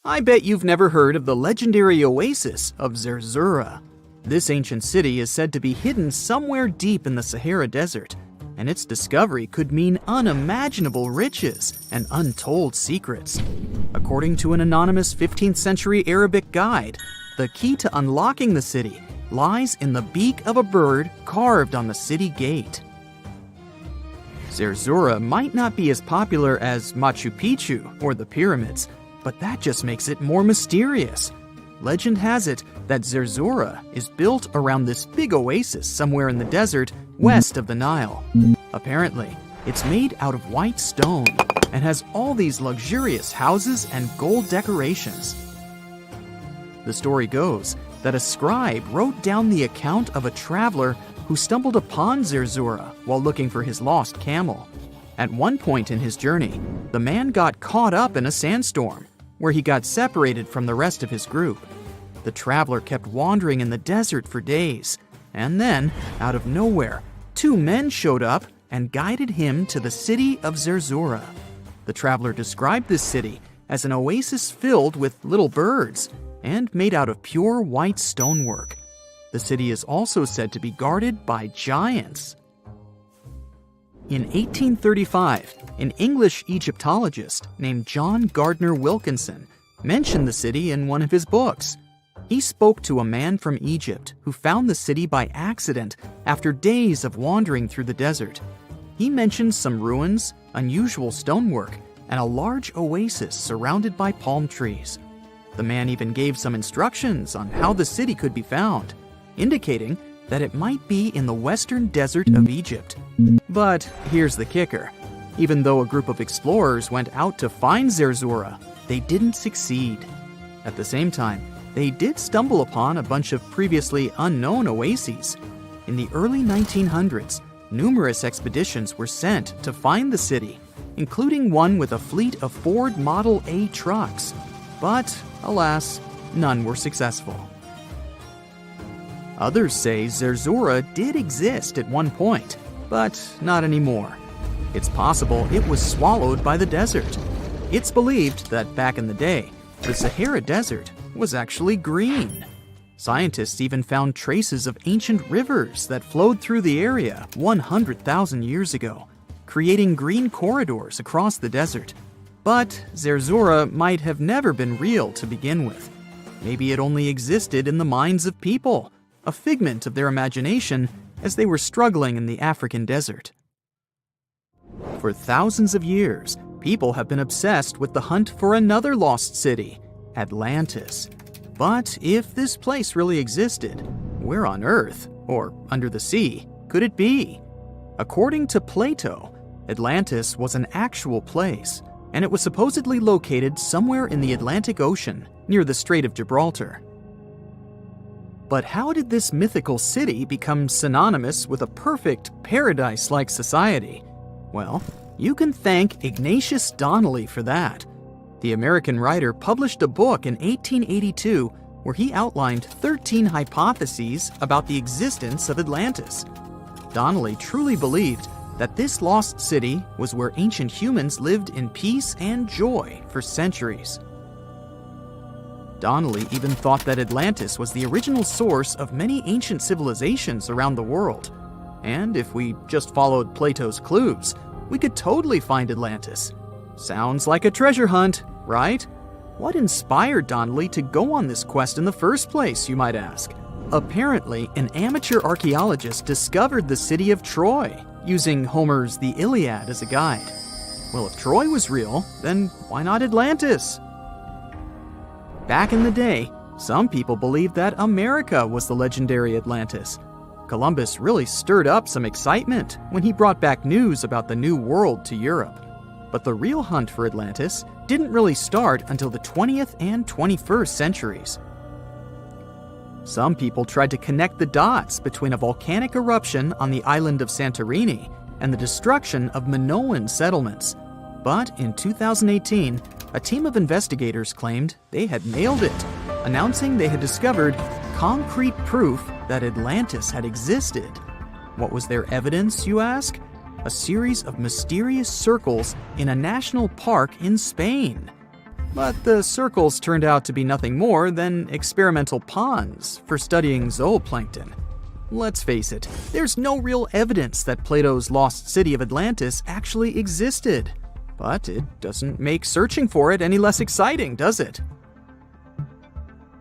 I bet you've never heard of the legendary oasis of Zerzura. This ancient city is said to be hidden somewhere deep in the Sahara Desert, and its discovery could mean unimaginable riches and untold secrets. According to an anonymous 15th century Arabic guide, the key to unlocking the city lies in the beak of a bird carved on the city gate. Zerzura might not be as popular as Machu Picchu or the pyramids, but that just makes it more mysterious. Legend has it that Zerzura is built around this big oasis somewhere in the desert west of the Nile. Apparently, it's made out of white stone and has all these luxurious houses and gold decorations. The story goes that a scribe wrote down the account of a traveler who stumbled upon Zerzura while looking for his lost camel. At one point in his journey, the man got caught up in a sandstorm, where he got separated from the rest of his group. The traveler kept wandering in the desert for days, and then, out of nowhere, two men showed up and guided him to the city of Zerzura. The traveler described this city as an oasis filled with little birds and made out of pure white stonework. The city is also said to be guarded by giants. In 1835, an English Egyptologist named John Gardner Wilkinson mentioned the city in one of his books. He spoke to a man from Egypt who found the city by accident after days of wandering through the desert. He mentioned some ruins, unusual stonework, and a large oasis surrounded by palm trees. The man even gave some instructions on how the city could be found, indicating that it might be in the western desert of Egypt. But here's the kicker. Even though a group of explorers went out to find Zerzura, they didn't succeed. At the same time, they did stumble upon a bunch of previously unknown oases. In the early 1900s, numerous expeditions were sent to find the city, including one with a fleet of Ford Model A trucks. But, alas, none were successful. Others say Zerzura did exist at one point, but not anymore. It's possible it was swallowed by the desert. It's believed that back in the day, the Sahara Desert was actually green. Scientists even found traces of ancient rivers that flowed through the area 100,000 years ago, creating green corridors across the desert. But Zerzura might have never been real to begin with. Maybe it only existed in the minds of people, a figment of their imagination as they were struggling in the African desert. For thousands of years, people have been obsessed with the hunt for another lost city, Atlantis. But if this place really existed, where on Earth, or under the sea, could it be? According to Plato, Atlantis was an actual place, and it was supposedly located somewhere in the Atlantic Ocean, near the Strait of Gibraltar. But how did this mythical city become synonymous with a perfect, paradise-like society? Well, you can thank Ignatius Donnelly for that. The American writer published a book in 1882 where he outlined 13 hypotheses about the existence of Atlantis. Donnelly truly believed that this lost city was where ancient humans lived in peace and joy for centuries. Donnelly even thought that Atlantis was the original source of many ancient civilizations around the world. And if we just followed Plato's clues, we could totally find Atlantis. Sounds like a treasure hunt, right? What inspired Donnelly to go on this quest in the first place, you might ask? Apparently, an amateur archaeologist discovered the city of Troy, using Homer's The Iliad as a guide. Well, if Troy was real, then why not Atlantis? Back in the day, some people believed that America was the legendary Atlantis. Columbus really stirred up some excitement when he brought back news about the New World to Europe. But the real hunt for Atlantis didn't really start until the 20th and 21st centuries. Some people tried to connect the dots between a volcanic eruption on the island of Santorini and the destruction of Minoan settlements. But in 2018, a team of investigators claimed they had nailed it, announcing they had discovered concrete proof that Atlantis had existed. What was their evidence, you ask? A series of mysterious circles in a national park in Spain. But the circles turned out to be nothing more than experimental ponds for studying zooplankton. Let's face it, there's no real evidence that Plato's lost city of Atlantis actually existed. But it doesn't make searching for it any less exciting, does it?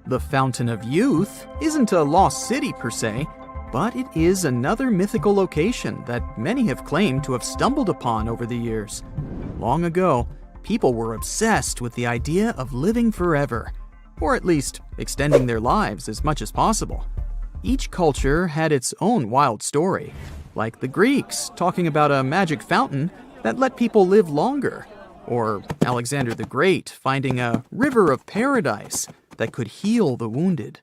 The Fountain of Youth isn't a lost city per se, but it is another mythical location that many have claimed to have stumbled upon over the years. Long ago, people were obsessed with the idea of living forever, or at least extending their lives as much as possible. Each culture had its own wild story, like the Greeks talking about a magic fountain that let people live longer, or Alexander the Great finding a river of paradise that could heal the wounded.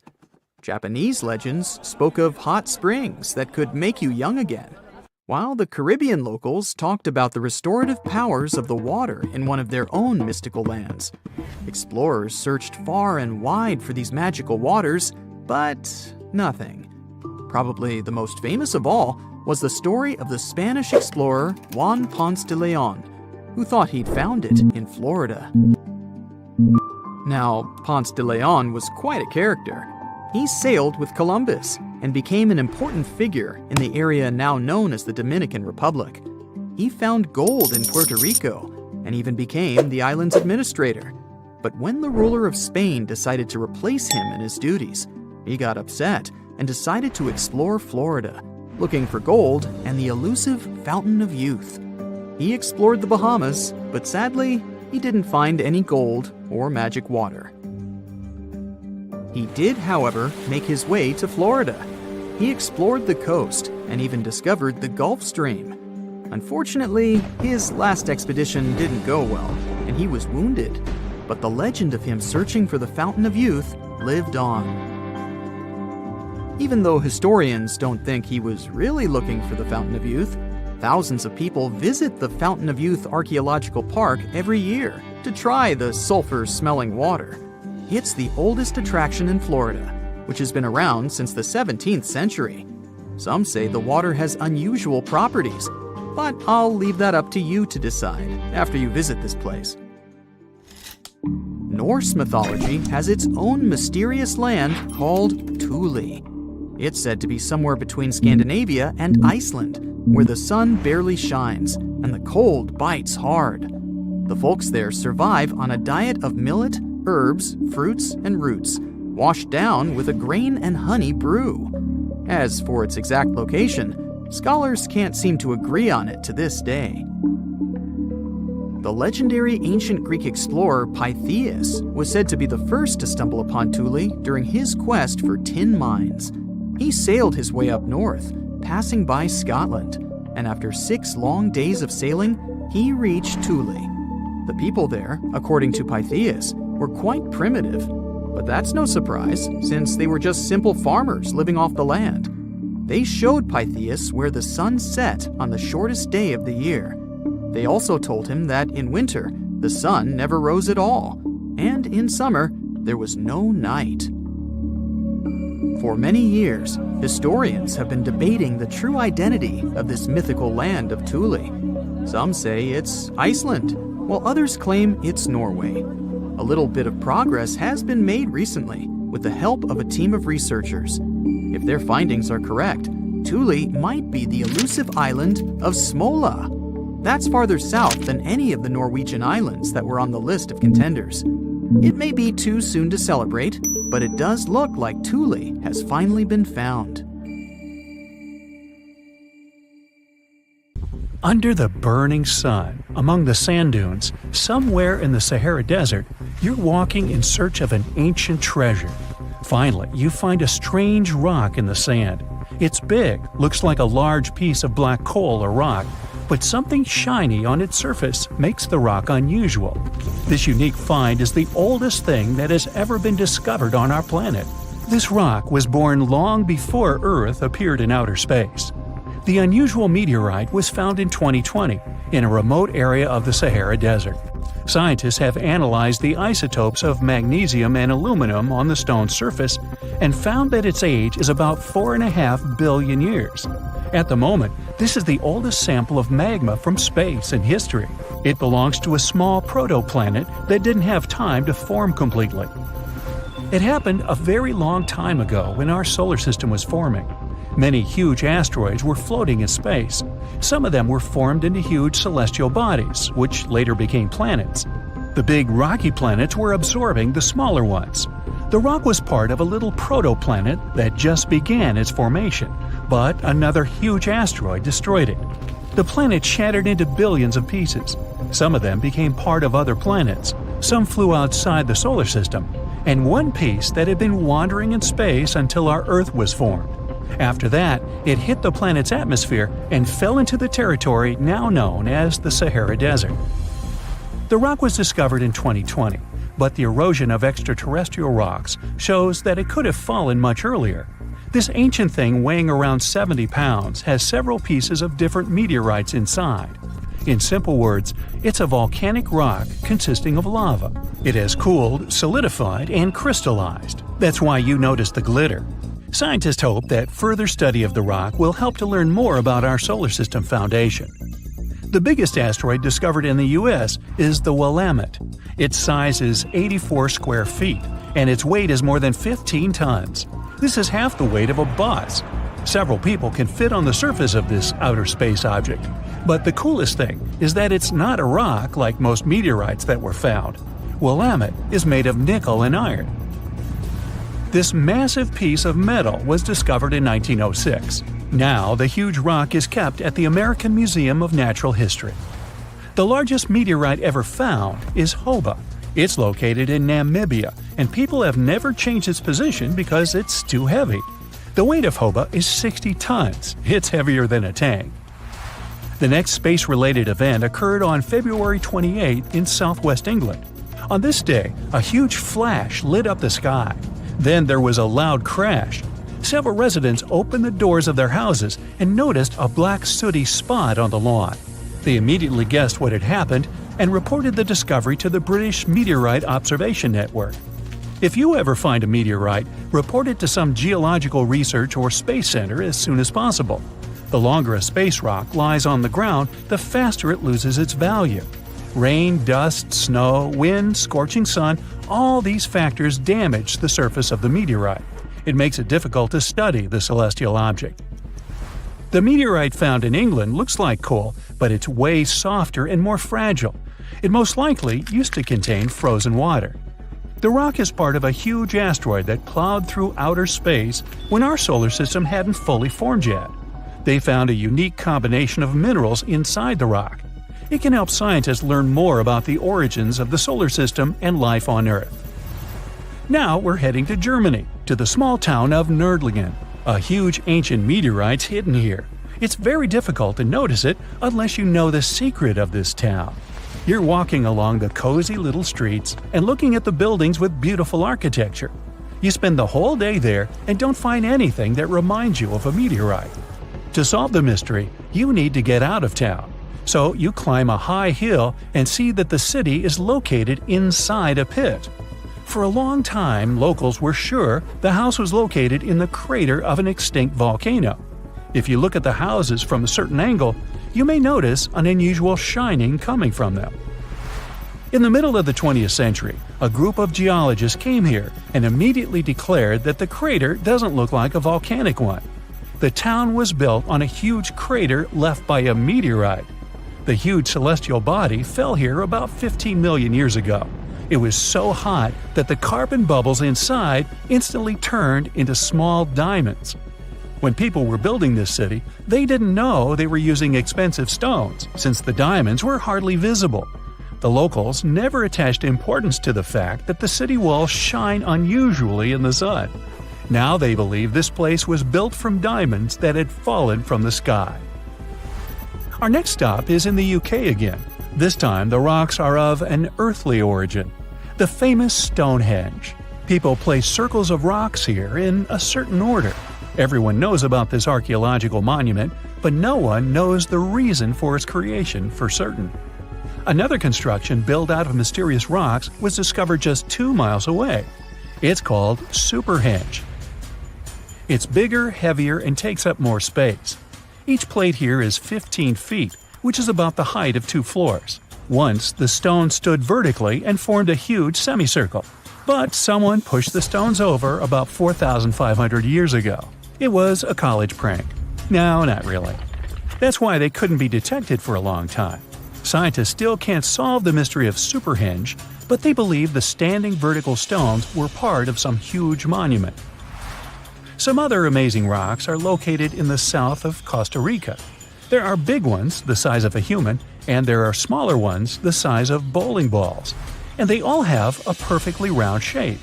Japanese legends spoke of hot springs that could make you young again, while the Caribbean locals talked about the restorative powers of the water in one of their own mystical lands. Explorers searched far and wide for these magical waters, but nothing. Probably the most famous of all was the story of the Spanish explorer Juan Ponce de Leon, who thought he'd found it in Florida. Now, Ponce de Leon was quite a character. He sailed with Columbus and became an important figure in the area now known as the Dominican Republic. He found gold in Puerto Rico and even became the island's administrator. But when the ruler of Spain decided to replace him in his duties, he got upset and decided to explore Florida, looking for gold and the elusive Fountain of Youth. He explored the Bahamas, but sadly, he didn't find any gold or magic water. He did, however, make his way to Florida. He explored the coast and even discovered the Gulf Stream. Unfortunately, his last expedition didn't go well, and he was wounded. But the legend of him searching for the Fountain of Youth lived on. Even though historians don't think he was really looking for the Fountain of Youth, thousands of people visit the Fountain of Youth Archaeological Park every year to try the sulfur-smelling water. It's the oldest attraction in Florida, which has been around since the 17th century. Some say the water has unusual properties, but I'll leave that up to you to decide after you visit this place. Norse mythology has its own mysterious land called Thule. It's said to be somewhere between Scandinavia and Iceland, where the sun barely shines and the cold bites hard. The folks there survive on a diet of millet, herbs, fruits, and roots, washed down with a grain and honey brew. As for its exact location, scholars can't seem to agree on it to this day. The legendary ancient Greek explorer Pytheas was said to be the first to stumble upon Thule during his quest for tin mines. He sailed his way up north, passing by Scotland, and after 6 long days of sailing, he reached Thule. The people there, according to Pytheas, were quite primitive, but that's no surprise since they were just simple farmers living off the land. They showed Pytheas where the sun set on the shortest day of the year. They also told him that in winter, the sun never rose at all, and in summer, there was no night. For many years, historians have been debating the true identity of this mythical land of Thule. Some say it's Iceland, while others claim it's Norway. A little bit of progress has been made recently with the help of a team of researchers. If their findings are correct, Thule might be the elusive island of Smola. That's farther south than any of the Norwegian islands that were on the list of contenders. It may be too soon to celebrate, but it does look like Thule has finally been found. Under the burning sun, among the sand dunes, somewhere in the Sahara Desert, you're walking in search of an ancient treasure. Finally, you find a strange rock in the sand. It's big, looks like a large piece of black coal or rock, but something shiny on its surface makes the rock unusual. This unique find is the oldest thing that has ever been discovered on our planet. This rock was born long before Earth appeared in outer space. The unusual meteorite was found in 2020 in a remote area of the Sahara Desert. Scientists have analyzed the isotopes of magnesium and aluminum on the stone's surface and found that its age is about 4.5 billion years. At the moment, this is the oldest sample of magma from space in history. It belongs to a small protoplanet that didn't have time to form completely. It happened a very long time ago when our solar system was forming. Many huge asteroids were floating in space. Some of them were formed into huge celestial bodies, which later became planets. The big rocky planets were absorbing the smaller ones. The rock was part of a little protoplanet that just began its formation, but another huge asteroid destroyed it. The planet shattered into billions of pieces. Some of them became part of other planets. Some flew outside the solar system, and one piece that had been wandering in space until our Earth was formed. After that, it hit the planet's atmosphere and fell into the territory now known as the Sahara Desert. The rock was discovered in 2020, but the erosion of extraterrestrial rocks shows that it could have fallen much earlier. This ancient thing weighing around 70 pounds has several pieces of different meteorites inside. In simple words, it's a volcanic rock consisting of lava. It has cooled, solidified, and crystallized. That's why you notice the glitter. Scientists hope that further study of the rock will help to learn more about our solar system foundation. The biggest asteroid discovered in the U.S. is the Willamette. Its size is 84 square feet, and its weight is more than 15 tons. This is half the weight of a bus. Several people can fit on the surface of this outer space object. But the coolest thing is that it's not a rock like most meteorites that were found. Willamette is made of nickel and iron. This massive piece of metal was discovered in 1906. Now, the huge rock is kept at the American Museum of Natural History. The largest meteorite ever found is Toba. It's located in Namibia, and people have never changed its position because it's too heavy. The weight of Toba is 60 tons. It's heavier than a tank. The next space-related event occurred on February 28 in southwest England. On this day, a huge flash lit up the sky. Then there was a loud crash. Several residents opened the doors of their houses and noticed a black sooty spot on the lawn. They immediately guessed what had happened and reported the discovery to the British Meteorite Observation Network. If you ever find a meteorite, report it to some geological research or space center as soon as possible. The longer a space rock lies on the ground, the faster it loses its value. Rain, dust, snow, wind, scorching sun, all these factors damage the surface of the meteorite. It makes it difficult to study the celestial object. The meteorite found in England looks like coal, but it's way softer and more fragile. It most likely used to contain frozen water. The rock is part of a huge asteroid that plowed through outer space when our solar system hadn't fully formed yet. They found a unique combination of minerals inside the rock. It can help scientists learn more about the origins of the solar system and life on Earth. Now we're heading to Germany, to the small town of Nördlingen. A huge ancient meteorite's hidden here. It's very difficult to notice it unless you know the secret of this town. You're walking along the cozy little streets and looking at the buildings with beautiful architecture. You spend the whole day there and don't find anything that reminds you of a meteorite. To solve the mystery, you need to get out of town. So you climb a high hill and see that the city is located inside a pit. For a long time, locals were sure the house was located in the crater of an extinct volcano. If you look at the houses from a certain angle, you may notice an unusual shining coming from them. In the middle of the 20th century, a group of geologists came here and immediately declared that the crater doesn't look like a volcanic one. The town was built on a huge crater left by a meteorite. The huge celestial body fell here about 15 million years ago. It was so hot that the carbon bubbles inside instantly turned into small diamonds. When people were building this city, they didn't know they were using expensive stones, since the diamonds were hardly visible. The locals never attached importance to the fact that the city walls shine unusually in the sun. Now they believe this place was built from diamonds that had fallen from the sky. Our next stop is in the UK again. This time the rocks are of an earthly origin. The famous Stonehenge. People place circles of rocks here in a certain order. Everyone knows about this archaeological monument, but no one knows the reason for its creation for certain. Another construction built out of mysterious rocks was discovered just 2 miles away. It's called Superhenge. It's bigger, heavier, and takes up more space. Each plate here is 15 feet, which is about the height of 2 floors. Once, the stones stood vertically and formed a huge semicircle. But someone pushed the stones over about 4,500 years ago. It was a college prank. No, not really. That's why they couldn't be detected for a long time. Scientists still can't solve the mystery of Superhenge, but they believe the standing vertical stones were part of some huge monument. Some other amazing rocks are located in the south of Costa Rica. There are big ones, the size of a human, and there are smaller ones, the size of bowling balls. And they all have a perfectly round shape.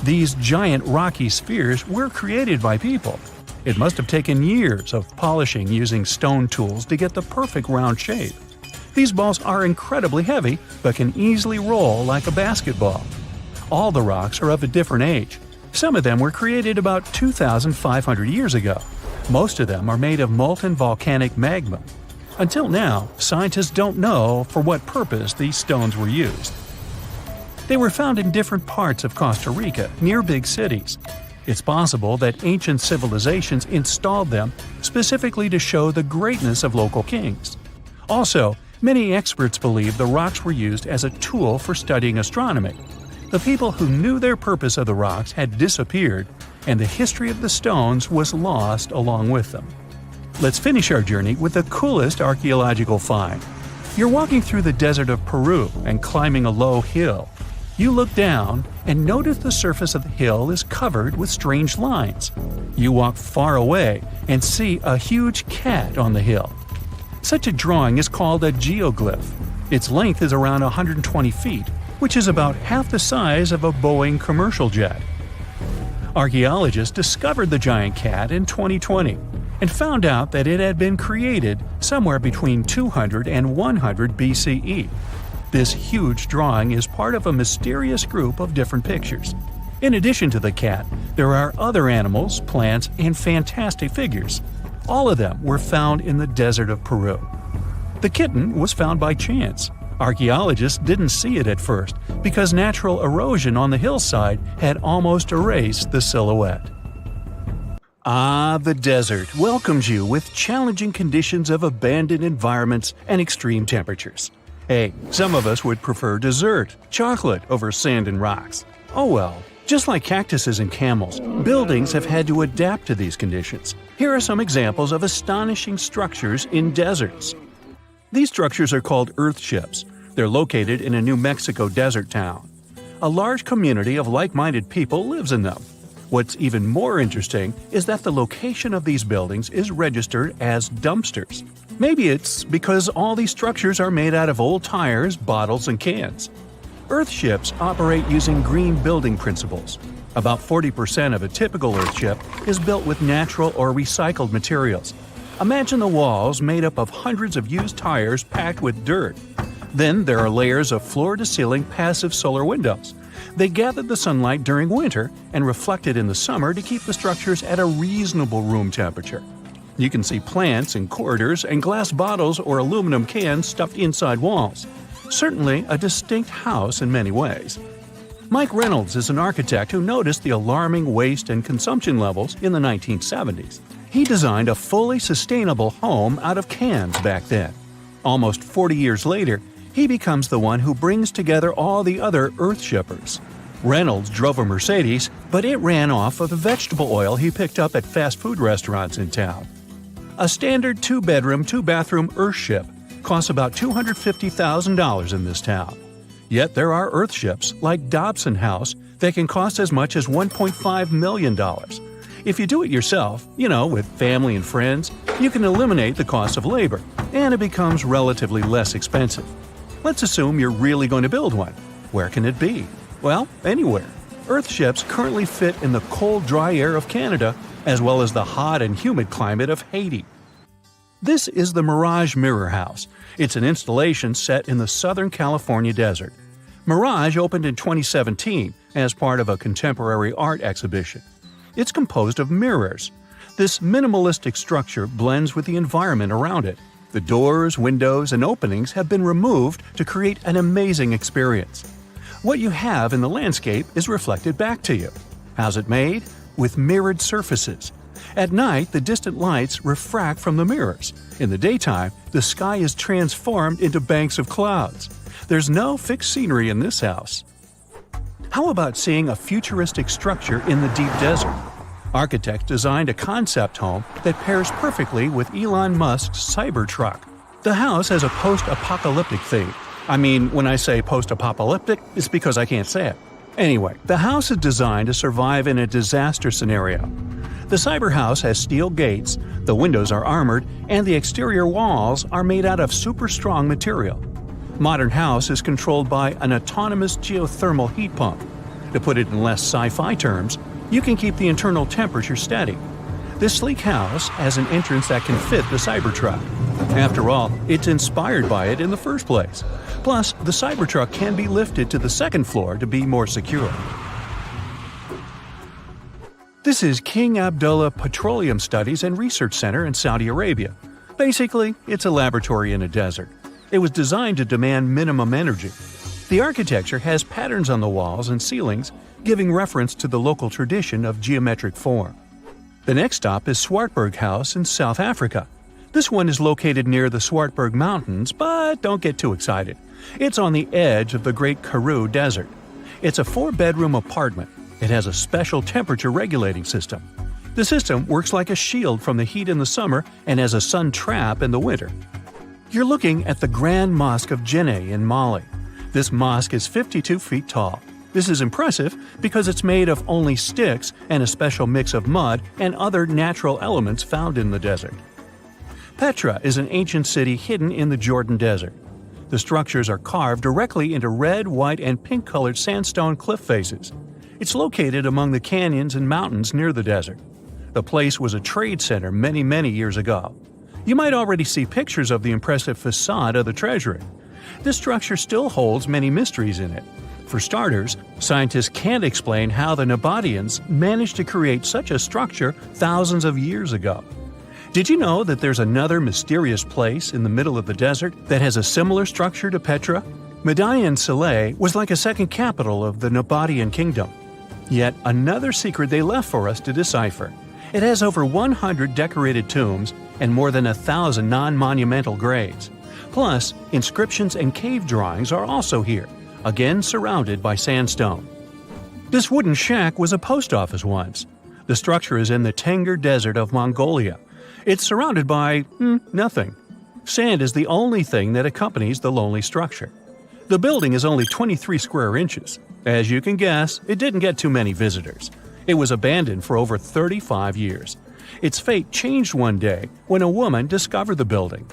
These giant rocky spheres were created by people. It must have taken years of polishing using stone tools to get the perfect round shape. These balls are incredibly heavy, but can easily roll like a basketball. All the rocks are of a different age. Some of them were created about 2,500 years ago. Most of them are made of molten volcanic magma. Until now, scientists don't know for what purpose these stones were used. They were found in different parts of Costa Rica, near big cities. It's possible that ancient civilizations installed them specifically to show the greatness of local kings. Also, many experts believe the rocks were used as a tool for studying astronomy. The people who knew their purpose of the rocks had disappeared, and the history of the stones was lost along with them. Let's finish our journey with the coolest archaeological find. You're walking through the desert of Peru and climbing a low hill. You look down and notice the surface of the hill is covered with strange lines. You walk far away and see a huge cat on the hill. Such a drawing is called a geoglyph. Its length is around 120 feet, which is about half the size of a Boeing commercial jet. Archaeologists discovered the giant cat in 2020 and found out that it had been created somewhere between 200 and 100 BCE. This huge drawing is part of a mysterious group of different pictures. In addition to the cat, there are other animals, plants, and fantastic figures. All of them were found in the desert of Peru. The kitten was found by chance. Archaeologists didn't see it at first because natural erosion on the hillside had almost erased the silhouette. Ah, the desert welcomes you with challenging conditions of abandoned environments and extreme temperatures. Hey, some of us would prefer dessert, chocolate, over sand and rocks. Oh well. Just like cactuses and camels, buildings have had to adapt to these conditions. Here are some examples of astonishing structures in deserts. These structures are called earthships. They're located in a New Mexico desert town. A large community of like-minded people lives in them. What's even more interesting is that the location of these buildings is registered as dumpsters. Maybe it's because all these structures are made out of old tires, bottles, and cans. Earthships operate using green building principles. About 40% of a typical earthship is built with natural or recycled materials. Imagine the walls made up of hundreds of used tires packed with dirt. Then there are layers of floor-to-ceiling passive solar windows. They gather the sunlight during winter and reflect it in the summer to keep the structures at a reasonable room temperature. You can see plants in corridors and glass bottles or aluminum cans stuffed inside walls. Certainly a distinct house in many ways. Mike Reynolds is an architect who noticed the alarming waste and consumption levels in the 1970s. He designed a fully sustainable home out of cans back then. Almost 40 years later, he becomes the one who brings together all the other earthshippers. Reynolds drove a Mercedes, but it ran off of the vegetable oil he picked up at fast food restaurants in town. A standard 2-bedroom, 2-bathroom earthship costs about $250,000 in this town. Yet there are earthships like Dobson House that can cost as much as $1.5 million. If you do it yourself, with family and friends, you can eliminate the cost of labor, and it becomes relatively less expensive. Let's assume you're really going to build one. Where can it be? Well, anywhere. Earthships currently fit in the cold, dry air of Canada, as well as the hot and humid climate of Haiti. This is the Mirage Mirror House. It's an installation set in the Southern California desert. Mirage opened in 2017 as part of a contemporary art exhibition. It's composed of mirrors. This minimalistic structure blends with the environment around it. The doors, windows, and openings have been removed to create an amazing experience. What you have in the landscape is reflected back to you. How's it made? With mirrored surfaces. At night, the distant lights refract from the mirrors. In the daytime, the sky is transformed into banks of clouds. There's no fixed scenery in this house. How about seeing a futuristic structure in the deep desert? Architects designed a concept home that pairs perfectly with Elon Musk's Cybertruck. The house has a post-apocalyptic theme. I mean, when I say post-apocalyptic, it's because I can't say it. Anyway, the house is designed to survive in a disaster scenario. The cyber house has steel gates, the windows are armored, and the exterior walls are made out of super strong material. Modern house is controlled by an autonomous geothermal heat pump. To put it in less sci-fi terms, you can keep the internal temperature steady. This sleek house has an entrance that can fit the Cybertruck. After all, it's inspired by it in the first place. Plus, the Cybertruck can be lifted to the second floor to be more secure. This is King Abdullah Petroleum Studies and Research Center in Saudi Arabia. Basically, it's a laboratory in a desert. It was designed to demand minimum energy. The architecture has patterns on the walls and ceilings, giving reference to the local tradition of geometric form. The next stop is Swartberg House in South Africa. This one is located near the Swartberg Mountains, but don't get too excited. It's on the edge of the Great Karoo Desert. It's a 4-bedroom apartment. It has a special temperature regulating system. The system works like a shield from the heat in the summer and as a sun trap in the winter. You're looking at the Grand Mosque of Djenné in Mali. This mosque is 52 feet tall. This is impressive because it's made of only sticks and a special mix of mud and other natural elements found in the desert. Petra is an ancient city hidden in the Jordan Desert. The structures are carved directly into red, white, and pink-colored sandstone cliff faces. It's located among the canyons and mountains near the desert. The place was a trade center many years ago. You might already see pictures of the impressive facade of the treasury. This structure still holds many mysteries in it. For starters, scientists can't explain how the Nabateans managed to create such a structure thousands of years ago. Did you know that there's another mysterious place in the middle of the desert that has a similar structure to Petra? Median Saleh was like a second capital of the Nabatean kingdom. Yet another secret they left for us to decipher. It has over 100 decorated tombs and more than 1,000 non-monumental graves. Plus, inscriptions and cave drawings are also here, again surrounded by sandstone. This wooden shack was a post office once. The structure is in the Tengger Desert of Mongolia. It's surrounded by nothing. Sand is the only thing that accompanies the lonely structure. The building is only 23 square inches. As you can guess, it didn't get too many visitors. It was abandoned for over 35 years. Its fate changed one day when a woman discovered the building.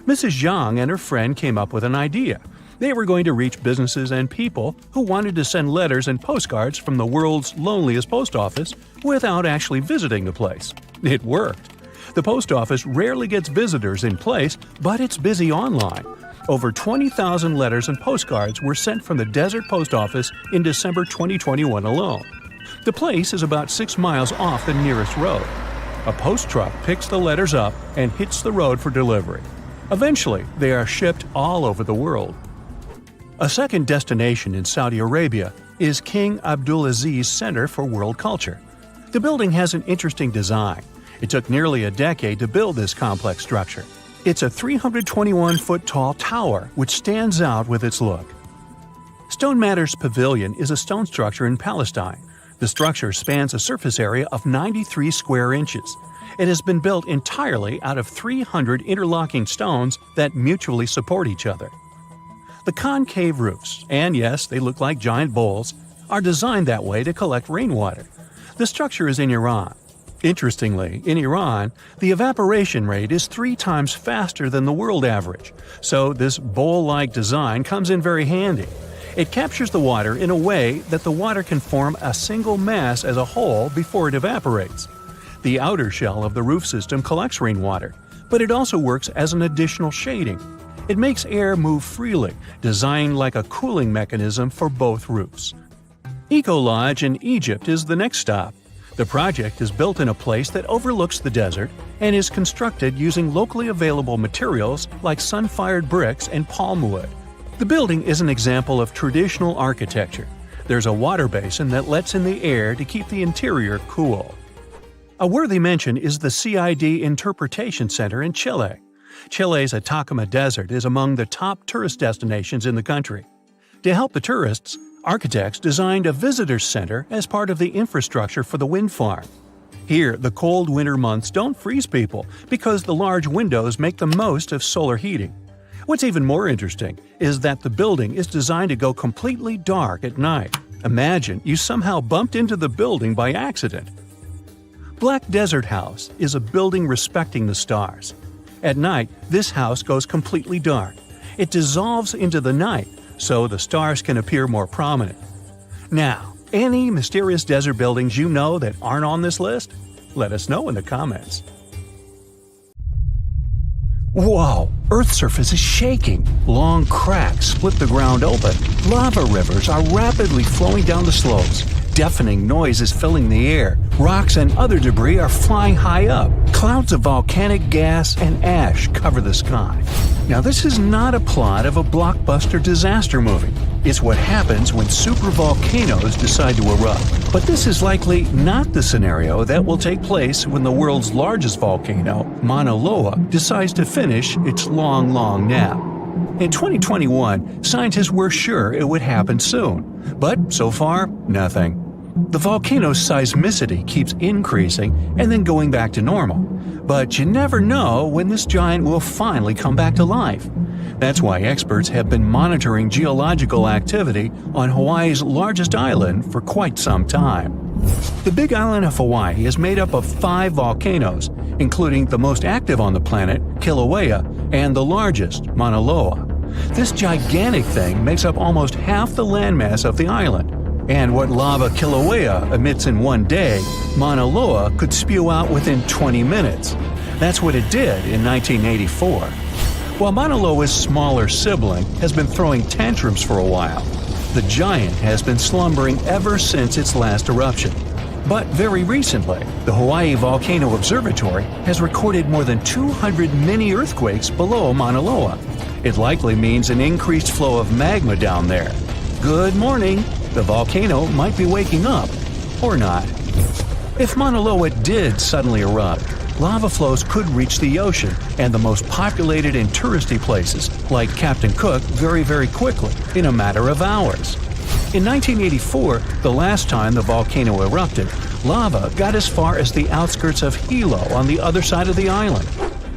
Mrs. Zhang and her friend came up with an idea. They were going to reach businesses and people who wanted to send letters and postcards from the world's loneliest post office without actually visiting the place. It worked. The post office rarely gets visitors in place, but it's busy online. Over 20,000 letters and postcards were sent from the Desert Post Office in December 2021 alone. The place is about 6 miles off the nearest road. A post truck picks the letters up and hits the road for delivery. Eventually, they are shipped all over the world. A second destination in Saudi Arabia is King Abdulaziz Center for World Culture. The building has an interesting design. It took nearly a decade to build this complex structure. It's a 321-foot-tall tower which stands out with its look. Stone Matters Pavilion is a stone structure in Palestine. The structure spans a surface area of 93 square inches. It has been built entirely out of 300 interlocking stones that mutually support each other. The concave roofs, and yes, they look like giant bowls, are designed that way to collect rainwater. The structure is in Iran. Interestingly, in Iran, the evaporation rate is 3 times faster than the world average, so this bowl-like design comes in very handy. It captures the water in a way that the water can form a single mass as a whole before it evaporates. The outer shell of the roof system collects rainwater, but it also works as an additional shading. It makes air move freely, designed like a cooling mechanism for both roofs. Eco Lodge in Egypt is the next stop. The project is built in a place that overlooks the desert and is constructed using locally available materials like sun-fired bricks and palm wood. The building is an example of traditional architecture. There's a water basin that lets in the air to keep the interior cool. A worthy mention is the CID Interpretation Center in Chile. Chile's Atacama Desert is among the top tourist destinations in the country. To help the tourists, architects designed a visitors center as part of the infrastructure for the wind farm. Here, the cold winter months don't freeze people because the large windows make the most of solar heating. What's even more interesting is that the building is designed to go completely dark at night. Imagine you somehow bumped into the building by accident. Black Desert House is a building respecting the stars. At night, this house goes completely dark. It dissolves into the night, so the stars can appear more prominent. Now, any mysterious desert buildings you know that aren't on this list? Let us know in the comments. Whoa! Earth's surface is shaking. Long cracks split the ground open. Lava rivers are rapidly flowing down the slopes. Deafening noise is filling the air. Rocks and other debris are flying high up. Clouds of volcanic gas and ash cover the sky. Now, this is not a plot of a blockbuster disaster movie. It's what happens when supervolcanoes decide to erupt. But this is likely not the scenario that will take place when the world's largest volcano, Mauna Loa, decides to finish its long nap. In 2021, scientists were sure it would happen soon, but so far, nothing. The volcano's seismicity keeps increasing and then going back to normal, but you never know when this giant will finally come back to life. That's why experts have been monitoring geological activity on Hawaii's largest island for quite some time. The Big Island of Hawaii is made up of 5 volcanoes, including the most active on the planet, Kilauea, and the largest, Mauna Loa. This gigantic thing makes up almost half the landmass of the island. And what lava Kilauea emits in one day, Mauna Loa could spew out within 20 minutes. That's what it did in 1984. While Mauna Loa's smaller sibling has been throwing tantrums for a while, the giant has been slumbering ever since its last eruption. But very recently, the Hawaii Volcano Observatory has recorded more than 200 mini-earthquakes below Mauna Loa. It likely means an increased flow of magma down there. Good morning! The volcano might be waking up. Or not. If Mauna Loa did suddenly erupt, lava flows could reach the ocean and the most populated and touristy places, like Captain Cook, very quickly, in a matter of hours. In 1984, the last time the volcano erupted, lava got as far as the outskirts of Hilo on the other side of the island.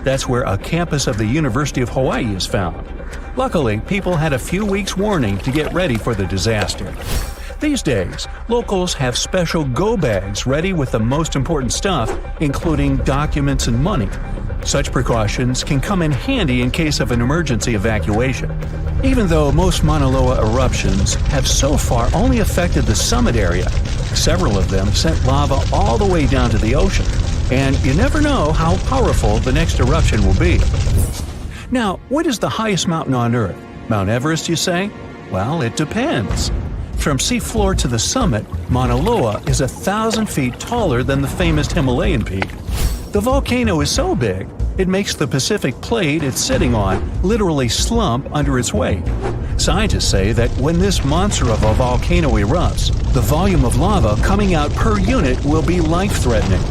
That's where a campus of the University of Hawaii is found. Luckily, people had a few weeks' warning to get ready for the disaster. These days, locals have special go bags ready with the most important stuff, including documents and money. Such precautions can come in handy in case of an emergency evacuation. Even though most Mauna Loa eruptions have so far only affected the summit area, several of them sent lava all the way down to the ocean. And you never know how powerful the next eruption will be. Now, what is the highest mountain on Earth? Mount Everest, you say? Well, it depends. From seafloor to the summit, Mauna Loa is 1,000 feet taller than the famous Himalayan peak. The volcano is so big, it makes the Pacific plate it's sitting on literally slump under its weight. Scientists say that when this monster of a volcano erupts, the volume of lava coming out per unit will be life-threatening.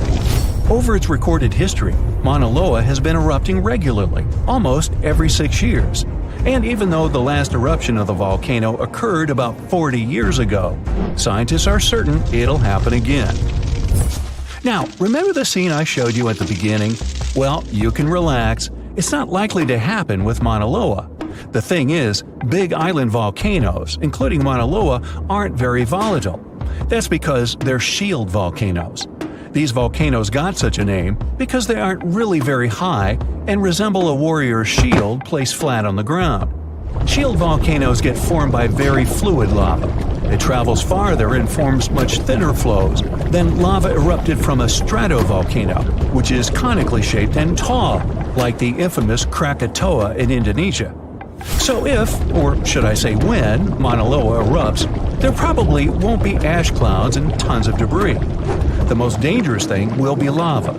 Over its recorded history, Mauna Loa has been erupting regularly, almost every 6 years. And even though the last eruption of the volcano occurred about 40 years ago, scientists are certain it'll happen again. Now, remember the scene I showed you at the beginning? Well, you can relax. It's not likely to happen with Mauna Loa. The thing is, big island volcanoes, including Mauna Loa, aren't very volatile. That's because they're shield volcanoes. These volcanoes got such a name because they aren't really very high and resemble a warrior's shield placed flat on the ground. Shield volcanoes get formed by very fluid lava. It travels farther and forms much thinner flows than lava erupted from a stratovolcano, which is conically shaped and tall, like the infamous Krakatoa in Indonesia. So if, or should I say when, Mauna Loa erupts, there probably won't be ash clouds and tons of debris. The most dangerous thing will be lava.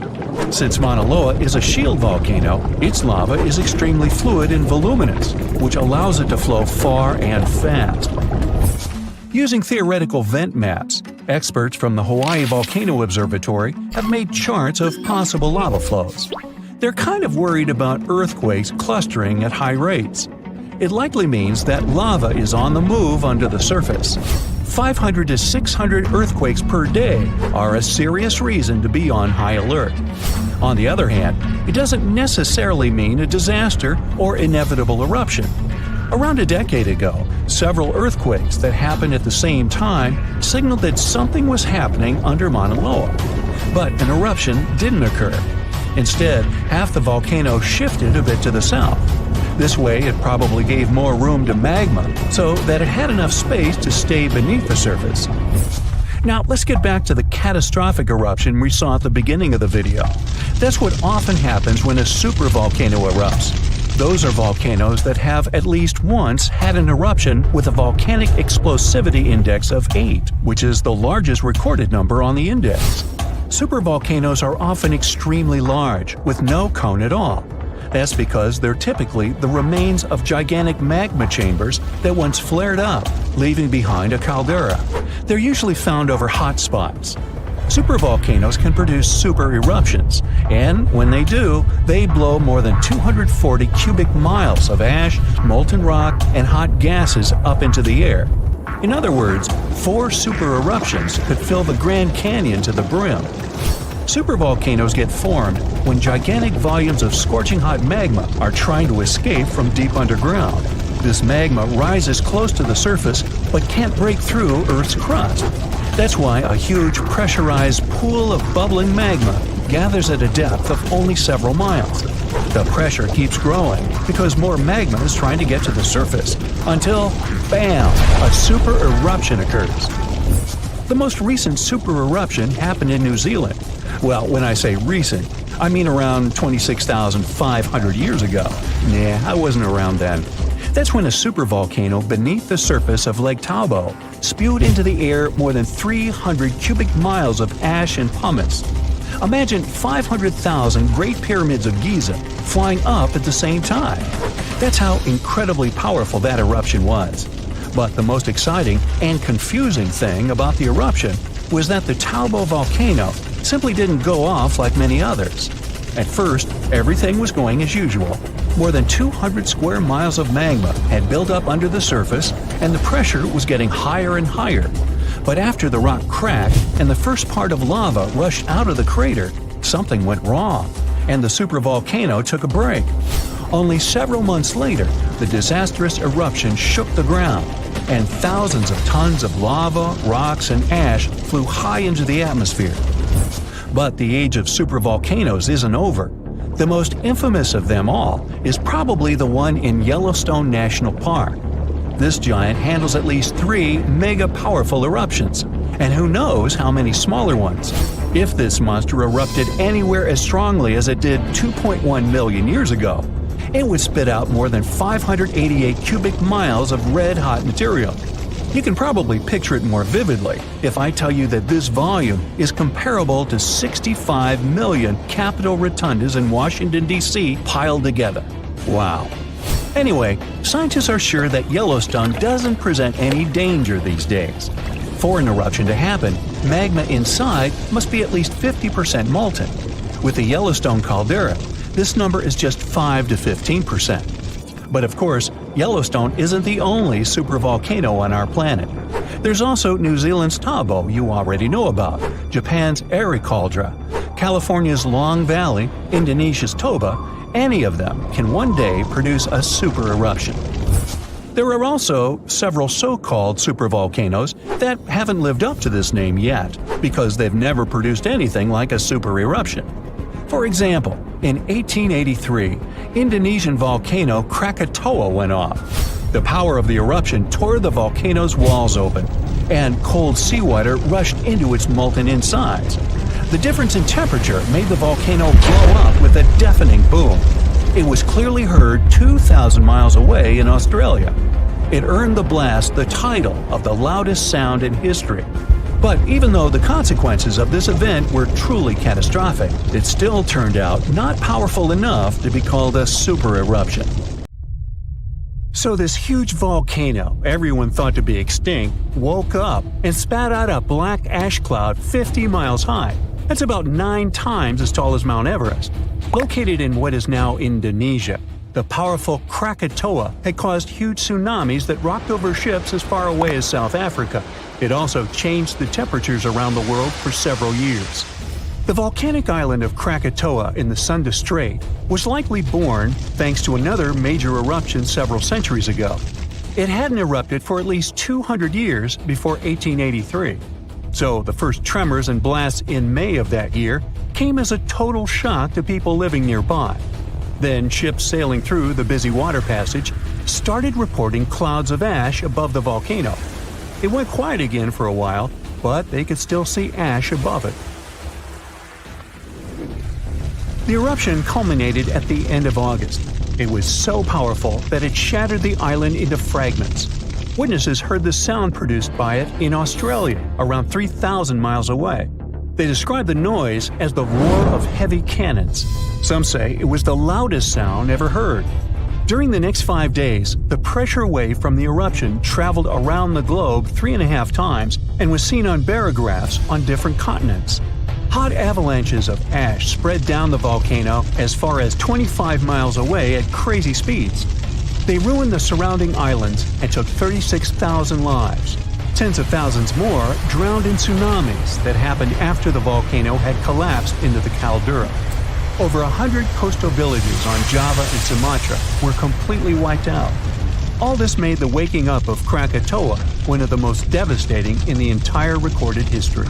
Since Mauna Loa is a shield volcano, its lava is extremely fluid and voluminous, which allows it to flow far and fast. Using theoretical vent maps, Experts from the Hawaii Volcano Observatory have made charts of possible lava flows. They're kind of worried about earthquakes clustering at high rates. It likely means that lava is on the move under the surface. 500 to 600 earthquakes per day are a serious reason to be on high alert. On the other hand, it doesn't necessarily mean a disaster or inevitable eruption. Around a decade ago, several earthquakes that happened at the same time signaled that something was happening under Mauna Loa. But an eruption didn't occur. Instead, half the volcano shifted a bit to the south. This way, it probably gave more room to magma so that it had enough space to stay beneath the surface. Now, let's get back to the catastrophic eruption we saw at the beginning of the video. That's what often happens when a supervolcano erupts. Those are volcanoes that have at least once had an eruption with a volcanic explosivity index of 8, which is the largest recorded number on the index. Supervolcanoes are often extremely large, with no cone at all. That's because they're typically the remains of gigantic magma chambers that once flared up, leaving behind a caldera. They're usually found over hotspots. Supervolcanoes can produce super eruptions, and when they do, they blow more than 240 cubic miles of ash, molten rock, and hot gases up into the air. In other words, 4 super eruptions could fill the Grand Canyon to the brim. Supervolcanoes get formed when gigantic volumes of scorching hot magma are trying to escape from deep underground. This magma rises close to the surface but can't break through Earth's crust. That's why a huge pressurized pool of bubbling magma gathers at a depth of only several miles. The pressure keeps growing because more magma is trying to get to the surface until, bam, a super eruption occurs. The most recent super eruption happened in New Zealand. Well, when I say recent, I mean around 26,500 years ago. Nah, I wasn't around then. That's when a supervolcano beneath the surface of Lake Toba spewed into the air more than 300 cubic miles of ash and pumice. Imagine 500,000 Great Pyramids of Giza flying up at the same time. That's how incredibly powerful that eruption was. But the most exciting and confusing thing about the eruption was that the Toba volcano simply didn't go off like many others. At first, everything was going as usual. More than 200 square miles of magma had built up under the surface, and the pressure was getting higher and higher. But after the rock cracked and the first part of lava rushed out of the crater, something went wrong, and the supervolcano took a break. Only several months later, the disastrous eruption shook the ground, and thousands of tons of lava, rocks, and ash flew high into the atmosphere. But the age of supervolcanoes isn't over. The most infamous of them all is probably the one in Yellowstone National Park. This giant handles at least 3 mega-powerful eruptions, and who knows how many smaller ones. If this monster erupted anywhere as strongly as it did 2.1 million years ago, it would spit out more than 588 cubic miles of red-hot material. You can probably picture it more vividly if I tell you that this volume is comparable to 65 million Capitol rotundas in Washington, D.C. piled together. Wow. Anyway, scientists are sure that Yellowstone doesn't present any danger these days. For an eruption to happen, magma inside must be at least 50% molten. With the Yellowstone caldera, this number is just 5 to 15%. But of course, Yellowstone isn't the only supervolcano on our planet. There's also New Zealand's Toba you already know about, Japan's Eri Caldera, California's Long Valley, Indonesia's Toba. Any of them can one day produce a super eruption. There are also several so-called supervolcanoes that haven't lived up to this name yet because they've never produced anything like a super eruption. For example, in 1883, Indonesian volcano Krakatoa went off. The power of the eruption tore the volcano's walls open, and cold seawater rushed into its molten insides. The difference in temperature made the volcano blow up with a deafening boom. It was clearly heard 2,000 miles away in Australia. It earned the blast the title of the loudest sound in history. But even though the consequences of this event were truly catastrophic, it still turned out not powerful enough to be called a super eruption. So this huge volcano, everyone thought to be extinct, woke up and spat out a black ash cloud 50 miles high. That's about 9 times as tall as Mount Everest. Located in what is now Indonesia, the powerful Krakatoa had caused huge tsunamis that rocked over ships as far away as South Africa. It also changed the temperatures around the world for several years. The volcanic island of Krakatoa in the Sunda Strait was likely born thanks to another major eruption several centuries ago. It hadn't erupted for at least 200 years before 1883. So the first tremors and blasts in May of that year came as a total shock to people living nearby. Then ships sailing through the busy water passage started reporting clouds of ash above the volcano. It went quiet again for a while, but they could still see ash above it. The eruption culminated at the end of August. It was so powerful that it shattered the island into fragments. Witnesses heard the sound produced by it in Australia, around 3,000 miles away. They described the noise as the roar of heavy cannons. Some say it was the loudest sound ever heard. During the next 5 days, the pressure wave from the eruption traveled around the globe 3.5 times and was seen on barographs on different continents. Hot avalanches of ash spread down the volcano as far as 25 miles away at crazy speeds. They ruined the surrounding islands and took 36,000 lives. Tens of thousands more drowned in tsunamis that happened after the volcano had collapsed into the caldera. Over 100 coastal villages on Java and Sumatra were completely wiped out. All this made the waking up of Krakatoa one of the most devastating in the entire recorded history.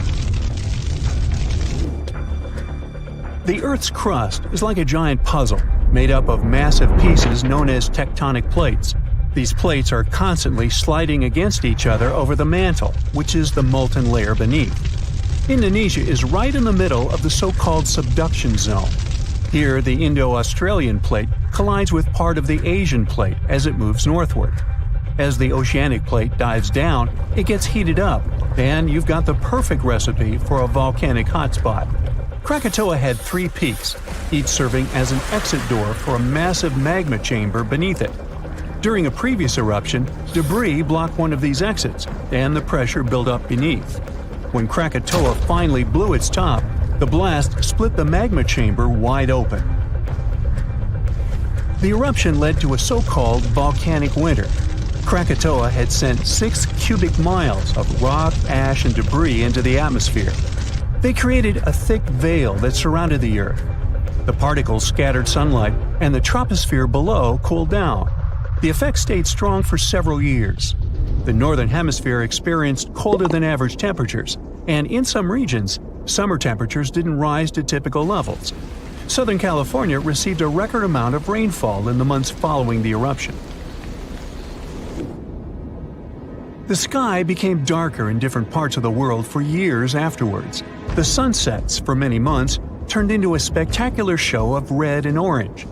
The Earth's crust is like a giant puzzle, made up of massive pieces known as tectonic plates. These plates are constantly sliding against each other over the mantle, which is the molten layer beneath. Indonesia is right in the middle of the so-called subduction zone. Here, the Indo-Australian plate collides with part of the Asian plate as it moves northward. As the oceanic plate dives down, it gets heated up, and you've got the perfect recipe for a volcanic hotspot. Krakatoa had 3 peaks, each serving as an exit door for a massive magma chamber beneath it. During a previous eruption, debris blocked one of these exits, and the pressure built up beneath. When Krakatoa finally blew its top, the blast split the magma chamber wide open. The eruption led to a so-called volcanic winter. Krakatoa had sent 6 cubic miles of rock, ash, and debris into the atmosphere. They created a thick veil that surrounded the Earth. The particles scattered sunlight, and the troposphere below cooled down. The effect stayed strong for several years. The northern hemisphere experienced colder than average temperatures, and in some regions, summer temperatures didn't rise to typical levels. Southern California received a record amount of rainfall in the months following the eruption. The sky became darker in different parts of the world for years afterwards. The sunsets, for many months, turned into a spectacular show of red and orange.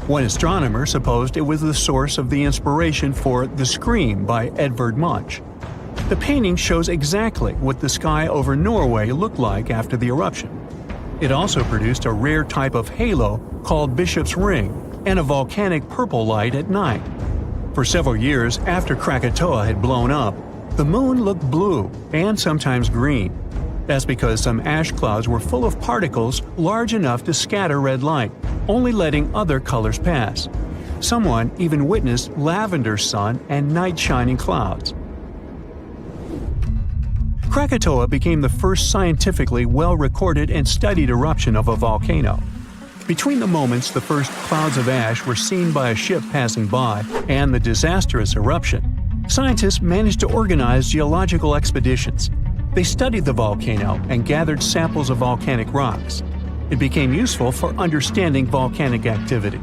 One astronomer supposed it was the source of the inspiration for The Scream by Edvard Munch. The painting shows exactly what the sky over Norway looked like after the eruption. It also produced a rare type of halo called Bishop's Ring and a volcanic purple light at night. For several years after Krakatoa had blown up, the moon looked blue and sometimes green. That's because some ash clouds were full of particles large enough to scatter red light, only letting other colors pass. Someone even witnessed lavender sun and night-shining clouds. Krakatoa became the first scientifically well-recorded and studied eruption of a volcano. Between the moments the first clouds of ash were seen by a ship passing by and the disastrous eruption, scientists managed to organize geological expeditions. They studied the volcano and gathered samples of volcanic rocks. It became useful for understanding volcanic activity.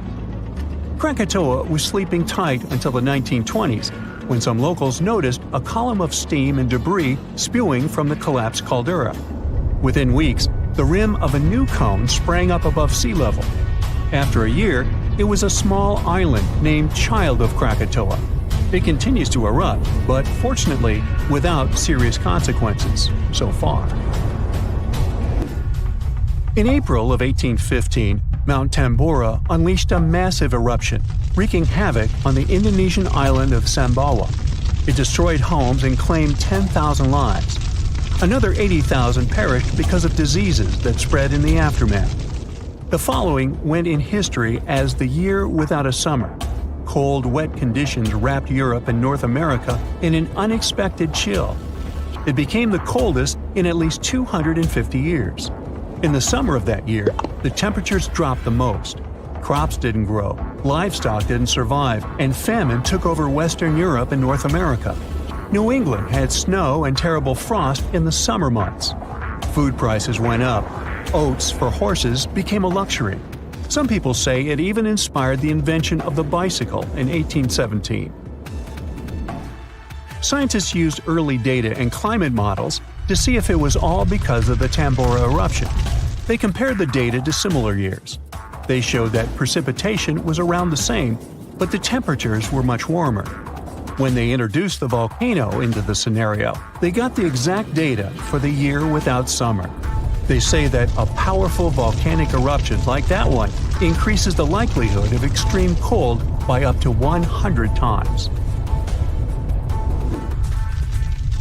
Krakatoa was sleeping tight until the 1920s, when some locals noticed a column of steam and debris spewing from the collapsed caldera. Within weeks, the rim of a new cone sprang up above sea level. After a year, it was a small island named Child of Krakatoa. It continues to erupt, but fortunately without serious consequences so far. In April of 1815, Mount Tambora unleashed a massive eruption, wreaking havoc on the Indonesian island of Sumbawa. It destroyed homes and claimed 10,000 lives. Another 80,000 perished because of diseases that spread in the aftermath. The following went in history as the year without a summer. Cold, wet conditions wrapped Europe and North America in an unexpected chill. It became the coldest in at least 250 years. In the summer of that year, the temperatures dropped the most. Crops didn't grow, livestock didn't survive, and famine took over Western Europe and North America. New England had snow and terrible frost in the summer months. Food prices went up. Oats for horses became a luxury. Some people say it even inspired the invention of the bicycle in 1817. Scientists used early data and climate models to see if it was all because of the Tambora eruption. They compared the data to similar years. They showed that precipitation was around the same, but the temperatures were much warmer. When they introduced the volcano into the scenario, they got the exact data for the year without summer. They say that a powerful volcanic eruption like that one increases the likelihood of extreme cold by up to 100 times.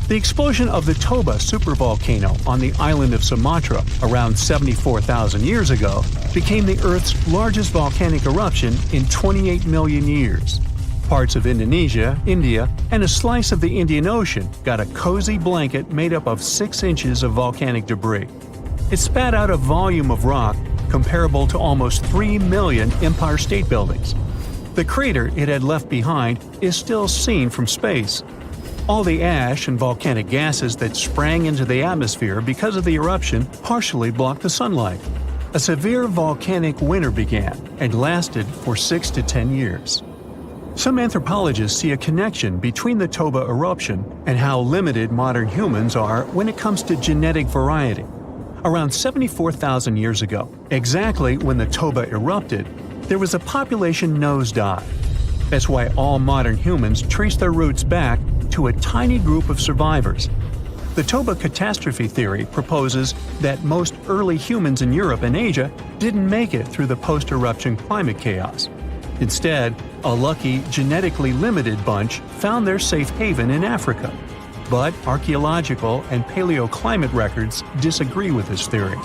The explosion of the Toba supervolcano on the island of Sumatra around 74,000 years ago became the Earth's largest volcanic eruption in 28 million years. Parts of Indonesia, India, and a slice of the Indian Ocean got a cozy blanket made up of 6 inches of volcanic debris. It spat out a volume of rock comparable to almost 3 million Empire State Buildings. The crater it had left behind is still seen from space. All the ash and volcanic gases that sprang into the atmosphere because of the eruption partially blocked the sunlight. A severe volcanic winter began and lasted for 6 to 10 years. Some anthropologists see a connection between the Toba eruption and how limited modern humans are when it comes to genetic variety. Around 74,000 years ago, exactly when the Toba erupted, there was a population nosedive. That's why all modern humans trace their roots back to a tiny group of survivors. The Toba catastrophe theory proposes that most early humans in Europe and Asia didn't make it through the post-eruption climate chaos. Instead, a lucky, genetically limited bunch found their safe haven in Africa. But archaeological and paleoclimate records disagree with this theory.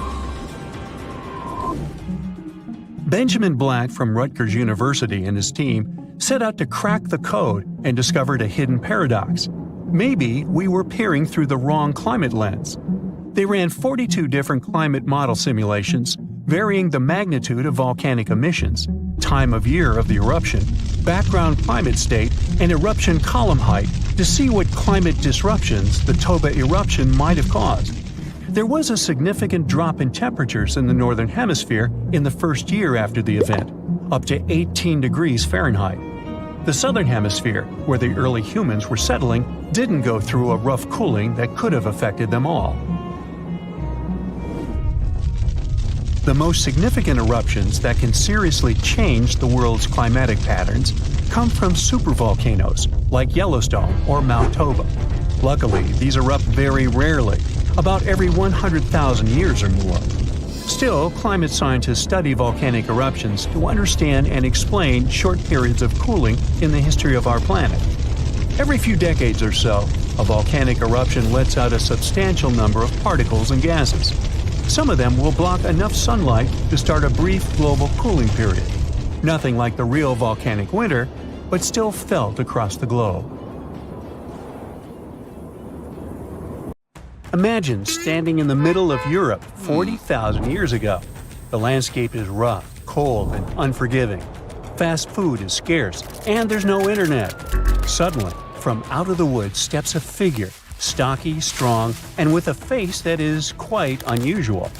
Benjamin Black from Rutgers University and his team set out to crack the code and discovered a hidden paradox. Maybe we were peering through the wrong climate lens. They ran 42 different climate model simulations, varying the magnitude of volcanic emissions, time of year of the eruption, background climate state, and eruption column height to see what climate disruptions the Toba eruption might have caused. There was a significant drop in temperatures in the northern hemisphere in the first year after the event, up to 18 degrees Fahrenheit. The southern hemisphere, where the early humans were settling, didn't go through a rough cooling that could have affected them all. The most significant eruptions that can seriously change the world's climatic patterns come from supervolcanoes like Yellowstone or Mount Toba. Luckily, these erupt very rarely, about every 100,000 years or more. Still, climate scientists study volcanic eruptions to understand and explain short periods of cooling in the history of our planet. Every few decades or so, a volcanic eruption lets out a substantial number of particles and gases. Some of them will block enough sunlight to start a brief global cooling period. Nothing like the real volcanic winter, but still felt across the globe. Imagine standing in the middle of Europe 40,000 years ago. The landscape is rough, cold, and unforgiving. Fast food is scarce, and there's no internet. Suddenly, from out of the woods steps a figure, stocky, strong, and with a face that is quite unusual.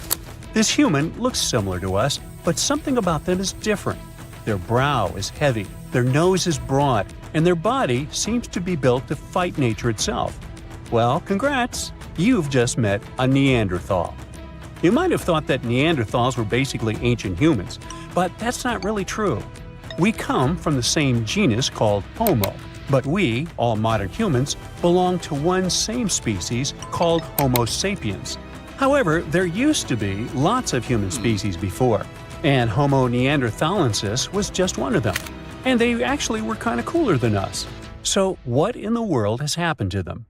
This human looks similar to us, but something about them is different. Their brow is heavy, their nose is broad, and their body seems to be built to fight nature itself. Well, congrats! You've just met a Neanderthal. You might have thought that Neanderthals were basically ancient humans, but that's not really true. We come from the same genus called Homo, but we, all modern humans, belong to one same species called Homo sapiens. However, there used to be lots of human species before, and Homo neanderthalensis was just one of them. And they actually were kind of cooler than us. So what in the world has happened to them?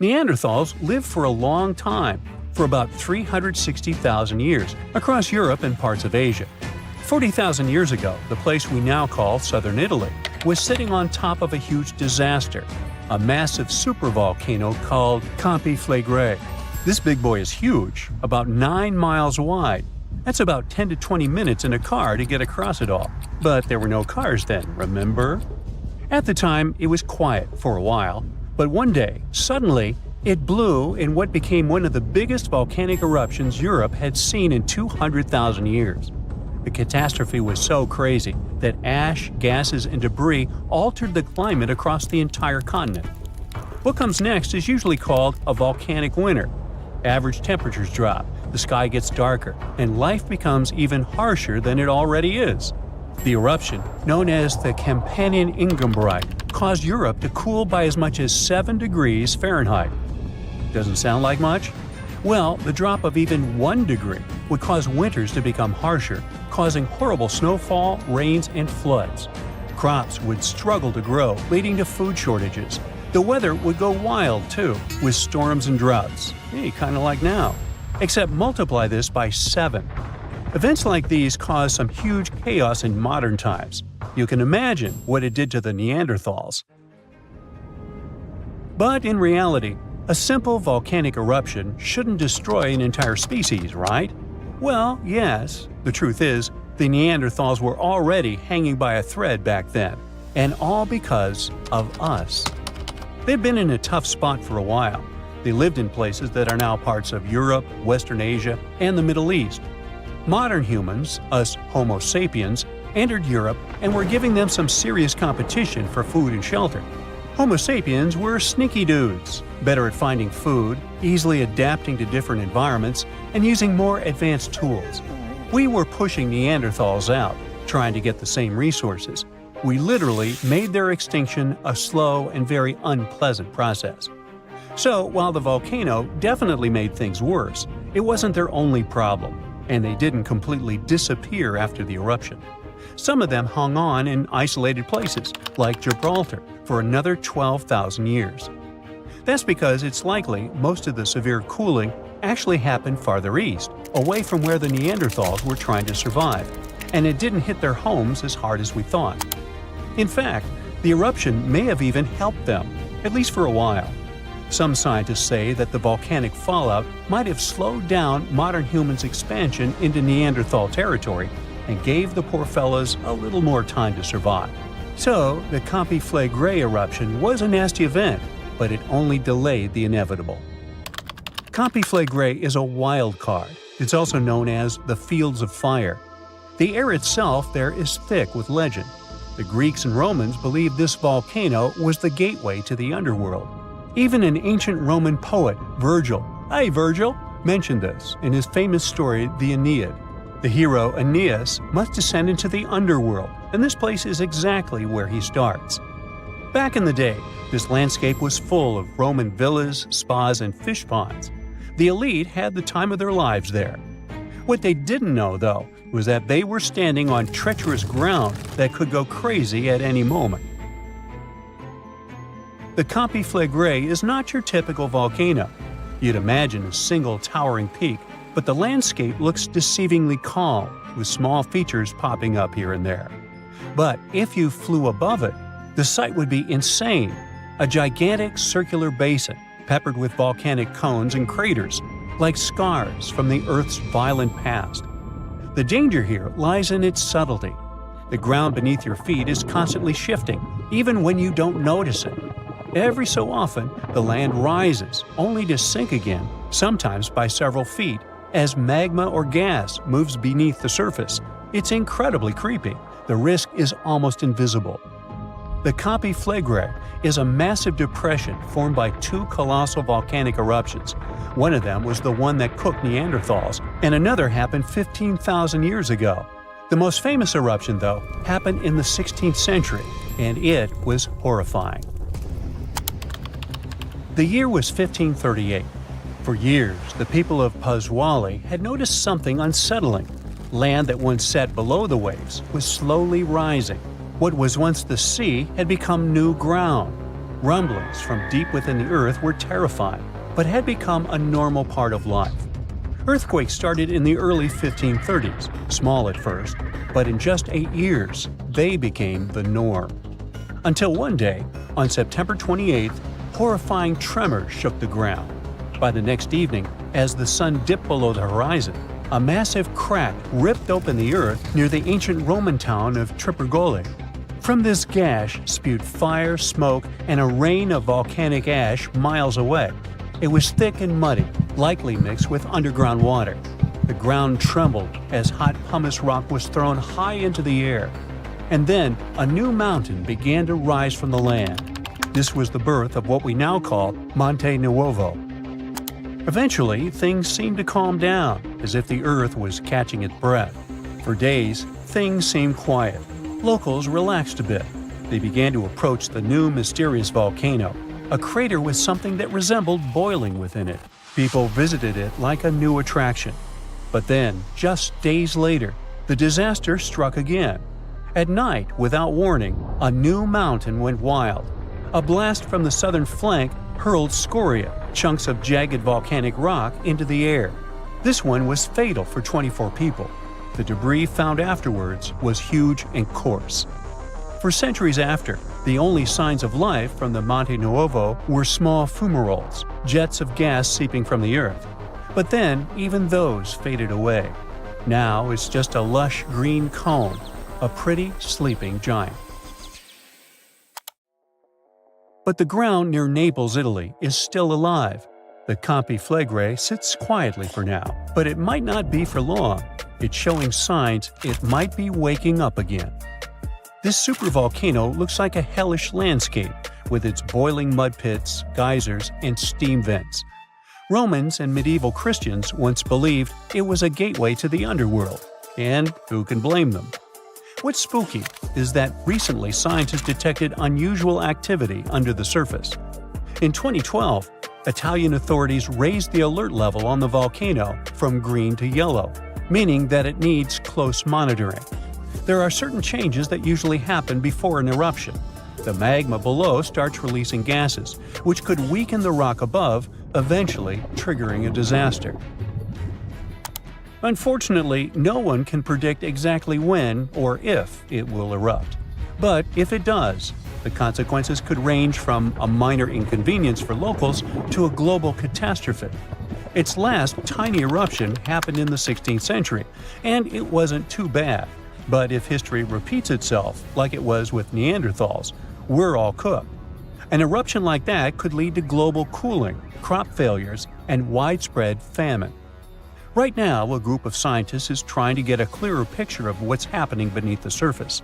Neanderthals lived for a long time, for about 360,000 years, across Europe and parts of Asia. 40,000 years ago, the place we now call southern Italy was sitting on top of a huge disaster, a massive supervolcano called Campi Flegrei. This big boy is huge, about 9 miles wide. That's about 10 to 20 minutes in a car to get across it all. But there were no cars then, remember? At the time, it was quiet for a while, but one day, suddenly, it blew in what became one of the biggest volcanic eruptions Europe had seen in 200,000 years. The catastrophe was so crazy that ash, gases, and debris altered the climate across the entire continent. What comes next is usually called a volcanic winter. Average temperatures drop, the sky gets darker, and life becomes even harsher than it already is. The eruption, known as the Campanian Ingembrite, caused Europe to cool by as much as 7 degrees Fahrenheit. Doesn't sound like much? Well, the drop of even 1 degree would cause winters to become harsher, causing horrible snowfall, rains, and floods. Crops would struggle to grow, leading to food shortages. The weather would go wild, too, with storms and droughts. Hey, kind of like now. Except multiply this by 7. Events like these caused some huge chaos in modern times. You can imagine what it did to the Neanderthals. But in reality, a simple volcanic eruption shouldn't destroy an entire species, right? Well, yes. The truth is, the Neanderthals were already hanging by a thread back then, and all because of us. They've been in a tough spot for a while. They lived in places that are now parts of Europe, Western Asia, and the Middle East. Modern humans, us Homo sapiens, entered Europe and were giving them some serious competition for food and shelter. Homo sapiens were sneaky dudes, better at finding food, easily adapting to different environments, and using more advanced tools. We were pushing Neanderthals out, trying to get the same resources. We literally made their extinction a slow and very unpleasant process. So, while the volcano definitely made things worse, it wasn't their only problem, and they didn't completely disappear after the eruption. Some of them hung on in isolated places, like Gibraltar, for another 12,000 years. That's because it's likely most of the severe cooling actually happened farther east, away from where the Neanderthals were trying to survive, and it didn't hit their homes as hard as we thought. In fact, the eruption may have even helped them, at least for a while. Some scientists say that the volcanic fallout might have slowed down modern humans' expansion into Neanderthal territory and gave the poor fellas a little more time to survive. So, the Campi Flegrei eruption was a nasty event, but it only delayed the inevitable. Campi Flegrei is a wild card. It's also known as the Fields of Fire. The air itself there is thick with legend. The Greeks and Romans believed this volcano was the gateway to the underworld. Even an ancient Roman poet, Virgil, mentioned this in his famous story, the Aeneid. The hero Aeneas must descend into the underworld, and this place is exactly where he starts. Back in the day, this landscape was full of Roman villas, spas, and fish ponds. The elite had the time of their lives there. What they didn't know, though, was that they were standing on treacherous ground that could go crazy at any moment. The Campi Flegrei is not your typical volcano. You'd imagine a single towering peak, but the landscape looks deceivingly calm, with small features popping up here and there. But if you flew above it, the sight would be insane. A gigantic circular basin, peppered with volcanic cones and craters, like scars from the Earth's violent past. The danger here lies in its subtlety. The ground beneath your feet is constantly shifting, even when you don't notice it. Every so often, the land rises, only to sink again, sometimes by several feet, as magma or gas moves beneath the surface. It's incredibly creepy. The risk is almost invisible. The Campi Flegrei is a massive depression formed by 2 colossal volcanic eruptions. One of them was the one that cooked Neanderthals, and another happened 15,000 years ago. The most famous eruption, though, happened in the 16th century, and it was horrifying. The year was 1538. For years, the people of Paswali had noticed something unsettling. Land that once sat below the waves was slowly rising. What was once the sea had become new ground. Rumblings from deep within the earth were terrifying, but had become a normal part of life. Earthquakes started in the early 1530s, small at first, but in just 8 years, they became the norm. Until one day, on September 28th, horrifying tremors shook the ground. By the next evening, as the sun dipped below the horizon, a massive crack ripped open the earth near the ancient Roman town of Trippergoli. From this gash spewed fire, smoke, and a rain of volcanic ash miles away. It was thick and muddy, likely mixed with underground water. The ground trembled as hot pumice rock was thrown high into the air. And then a new mountain began to rise from the land. This was the birth of what we now call Monte Nuovo. Eventually, things seemed to calm down, as if the earth was catching its breath. For days, things seemed quiet. Locals relaxed a bit. They began to approach the new mysterious volcano, a crater with something that resembled boiling within it. People visited it like a new attraction. But then, just days later, the disaster struck again. At night, without warning, a new mountain went wild. A blast from the southern flank hurled scoria, chunks of jagged volcanic rock, into the air. This one was fatal for 24 people. The debris found afterwards was huge and coarse. For centuries after, the only signs of life from the Monte Nuovo were small fumaroles, jets of gas seeping from the earth. But then, even those faded away. Now it's just a lush green cone, a pretty sleeping giant. But the ground near Naples, Italy, is still alive. The Campi Flegrei sits quietly for now, but it might not be for long. It's showing signs it might be waking up again. This supervolcano looks like a hellish landscape, with its boiling mud pits, geysers, and steam vents. Romans and medieval Christians once believed it was a gateway to the underworld, and who can blame them? What's spooky is that recently scientists detected unusual activity under the surface. In 2012, Italian authorities raised the alert level on the volcano from green to yellow, meaning that it needs close monitoring. There are certain changes that usually happen before an eruption. The magma below starts releasing gases, which could weaken the rock above, eventually triggering a disaster. Unfortunately, no one can predict exactly when or if it will erupt. But if it does, the consequences could range from a minor inconvenience for locals to a global catastrophe. Its last tiny eruption happened in the 16th century, and it wasn't too bad. But if history repeats itself, like it was with Neanderthals, we're all cooked. An eruption like that could lead to global cooling, crop failures, and widespread famine. Right now, a group of scientists is trying to get a clearer picture of what's happening beneath the surface.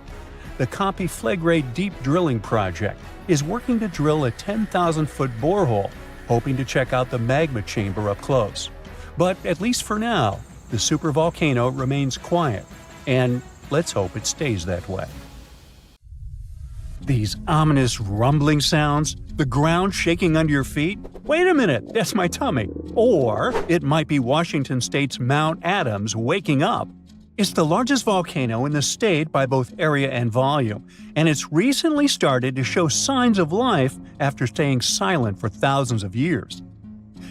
The Campi Flegrei Deep Drilling Project is working to drill a 10,000-foot borehole, hoping to check out the magma chamber up close. But at least for now, the supervolcano remains quiet, and let's hope it stays that way. These ominous rumbling sounds, the ground shaking under your feet. Wait a minute, that's my tummy. Or it might be Washington State's Mount Adams waking up. It's the largest volcano in the state by both area and volume, and it's recently started to show signs of life after staying silent for thousands of years.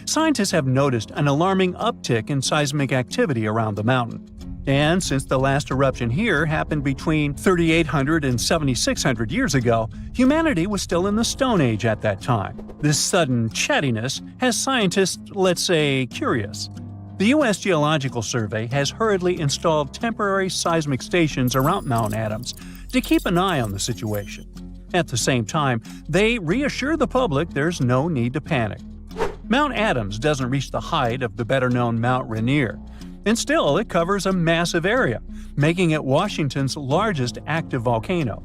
Scientists have noticed an alarming uptick in seismic activity around the mountain. And since the last eruption here happened between 3,800 and 7,600 years ago, humanity was still in the Stone Age at that time. This sudden chattiness has scientists, let's say, curious. The U.S. Geological Survey has hurriedly installed temporary seismic stations around Mount Adams to keep an eye on the situation. At the same time, they reassure the public there's no need to panic. Mount Adams doesn't reach the height of the better-known Mount Rainier, and still it covers a massive area, making it Washington's largest active volcano.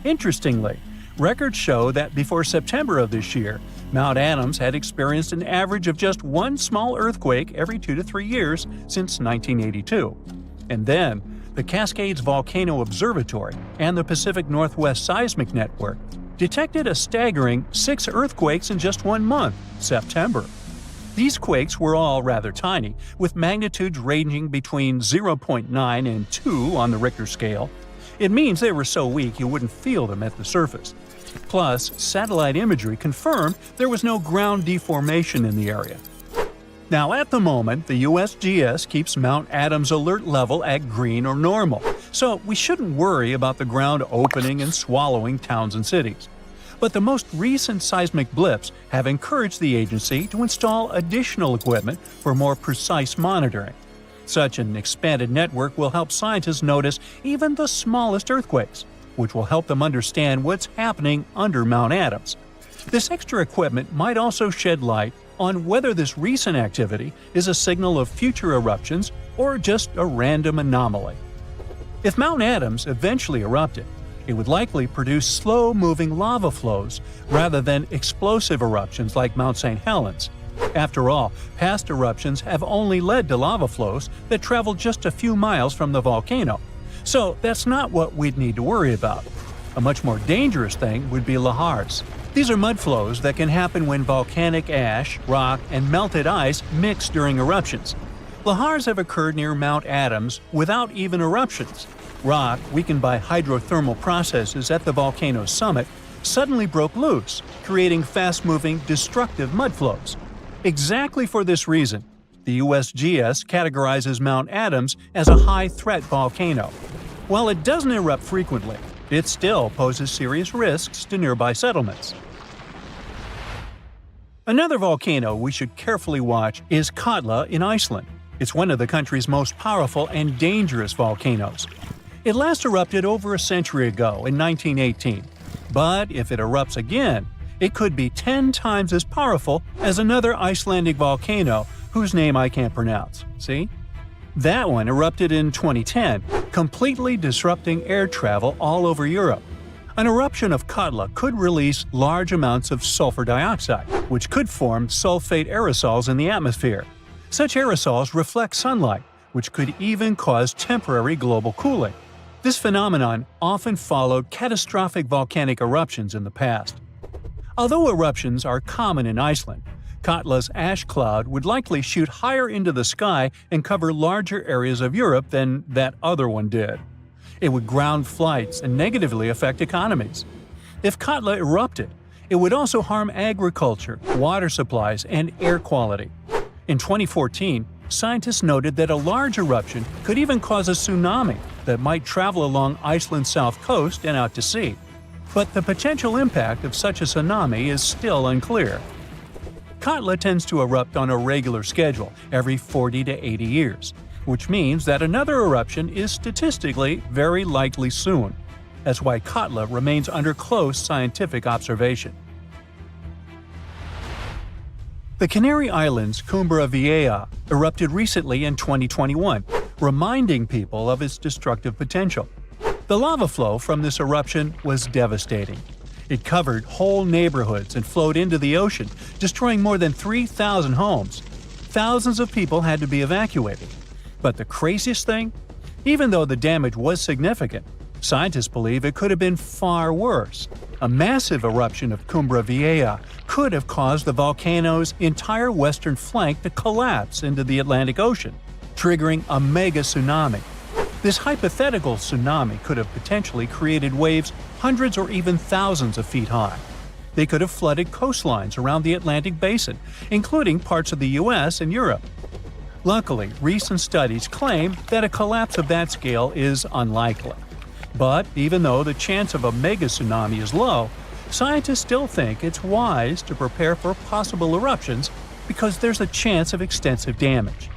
Interestingly, records show that before September of this year, Mount Adams had experienced an average of just one small earthquake every 2 to 3 years since 1982. And then, the Cascades Volcano Observatory and the Pacific Northwest Seismic Network detected a staggering 6 earthquakes in just 1 month, September. These quakes were all rather tiny, with magnitudes ranging between 0.9 and 2 on the Richter scale. It means they were so weak you wouldn't feel them at the surface. Plus, satellite imagery confirmed there was no ground deformation in the area. Now, at the moment, the USGS keeps Mount Adams alert level at green or normal, so we shouldn't worry about the ground opening and swallowing towns and cities. But the most recent seismic blips have encouraged the agency to install additional equipment for more precise monitoring. Such an expanded network will help scientists notice even the smallest earthquakes, which will help them understand what's happening under Mount Adams. This extra equipment might also shed light on whether this recent activity is a signal of future eruptions or just a random anomaly. If Mount Adams eventually erupted, it would likely produce slow-moving lava flows rather than explosive eruptions like Mount St. Helens. After all, past eruptions have only led to lava flows that travel just a few miles from the volcano, so that's not what we'd need to worry about. A much more dangerous thing would be lahars. These are mud flows that can happen when volcanic ash, rock, and melted ice mix during eruptions. Lahars have occurred near Mount Adams without even eruptions. Rock, weakened by hydrothermal processes at the volcano's summit, suddenly broke loose, creating fast-moving, destructive mud flows. Exactly for this reason, the USGS categorizes Mount Adams as a high-threat volcano. While it doesn't erupt frequently, it still poses serious risks to nearby settlements. Another volcano we should carefully watch is Katla in Iceland. It's one of the country's most powerful and dangerous volcanoes. It last erupted over a century ago in 1918, but if it erupts again, it could be 10 times as powerful as another Icelandic volcano whose name I can't pronounce. See? That one erupted in 2010, completely disrupting air travel all over Europe. An eruption of Katla could release large amounts of sulfur dioxide, which could form sulfate aerosols in the atmosphere. Such aerosols reflect sunlight, which could even cause temporary global cooling. This phenomenon often followed catastrophic volcanic eruptions in the past. Although eruptions are common in Iceland, Katla's ash cloud would likely shoot higher into the sky and cover larger areas of Europe than that other one did. It would ground flights and negatively affect economies. If Katla erupted, it would also harm agriculture, water supplies, and air quality. In 2014, scientists noted that a large eruption could even cause a tsunami that might travel along Iceland's south coast and out to sea. But the potential impact of such a tsunami is still unclear. Katla tends to erupt on a regular schedule every 40 to 80 years, which means that another eruption is statistically very likely soon. That's why Katla remains under close scientific observation. The Canary Islands' Cumbre Vieja erupted recently in 2021, reminding people of its destructive potential. The lava flow from this eruption was devastating. It covered whole neighborhoods and flowed into the ocean, destroying more than 3,000 homes. Thousands of people had to be evacuated. But the craziest thing? Even though the damage was significant, scientists believe it could have been far worse. A massive eruption of Cumbre Vieja could have caused the volcano's entire western flank to collapse into the Atlantic Ocean, triggering a mega tsunami. This hypothetical tsunami could have potentially created waves hundreds or even thousands of feet high. They could have flooded coastlines around the Atlantic basin, including parts of the US and Europe. Luckily, recent studies claim that a collapse of that scale is unlikely. But even though the chance of a mega tsunami is low, scientists still think it's wise to prepare for possible eruptions because there's a chance of extensive damage.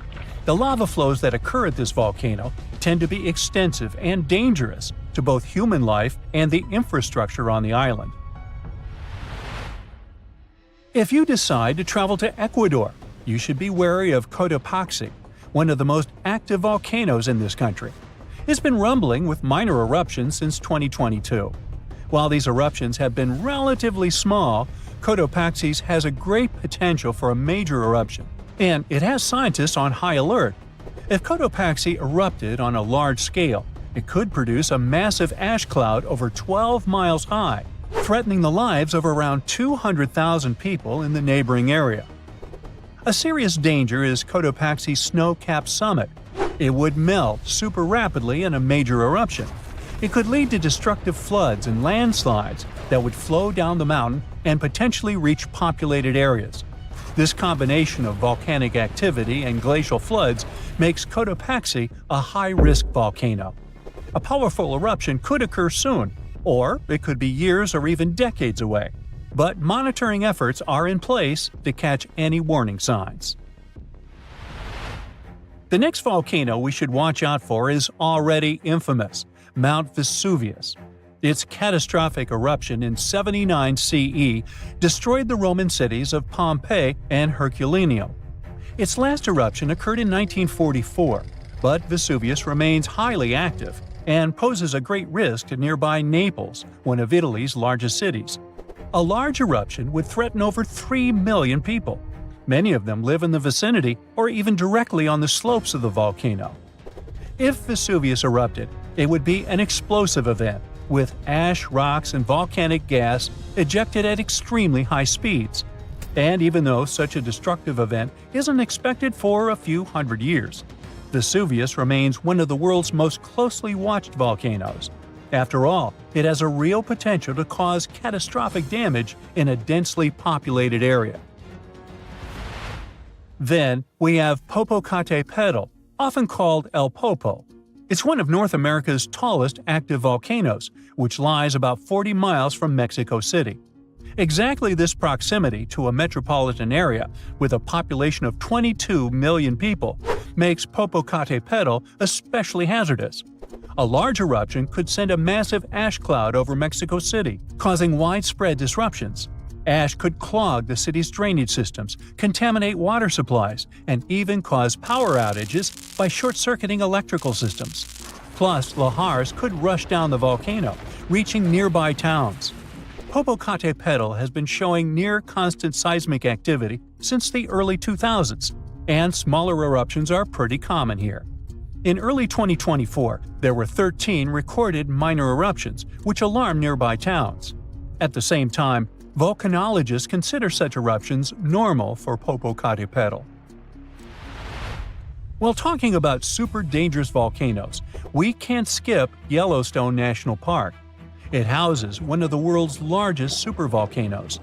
The lava flows that occur at this volcano tend to be extensive and dangerous to both human life and the infrastructure on the island. If you decide to travel to Ecuador, you should be wary of Cotopaxi, one of the most active volcanoes in this country. It's been rumbling with minor eruptions since 2022. While these eruptions have been relatively small, Cotopaxi has a great potential for a major eruption, and it has scientists on high alert. If Cotopaxi erupted on a large scale, it could produce a massive ash cloud over 12 miles high, threatening the lives of around 200,000 people in the neighboring area. A serious danger is Cotopaxi's snow-capped summit. It would melt super rapidly in a major eruption. It could lead to destructive floods and landslides that would flow down the mountain and potentially reach populated areas. This combination of volcanic activity and glacial floods makes Cotopaxi a high-risk volcano. A powerful eruption could occur soon, or it could be years or even decades away. But monitoring efforts are in place to catch any warning signs. The next volcano we should watch out for is already infamous, Mount Vesuvius. Its catastrophic eruption in 79 CE destroyed the Roman cities of Pompeii and Herculaneum. Its last eruption occurred in 1944, but Vesuvius remains highly active and poses a great risk to nearby Naples, one of Italy's largest cities. A large eruption would threaten over 3 million people. Many of them live in the vicinity or even directly on the slopes of the volcano. If Vesuvius erupted, it would be an explosive event, with ash, rocks, and volcanic gas ejected at extremely high speeds. And even though such a destructive event isn't expected for a few hundred years, Vesuvius remains one of the world's most closely watched volcanoes. After all, it has a real potential to cause catastrophic damage in a densely populated area. Then we have Popocatépetl, often called El Popo. It's one of North America's tallest active volcanoes, which lies about 40 miles from Mexico City. Exactly this proximity to a metropolitan area with a population of 22 million people makes Popocatépetl especially hazardous. A large eruption could send a massive ash cloud over Mexico City, causing widespread disruptions. Ash could clog the city's drainage systems, contaminate water supplies, and even cause power outages by short-circuiting electrical systems. Plus, lahars could rush down the volcano, reaching nearby towns. Popocatépetl has been showing near-constant seismic activity since the early 2000s, and smaller eruptions are pretty common here. In early 2024, there were 13 recorded minor eruptions, which alarmed nearby towns. At the same time, volcanologists consider such eruptions normal for Popocatépetl. While talking about super dangerous volcanoes, we can't skip Yellowstone National Park. It houses one of the world's largest supervolcanoes.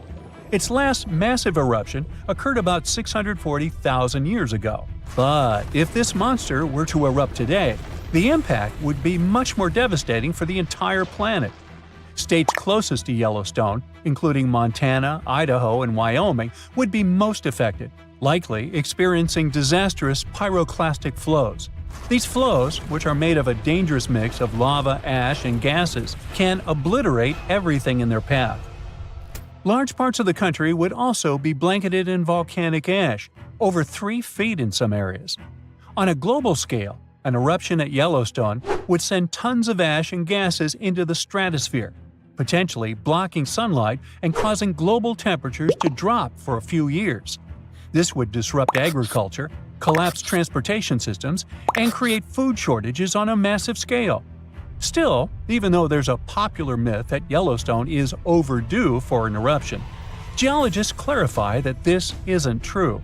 Its last massive eruption occurred about 640,000 years ago. But if this monster were to erupt today, the impact would be much more devastating for the entire planet. States closest to Yellowstone, including Montana, Idaho, and Wyoming, would be most affected, likely experiencing disastrous pyroclastic flows. These flows, which are made of a dangerous mix of lava, ash, and gases, can obliterate everything in their path. Large parts of the country would also be blanketed in volcanic ash, over 3 feet in some areas. On a global scale, an eruption at Yellowstone would send tons of ash and gases into the stratosphere, potentially blocking sunlight and causing global temperatures to drop for a few years. This would disrupt agriculture, collapse transportation systems, and create food shortages on a massive scale. Still, even though there's a popular myth that Yellowstone is overdue for an eruption, geologists clarify that this isn't true.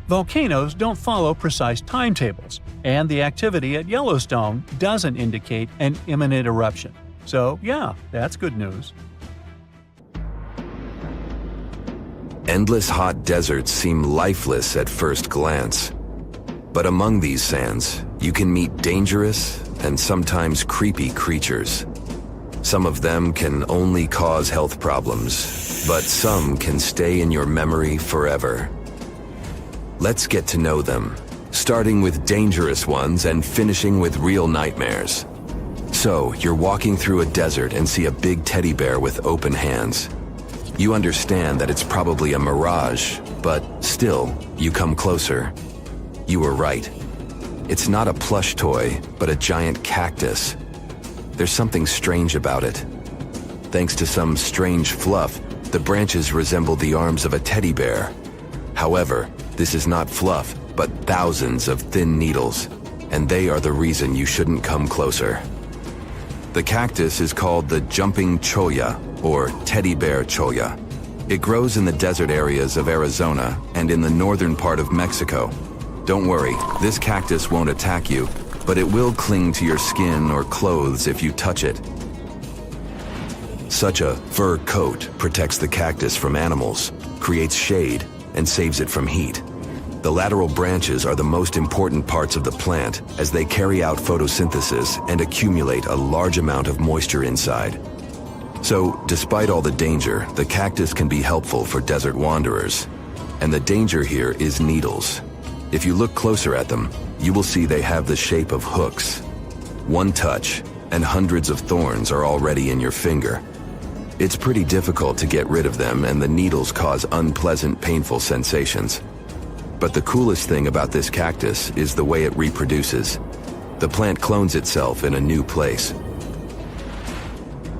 Volcanoes don't follow precise timetables, and the activity at Yellowstone doesn't indicate an imminent eruption. So yeah, that's good news. Endless hot deserts seem lifeless at first glance. But among these sands, you can meet dangerous and sometimes creepy creatures. Some of them can only cause health problems, but some can stay in your memory forever. Let's get to know them, starting with dangerous ones and finishing with real nightmares. So, you're walking through a desert and see a big teddy bear with open hands. You understand that it's probably a mirage, but still, you come closer. You were right. It's not a plush toy, but a giant cactus. There's something strange about it. Thanks to some strange fluff, the branches resemble the arms of a teddy bear. However, this is not fluff, but thousands of thin needles, and they are the reason you shouldn't come closer. The cactus is called the jumping cholla, or teddy bear cholla. It grows in the desert areas of Arizona and in the northern part of Mexico. Don't worry, this cactus won't attack you, but it will cling to your skin or clothes if you touch it. Such a fur coat protects the cactus from animals, creates shade, and saves it from heat. The lateral branches are the most important parts of the plant as they carry out photosynthesis and accumulate a large amount of moisture inside. So, despite all the danger, the cactus can be helpful for desert wanderers. And the danger here is needles. If you look closer at them, you will see they have the shape of hooks. One touch, and hundreds of thorns are already in your finger. It's pretty difficult to get rid of them, and the needles cause unpleasant, painful sensations. But the coolest thing about this cactus is the way it reproduces. The plant clones itself in a new place.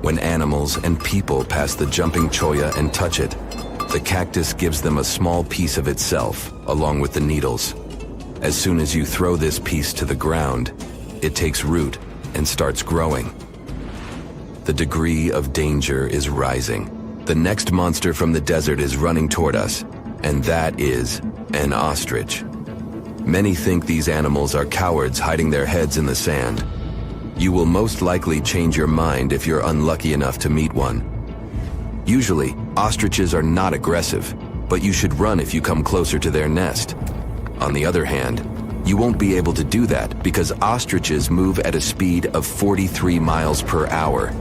When animals and people pass the jumping cholla and touch it, the cactus gives them a small piece of itself, along with the needles. As soon as you throw this piece to the ground, it takes root and starts growing. The degree of danger is rising. The next monster from the desert is running toward us, and that is an ostrich. Many think these animals are cowards hiding their heads in the sand. You will most likely change your mind if you're unlucky enough to meet one. Usually, ostriches are not aggressive, but you should run if you come closer to their nest. On the other hand, you won't be able to do that because ostriches move at a speed of 43 miles per hour.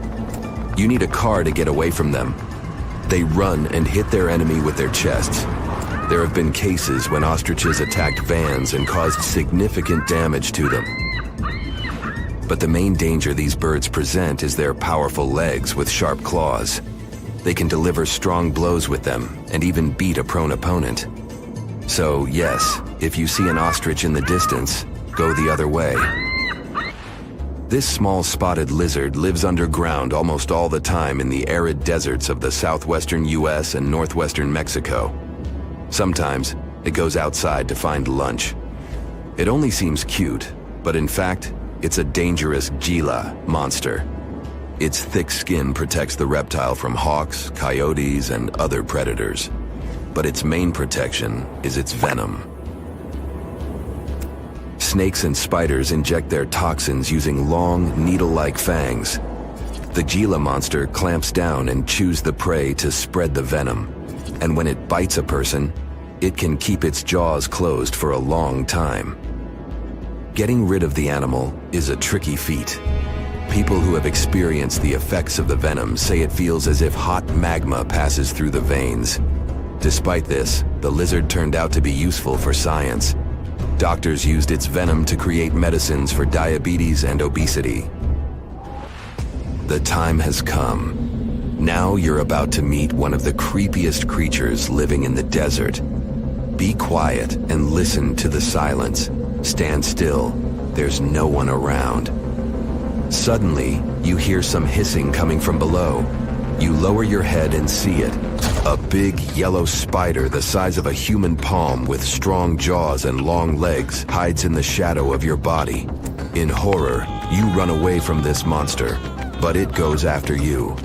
You need a car to get away from them. They run and hit their enemy with their chests. There have been cases when ostriches attacked vans and caused significant damage to them. But the main danger these birds present is their powerful legs with sharp claws. They can deliver strong blows with them and even beat a prone opponent. So yes, if you see an ostrich in the distance, go the other way. This small spotted lizard lives underground almost all the time in the arid deserts of the southwestern US and northwestern Mexico. Sometimes it goes outside to find lunch. It only seems cute, but in fact, it's a dangerous Gila monster. Its thick skin protects the reptile from hawks, coyotes, and other predators. But its main protection is its venom. Snakes and spiders inject their toxins using long, needle-like fangs. The Gila monster clamps down and chews the prey to spread the venom. And when it bites a person, it can keep its jaws closed for a long time. Getting rid of the animal is a tricky feat. People who have experienced the effects of the venom say it feels as if hot magma passes through the veins. Despite this, the lizard turned out to be useful for science. Doctors used its venom to create medicines for diabetes and obesity. The time has come. Now you're about to meet one of the creepiest creatures living in the desert. Be quiet and listen to the silence. Stand still. There's no one around. Suddenly, you hear some hissing coming from below. You lower your head and see it. A big yellow spider the size of a human palm with strong jaws and long legs hides in the shadow of your body. In horror, you run away from this monster, but it goes after you.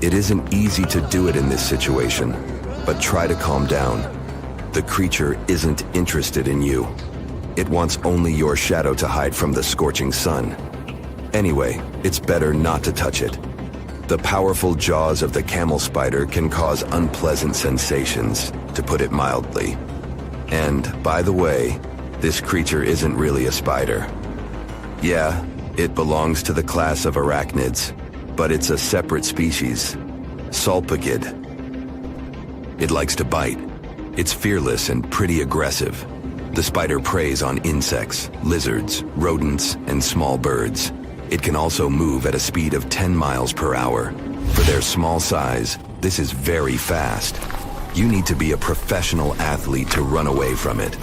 It isn't easy to do it in this situation, but try to calm down. The creature isn't interested in you. It wants only your shadow to hide from the scorching sun. Anyway, it's better not to touch it. The powerful jaws of the camel spider can cause unpleasant sensations, to put it mildly. And, by the way, this creature isn't really a spider. Yeah, it belongs to the class of arachnids, but it's a separate species, Sulpicid. It likes to bite. It's fearless and pretty aggressive. The spider preys on insects, lizards, rodents, and small birds. It can also move at a speed of 10 miles per hour. For their small size, this is very fast. You need to be a professional athlete to run away from it.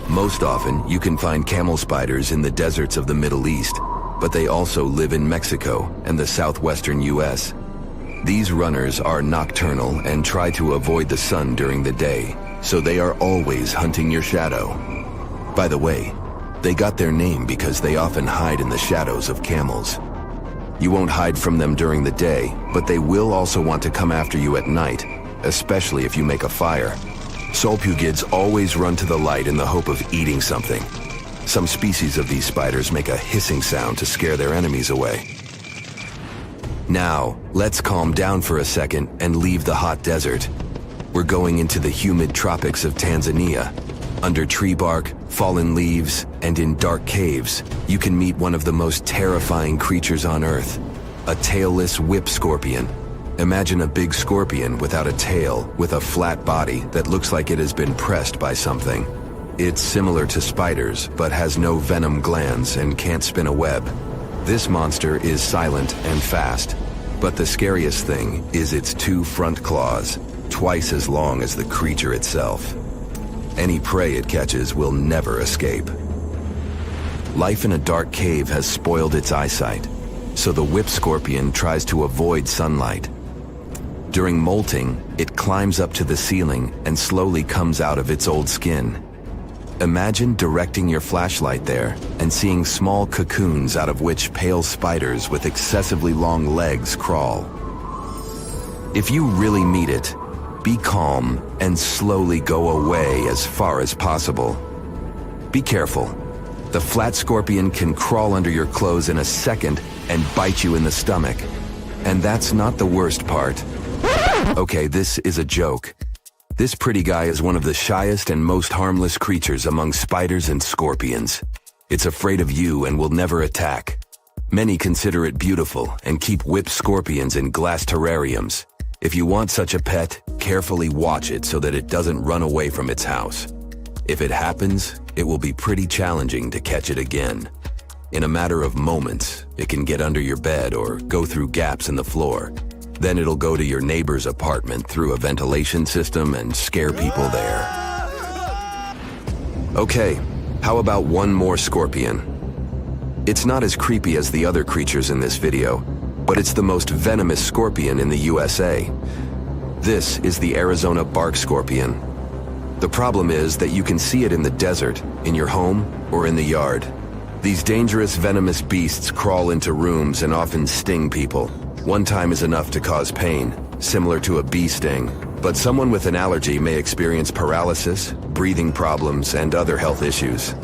Most often, you can find camel spiders in the deserts of the Middle East, but they also live in Mexico and the southwestern US. These runners are nocturnal and try to avoid the sun during the day, so they are always hunting your shadow. By the way, they got their name because they often hide in the shadows of camels. You won't hide from them during the day, but they will also want to come after you at night, especially if you make a fire. Solpugids always run to the light in the hope of eating something. Some species of these spiders make a hissing sound to scare their enemies away. Now, let's calm down for a second and leave the hot desert. We're going into the humid tropics of Tanzania. Under tree bark, fallen leaves, and in dark caves, you can meet one of the most terrifying creatures on Earth, a tailless whip scorpion. Imagine a big scorpion without a tail, with a flat body that looks like it has been pressed by something. It's similar to spiders, but has no venom glands and can't spin a web. This monster is silent and fast, but the scariest thing is its 2 front claws, twice as long as the creature itself. Any prey it catches will never escape. Life in a dark cave has spoiled its eyesight, so the whip scorpion tries to avoid sunlight. During molting, it climbs up to the ceiling and slowly comes out of its old skin. Imagine directing your flashlight there and seeing small cocoons out of which pale spiders with excessively long legs crawl. If you really meet it, be calm and slowly go away as far as possible. Be careful. The flat scorpion can crawl under your clothes in a second and bite you in the stomach. And that's not the worst part. Okay, this is a joke. This pretty guy is one of the shyest and most harmless creatures among spiders and scorpions. It's afraid of you and will never attack. Many consider it beautiful and keep whip scorpions in glass terrariums. If you want such a pet, carefully watch it so that it doesn't run away from its house. If it happens, it will be pretty challenging to catch it again. In a matter of moments, it can get under your bed or go through gaps in the floor. Then it'll go to your neighbor's apartment through a ventilation system and scare people there. Okay, how about one more scorpion? It's not as creepy as the other creatures in this video, but it's the most venomous scorpion in the USA. This is the Arizona bark scorpion. The problem is that you can see it in the desert, in your home, or in the yard. These dangerous venomous beasts crawl into rooms and often sting people. One time is enough to cause pain, similar to a bee sting, but someone with an allergy may experience paralysis, breathing problems, and other health issues.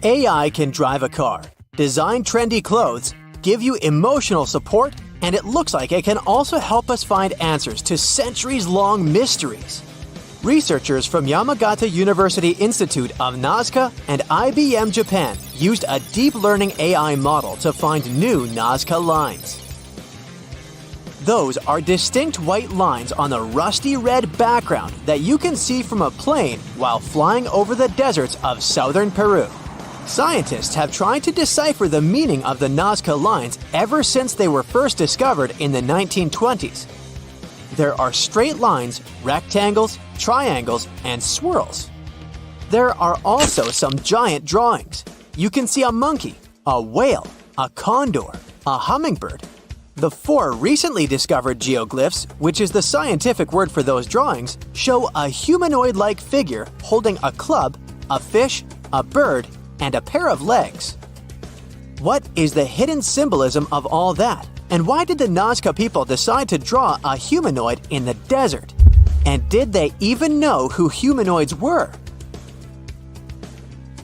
AI can drive a car, design trendy clothes, give you emotional support, and it looks like it can also help us find answers to centuries-long mysteries. Researchers from Yamagata University Institute of Nazca and IBM Japan used a deep learning AI model to find new Nazca lines. Those are distinct white lines on the rusty red background that you can see from a plane while flying over the deserts of southern Peru. Scientists have tried to decipher the meaning of the Nazca lines ever since they were first discovered in the 1920s. There are straight lines, rectangles, triangles, and swirls. There are also some giant drawings. You can see a monkey, a whale, a condor, a hummingbird. The 4 recently discovered geoglyphs, which is the scientific word for those drawings, show a humanoid-like figure holding a club, a fish, a bird, and a pair of legs. What is the hidden symbolism of all that? And why did the Nazca people decide to draw a humanoid in the desert? And did they even know who humanoids were?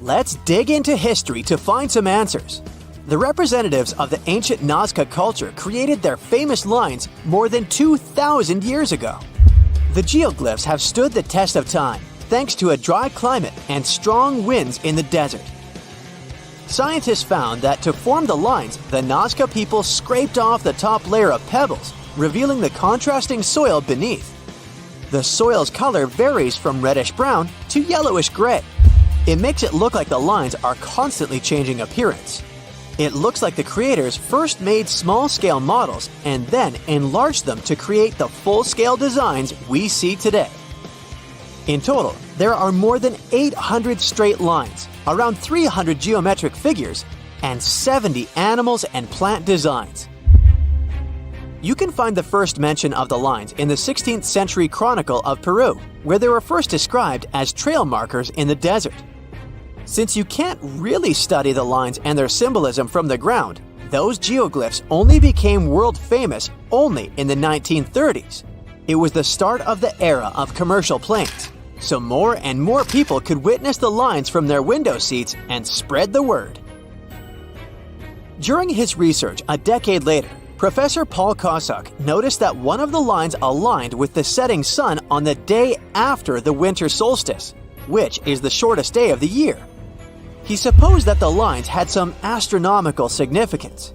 Let's dig into history to find some answers. The representatives of the ancient Nazca culture created their famous lines more than 2,000 years ago. The geoglyphs have stood the test of time thanks to a dry climate and strong winds in the desert. Scientists found that to form the lines, the Nazca people scraped off the top layer of pebbles, revealing the contrasting soil beneath. The soil's color varies from reddish-brown to yellowish-gray. It makes it look like the lines are constantly changing appearance. It looks like the creators first made small-scale models and then enlarged them to create the full-scale designs we see today. In total, there are more than 800 straight lines, around 300 geometric figures, and 70 animals and plant designs. You can find the first mention of the lines in the 16th century Chronicle of Peru, where they were first described as trail markers in the desert. Since you can't really study the lines and their symbolism from the ground, those geoglyphs only became world famous only in the 1930s. It was the start of the era of commercial planes, so more and more people could witness the lines from their window seats and spread the word. During his research a decade later, Professor Paul Kossak noticed that one of the lines aligned with the setting sun on the day after the winter solstice, which is the shortest day of the year. He supposed that the lines had some astronomical significance.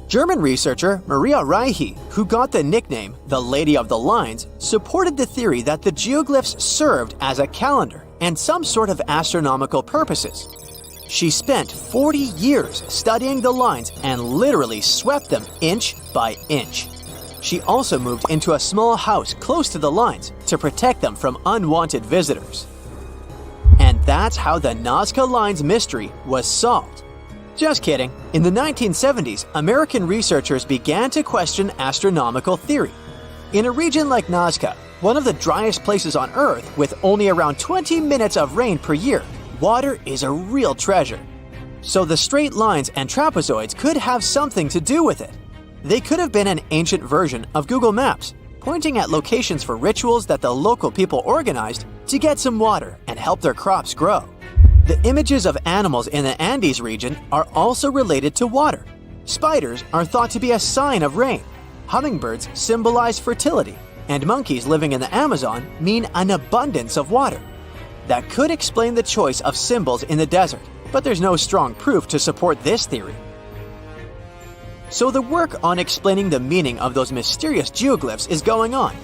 German researcher Maria Reiche, who got the nickname the Lady of the Lines, supported the theory that the geoglyphs served as a calendar and some sort of astronomical purposes. She spent 40 years studying the lines and literally swept them inch by inch. She also moved into a small house close to the lines to protect them from unwanted visitors. And that's how the Nazca Lines mystery was solved. Just kidding. In the 1970s, American researchers began to question astronomical theory. In a region like Nazca, one of the driest places on Earth with only around 20 minutes of rain per year, water is a real treasure. So the straight lines and trapezoids could have something to do with it. They could have been an ancient version of Google Maps, pointing at locations for rituals that the local people organized to get some water and help their crops grow. The images of animals in the Andes region are also related to water. Spiders are thought to be a sign of rain. Hummingbirds symbolize fertility, and monkeys living in the Amazon mean an abundance of water. That could explain the choice of symbols in the desert, but there's no strong proof to support this theory. So the work on explaining the meaning of those mysterious geoglyphs is going on.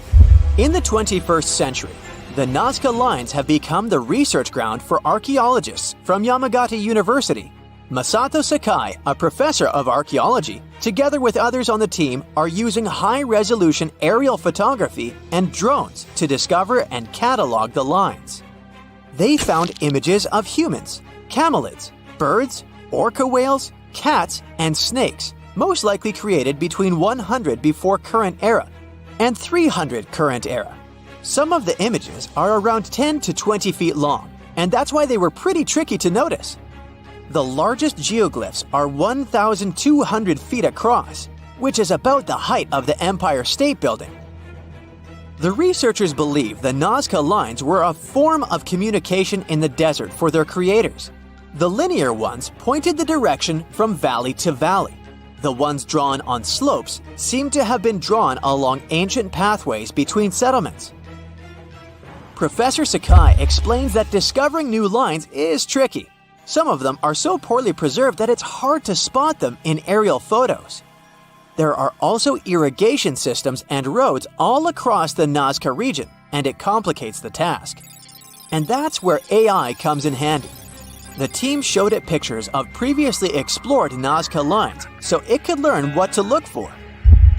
In the 21st century, the Nazca Lines have become the research ground for archaeologists from Yamagata University. Masato Sakai, a professor of archaeology, together with others on the team, are using high-resolution aerial photography and drones to discover and catalog the lines. They found images of humans, camelids, birds, orca whales, cats, and snakes, most likely created between 100 before current era and 300 current era. Some of the images are around 10 to 20 feet long, and that's why they were pretty tricky to notice. The largest geoglyphs are 1,200 feet across, which is about the height of the Empire State Building. The researchers believe the Nazca Lines were a form of communication in the desert for their creators. The linear ones pointed the direction from valley to valley. The ones drawn on slopes seem to have been drawn along ancient pathways between settlements. Professor Sakai explains that discovering new lines is tricky. Some of them are so poorly preserved that it's hard to spot them in aerial photos. There are also irrigation systems and roads all across the Nazca region, and it complicates the task. And that's where AI comes in handy. The team showed it pictures of previously explored Nazca Lines so it could learn what to look for.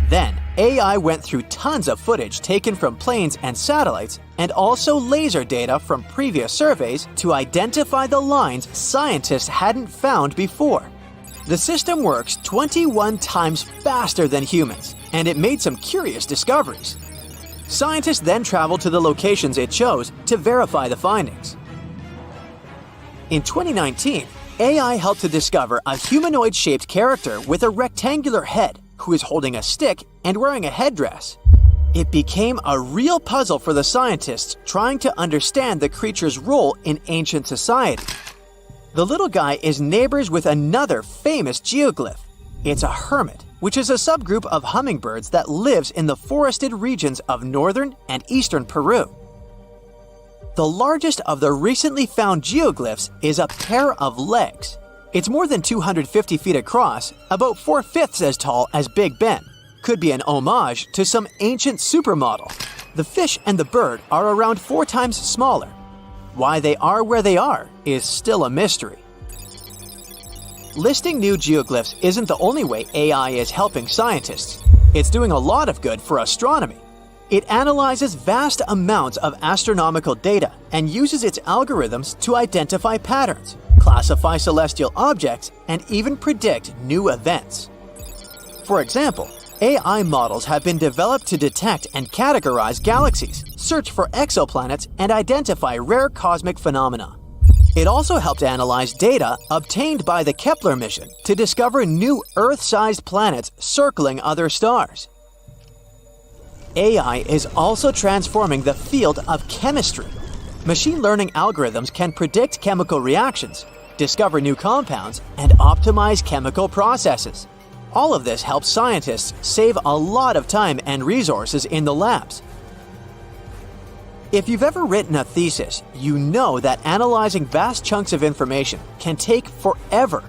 Then, AI went through tons of footage taken from planes and satellites and also laser data from previous surveys to identify the lines scientists hadn't found before. The system works 21 times faster than humans, and it made some curious discoveries. Scientists then traveled to the locations it chose to verify the findings. In 2019, AI helped to discover a humanoid-shaped character with a rectangular head who is holding a stick and wearing a headdress. It became a real puzzle for the scientists trying to understand the creature's role in ancient society. The little guy is neighbors with another famous geoglyph. It's a hermit, which is a subgroup of hummingbirds that lives in the forested regions of northern and eastern Peru. The largest of the recently found geoglyphs is a pair of legs. It's more than 250 feet across, about 4/5 as tall as Big Ben. Could be an homage to some ancient supermodel. The fish and the bird are around 4 times smaller. Why they are where they are is still a mystery. Listing new geoglyphs isn't the only way AI is helping scientists. It's doing a lot of good for astronomy. It analyzes vast amounts of astronomical data and uses its algorithms to identify patterns, classify celestial objects, and even predict new events. For example, AI models have been developed to detect and categorize galaxies, search for exoplanets, and identify rare cosmic phenomena. It also helped analyze data obtained by the Kepler mission to discover new Earth-sized planets circling other stars. AI is also transforming the field of chemistry. Machine learning algorithms can predict chemical reactions, discover new compounds, and optimize chemical processes. All of this helps scientists save a lot of time and resources in the labs. If you've ever written a thesis, you know that analyzing vast chunks of information can take forever.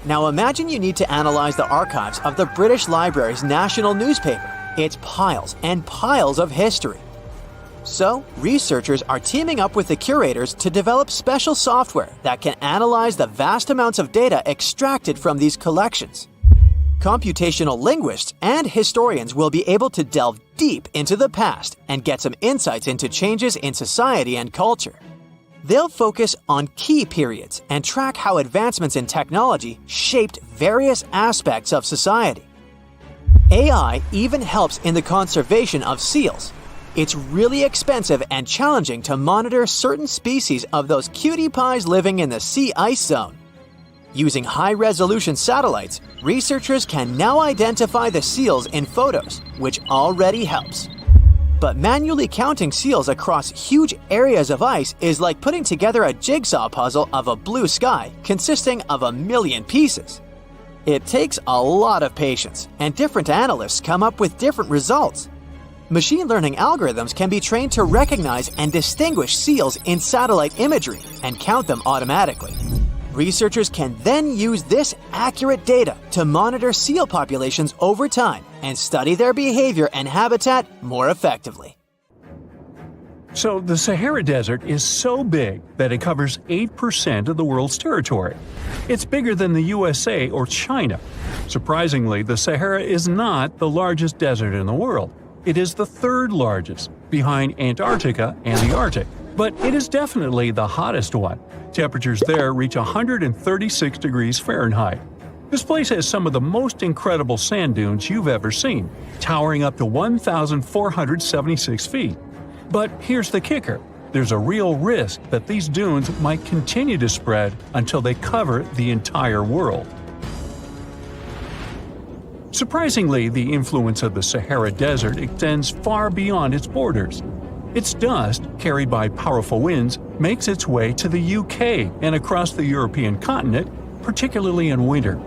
Now imagine you need to analyze the archives of the British Library's national newspaper. It's piles and piles of history. So, researchers are teaming up with the curators to develop special software that can analyze the vast amounts of data extracted from these collections. Computational linguists and historians will be able to delve deep into the past and get some insights into changes in society and culture. They'll focus on key periods and track how advancements in technology shaped various aspects of society. AI even helps in the conservation of seals. It's really expensive and challenging to monitor certain species of those cutie pies living in the sea ice zone. Using high-resolution satellites, researchers can now identify the seals in photos, which already helps. But manually counting seals across huge areas of ice is like putting together a jigsaw puzzle of a blue sky consisting of 1 million pieces. It takes a lot of patience, and different analysts come up with different results. Machine learning algorithms can be trained to recognize and distinguish seals in satellite imagery and count them automatically. Researchers can then use this accurate data to monitor seal populations over time and study their behavior and habitat more effectively. So the Sahara Desert is so big that it covers 8% of the world's territory. It's bigger than the USA or China. Surprisingly, the Sahara is not the largest desert in the world. It is the third largest, behind Antarctica and the Arctic. But it is definitely the hottest one. Temperatures there reach 136 degrees Fahrenheit. This place has some of the most incredible sand dunes you've ever seen, towering up to 1,476 feet. But here's the kicker. There's a real risk that these dunes might continue to spread until they cover the entire world. Surprisingly, the influence of the Sahara Desert extends far beyond its borders. Its dust, carried by powerful winds, makes its way to the UK and across the European continent, particularly in winter.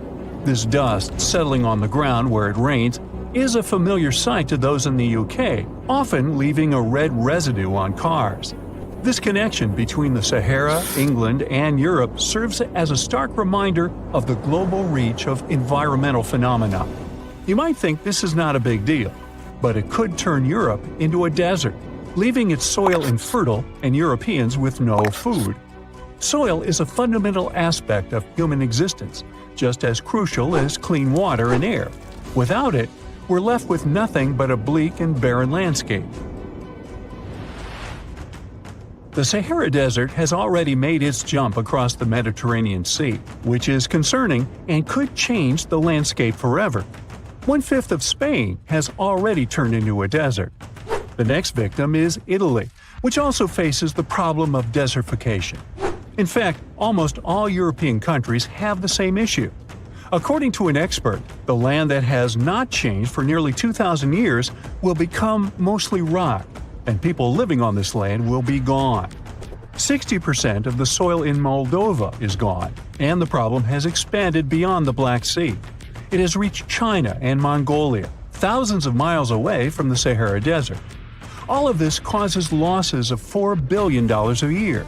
This dust settling on the ground where it rains is a familiar sight to those in the UK, often leaving a red residue on cars. This connection between the Sahara, England, and Europe serves as a stark reminder of the global reach of environmental phenomena. You might think this is not a big deal, but it could turn Europe into a desert, leaving its soil infertile and Europeans with no food. Soil is a fundamental aspect of human existence, just as crucial as clean water and air. Without it, we're left with nothing but a bleak and barren landscape. The Sahara Desert has already made its jump across the Mediterranean Sea, which is concerning and could change the landscape forever. 1/5 of Spain has already turned into a desert. The next victim is Italy, which also faces the problem of desertification. In fact, almost all European countries have the same issue. According to an expert, the land that has not changed for nearly 2,000 years will become mostly rock, and people living on this land will be gone. 60% of the soil in Moldova is gone, and the problem has expanded beyond the Black Sea. It has reached China and Mongolia, thousands of miles away from the Sahara Desert. All of this causes losses of $4 billion a year.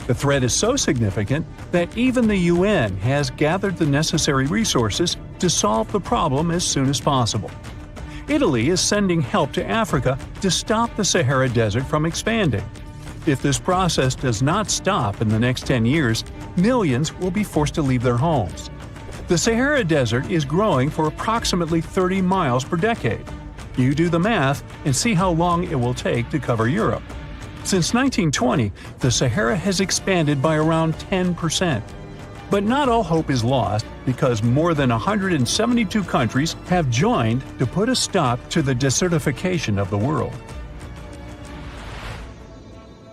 The threat is so significant that even the UN has gathered the necessary resources to solve the problem as soon as possible. Italy is sending help to Africa to stop the Sahara Desert from expanding. If this process does not stop in the next 10 years, millions will be forced to leave their homes. The Sahara Desert is growing for approximately 30 miles per decade. You do the math and see how long it will take to cover Europe. Since 1920, the Sahara has expanded by around 10%. But not all hope is lost because more than 172 countries have joined to put a stop to the desertification of the world.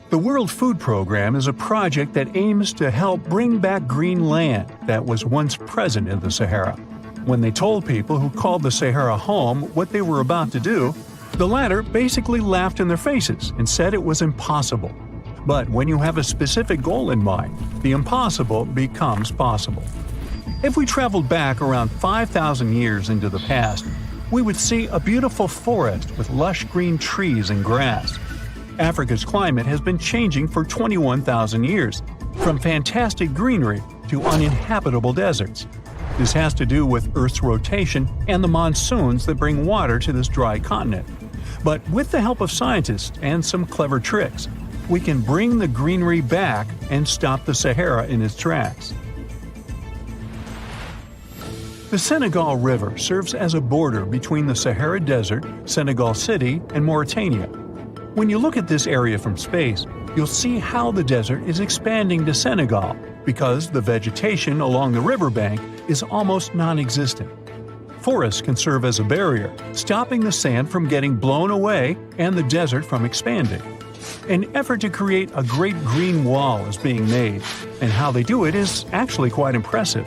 The World Food Program is a project that aims to help bring back green land that was once present in the Sahara. When they told people who called the Sahara home what they were about to do, The latter basically laughed in their faces and said it was impossible. But when you have a specific goal in mind, the impossible becomes possible. If we traveled back around 5,000 years into the past, we would see a beautiful forest with lush green trees and grass. Africa's climate has been changing for 21,000 years, from fantastic greenery to uninhabitable deserts. This has to do with Earth's rotation and the monsoons that bring water to this dry continent. But with the help of scientists and some clever tricks, we can bring the greenery back and stop the Sahara in its tracks. The Senegal River serves as a border between the Sahara Desert, Senegal City, and Mauritania. When you look at this area from space, you'll see how the desert is expanding to Senegal because the vegetation along the riverbank is almost non-existent. Forests can serve as a barrier, stopping the sand from getting blown away and the desert from expanding. An effort to create a great green wall is being made, and how they do it is actually quite impressive.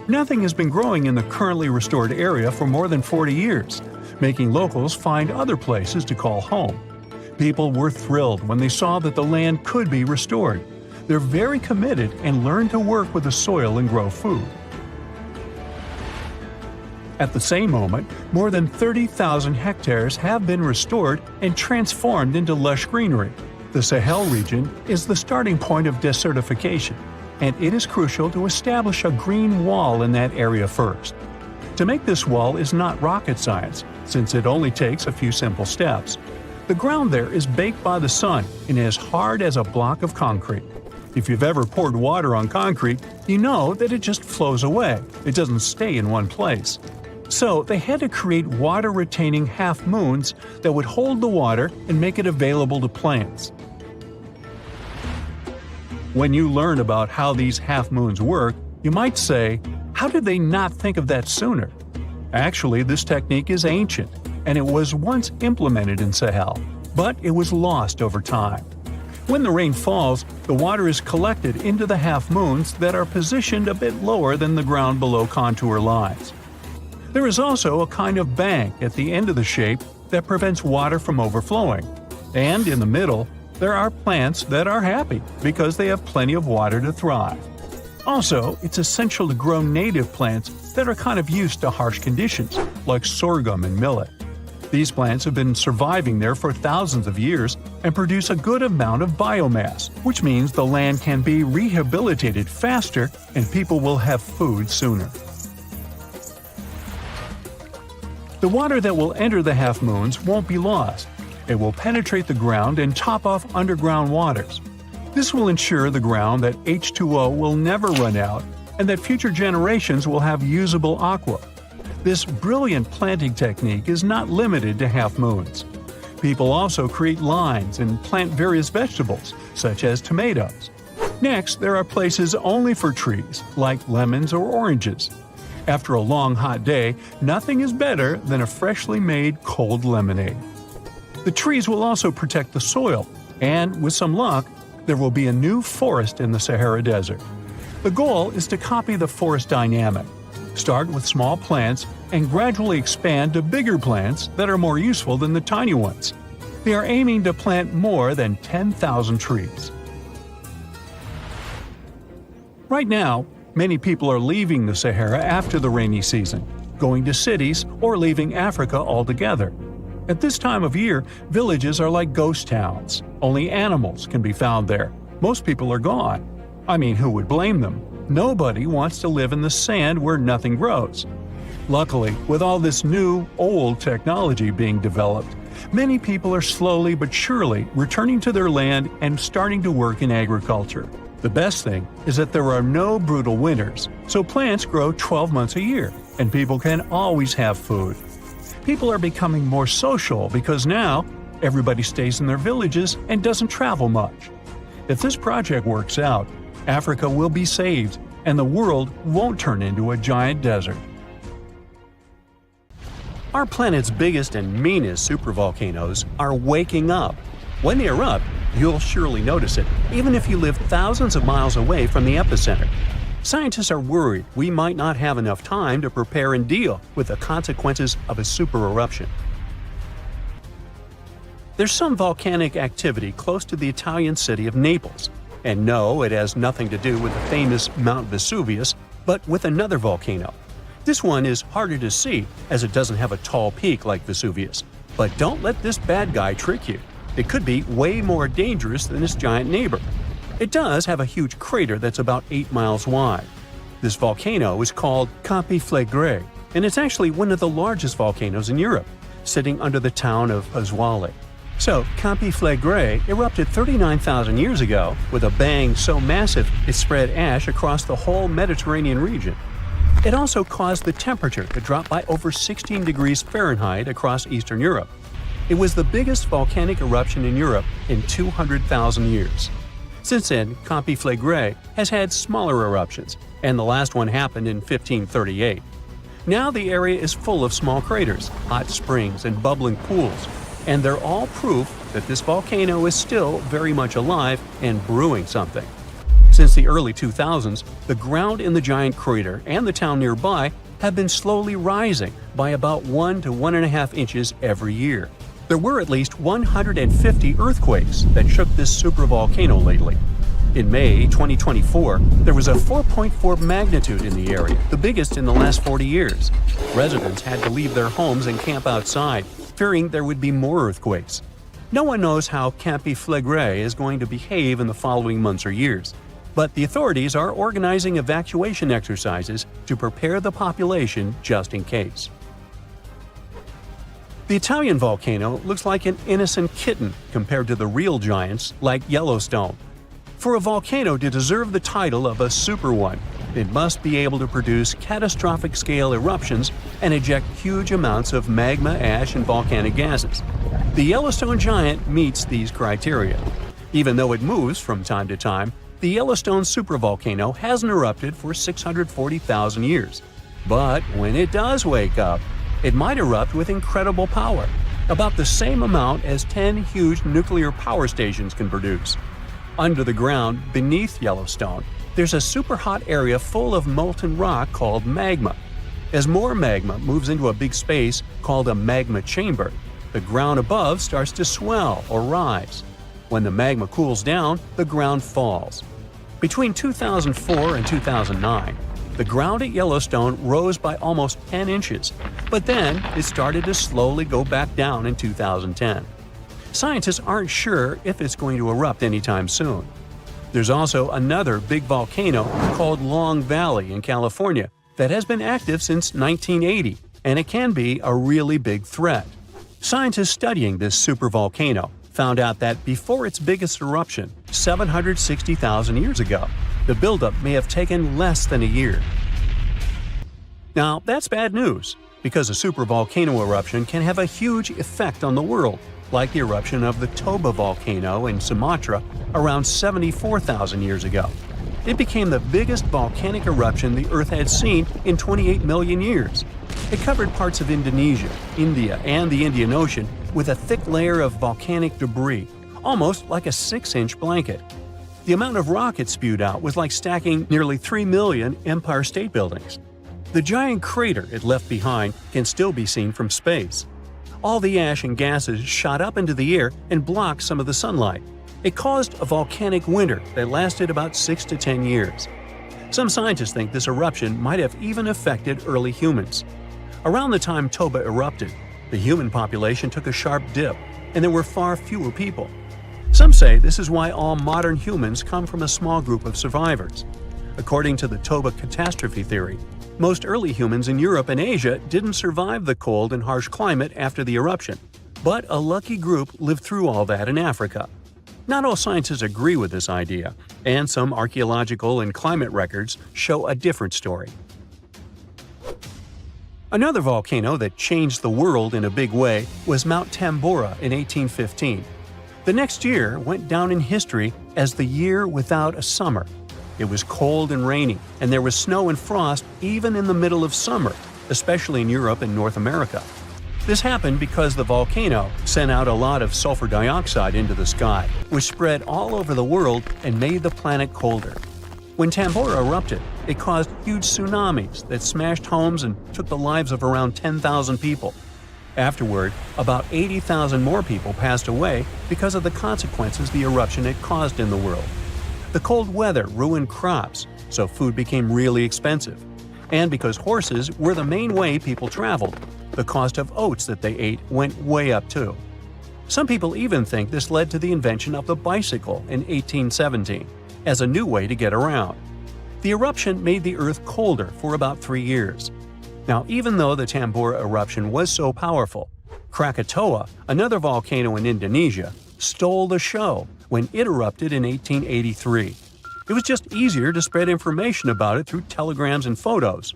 Nothing has been growing in the currently restored area for more than 40 years, making locals find other places to call home. People were thrilled when they saw that the land could be restored. They're very committed and learn to work with the soil and grow food. At the same moment, more than 30,000 hectares have been restored and transformed into lush greenery. The Sahel region is the starting point of desertification, and it is crucial to establish a green wall in that area first. To make this wall is not rocket science, since it only takes a few simple steps. The ground there is baked by the sun and as hard as a block of concrete. If you've ever poured water on concrete, you know that it just flows away. It doesn't stay in one place. So they had to create water-retaining half-moons that would hold the water and make it available to plants. When you learn about how these half-moons work, you might say, how did they not think of that sooner? Actually, this technique is ancient, and it was once implemented in Sahel, but it was lost over time. When the rain falls, the water is collected into the half-moons that are positioned a bit lower than the ground below contour lines. There is also a kind of bank at the end of the shape that prevents water from overflowing. And in the middle, there are plants that are happy because they have plenty of water to thrive. Also, it's essential to grow native plants that are kind of used to harsh conditions, like sorghum and millet. These plants have been surviving there for thousands of years and produce a good amount of biomass, which means the land can be rehabilitated faster and people will have food sooner. The water that will enter the half-moons won't be lost. It will penetrate the ground and top off underground waters. This will ensure the ground that H2O will never run out and that future generations will have usable aqua. This brilliant planting technique is not limited to half-moons. People also create lines and plant various vegetables, such as tomatoes. Next, there are places only for trees, like lemons or oranges. After a long hot day, nothing is better than a freshly made cold lemonade. The trees will also protect the soil, and with some luck, there will be a new forest in the Sahara Desert. The goal is to copy the forest dynamic. Start with small plants and gradually expand to bigger plants that are more useful than the tiny ones. They are aiming to plant more than 10,000 trees. Right now, many people are leaving the Sahara after the rainy season, going to cities or leaving Africa altogether. At this time of year, villages are like ghost towns. Only animals can be found there. Most people are gone. I mean, who would blame them? Nobody wants to live in the sand where nothing grows. Luckily, with all this new, old technology being developed, many people are slowly but surely returning to their land and starting to work in agriculture. The best thing is that there are no brutal winters, so plants grow 12 months a year, and people can always have food. People are becoming more social because now everybody stays in their villages and doesn't travel much. If this project works out, Africa will be saved, and the world won't turn into a giant desert. Our planet's biggest and meanest supervolcanoes are waking up. When they erupt, you'll surely notice it, even if you live thousands of miles away from the epicenter. Scientists are worried we might not have enough time to prepare and deal with the consequences of a super eruption. There's some volcanic activity close to the Italian city of Naples. And no, it has nothing to do with the famous Mount Vesuvius, but with another volcano. This one is harder to see as it doesn't have a tall peak like Vesuvius. But don't let this bad guy trick you. It could be way more dangerous than its giant neighbor. It does have a huge crater that's about 8 miles wide. This volcano is called Campi Flegrei, and it's actually one of the largest volcanoes in Europe, sitting under the town of Aswali. So, Campi Flegrei erupted 39,000 years ago with a bang so massive it spread ash across the whole Mediterranean region. It also caused the temperature to drop by over 16 degrees Fahrenheit across Eastern Europe. It was the biggest volcanic eruption in Europe in 200,000 years. Since then, Campi Flegrei has had smaller eruptions, and the last one happened in 1538. Now the area is full of small craters, hot springs, and bubbling pools, and they're all proof that this volcano is still very much alive and brewing something. Since the early 2000s, the ground in the giant crater and the town nearby have been slowly rising by about 1 to 1.5 inches every year. There were at least 150 earthquakes that shook this supervolcano lately. In May 2024, there was a 4.4 magnitude in the area, the biggest in the last 40 years. Residents had to leave their homes and camp outside, fearing there would be more earthquakes. No one knows how Campi Flegrei is going to behave in the following months or years, but the authorities are organizing evacuation exercises to prepare the population just in case. The Italian volcano looks like an innocent kitten compared to the real giants like Yellowstone. For a volcano to deserve the title of a super one, it must be able to produce catastrophic scale eruptions and eject huge amounts of magma, ash, and volcanic gases. The Yellowstone giant meets these criteria. Even though it moves from time to time, the Yellowstone supervolcano hasn't erupted for 640,000 years. But when it does wake up, it might erupt with incredible power, about the same amount as 10 huge nuclear power stations can produce. Under the ground, beneath Yellowstone, there's a super hot area full of molten rock called magma. As more magma moves into a big space called a magma chamber, the ground above starts to swell or rise. When the magma cools down, the ground falls. Between 2004 and 2009, the ground at Yellowstone rose by almost 10 inches, but then it started to slowly go back down in 2010. Scientists aren't sure if it's going to erupt anytime soon. There's also another big volcano called Long Valley in California that has been active since 1980, and it can be a really big threat. Scientists studying this supervolcano found out that before its biggest eruption, 760,000 years ago, the buildup may have taken less than a year. Now, that's bad news, because a supervolcano eruption can have a huge effect on the world, like the eruption of the Toba volcano in Sumatra around 74,000 years ago. It became the biggest volcanic eruption the Earth had seen in 28 million years. It covered parts of Indonesia, India, and the Indian Ocean with a thick layer of volcanic debris, almost like a 6-inch blanket. The amount of rock it spewed out was like stacking nearly 3 million Empire State Buildings. The giant crater it left behind can still be seen from space. All the ash and gases shot up into the air and blocked some of the sunlight. It caused a volcanic winter that lasted about 6 to 10 years. Some scientists think this eruption might have even affected early humans. Around the time Toba erupted, the human population took a sharp dip, and there were far fewer people. Some say this is why all modern humans come from a small group of survivors. According to the Toba catastrophe theory, most early humans in Europe and Asia didn't survive the cold and harsh climate after the eruption, but a lucky group lived through all that in Africa. Not all scientists agree with this idea, and some archaeological and climate records show a different story. Another volcano that changed the world in a big way was Mount Tambora in 1815. The next year went down in history as the year without a summer. It was cold and rainy, and there was snow and frost even in the middle of summer, especially in Europe and North America. This happened because the volcano sent out a lot of sulfur dioxide into the sky, which spread all over the world and made the planet colder. When Tambora erupted, it caused huge tsunamis that smashed homes and took the lives of around 10,000 people. Afterward, about 80,000 more people passed away because of the consequences the eruption had caused in the world. The cold weather ruined crops, so food became really expensive. And because horses were the main way people traveled, the cost of oats that they ate went way up too. Some people even think this led to the invention of the bicycle in 1817 as a new way to get around. The eruption made the Earth colder for about 3 years. Now, even though the Tambora eruption was so powerful, Krakatoa, another volcano in Indonesia, stole the show when it erupted in 1883. It was just easier to spread information about it through telegrams and photos.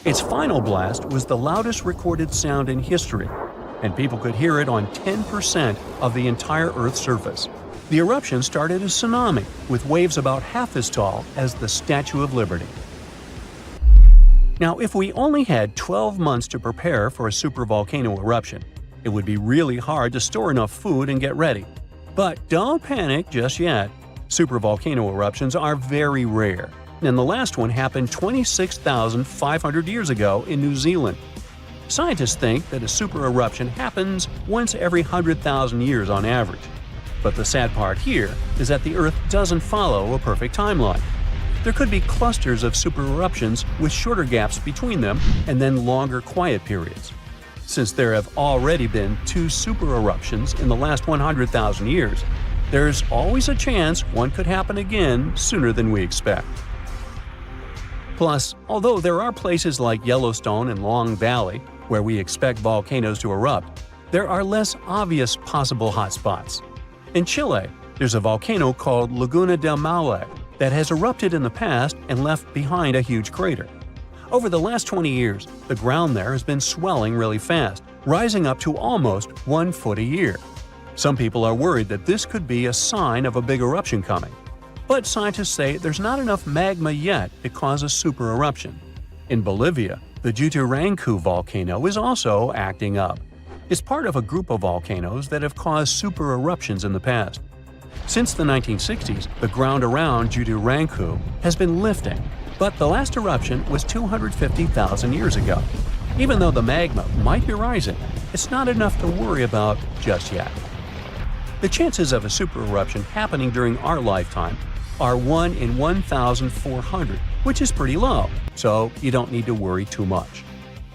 Its final blast was the loudest recorded sound in history, and people could hear it on 10% of the entire Earth's surface. The eruption started a tsunami, with waves about half as tall as the Statue of Liberty. Now, if we only had 12 months to prepare for a supervolcano eruption, it would be really hard to store enough food and get ready. But don't panic just yet. Supervolcano eruptions are very rare, and the last one happened 26,500 years ago in New Zealand. Scientists think that a super eruption happens once every 100,000 years on average. But the sad part here is that the Earth doesn't follow a perfect timeline. There could be clusters of super eruptions with shorter gaps between them and then longer quiet periods. Since there have already been 2 super eruptions in the last 100,000 years, there's always a chance one could happen again sooner than we expect. Plus, although there are places like Yellowstone and Long Valley where we expect volcanoes to erupt, there are less obvious possible hotspots. In Chile, there's a volcano called Laguna del Maule that has erupted in the past and left behind a huge crater. Over the last 20 years, the ground there has been swelling really fast, rising up to almost 1 foot a year. Some people are worried that this could be a sign of a big eruption coming. But scientists say there's not enough magma yet to cause a super eruption. In Bolivia, the Juturancu volcano is also acting up. It's part of a group of volcanoes that have caused super eruptions in the past. Since the 1960s, the ground around Juturancu has been lifting, but the last eruption was 250,000 years ago. Even though the magma might be rising, it's not enough to worry about just yet. The chances of a super eruption happening during our lifetime are 1 in 1,400, which is pretty low, so you don't need to worry too much.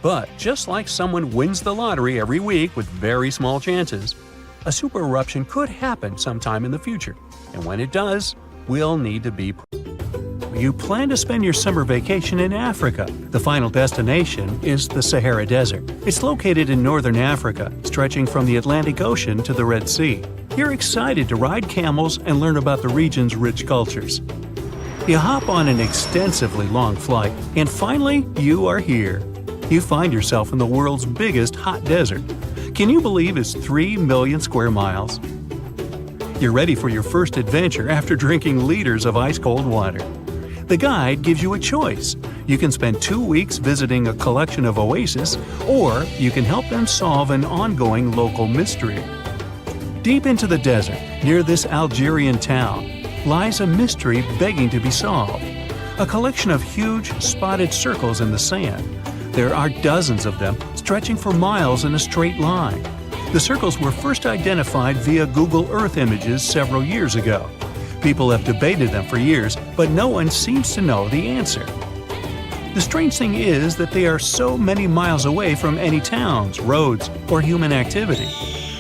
But just like someone wins the lottery every week with very small chances, a super eruption could happen sometime in the future, and when it does, we'll need to be prepared. You plan to spend your summer vacation in Africa. The final destination is the Sahara Desert. It's located in northern Africa, stretching from the Atlantic Ocean to the Red Sea. You're excited to ride camels and learn about the region's rich cultures. You hop on an extensively long flight, and finally, you are here. You find yourself in the world's biggest hot desert. Can you believe it's 3 million square miles? You're ready for your first adventure after drinking liters of ice-cold water. The guide gives you a choice. You can spend 2 weeks visiting a collection of oases, or you can help them solve an ongoing local mystery. Deep into the desert, near this Algerian town, lies a mystery begging to be solved. A collection of huge, spotted circles in the sand. There are dozens of them, stretching for miles in a straight line. The circles were first identified via Google Earth images several years ago. People have debated them for years, but no one seems to know the answer. The strange thing is that they are so many miles away from any towns, roads, or human activity.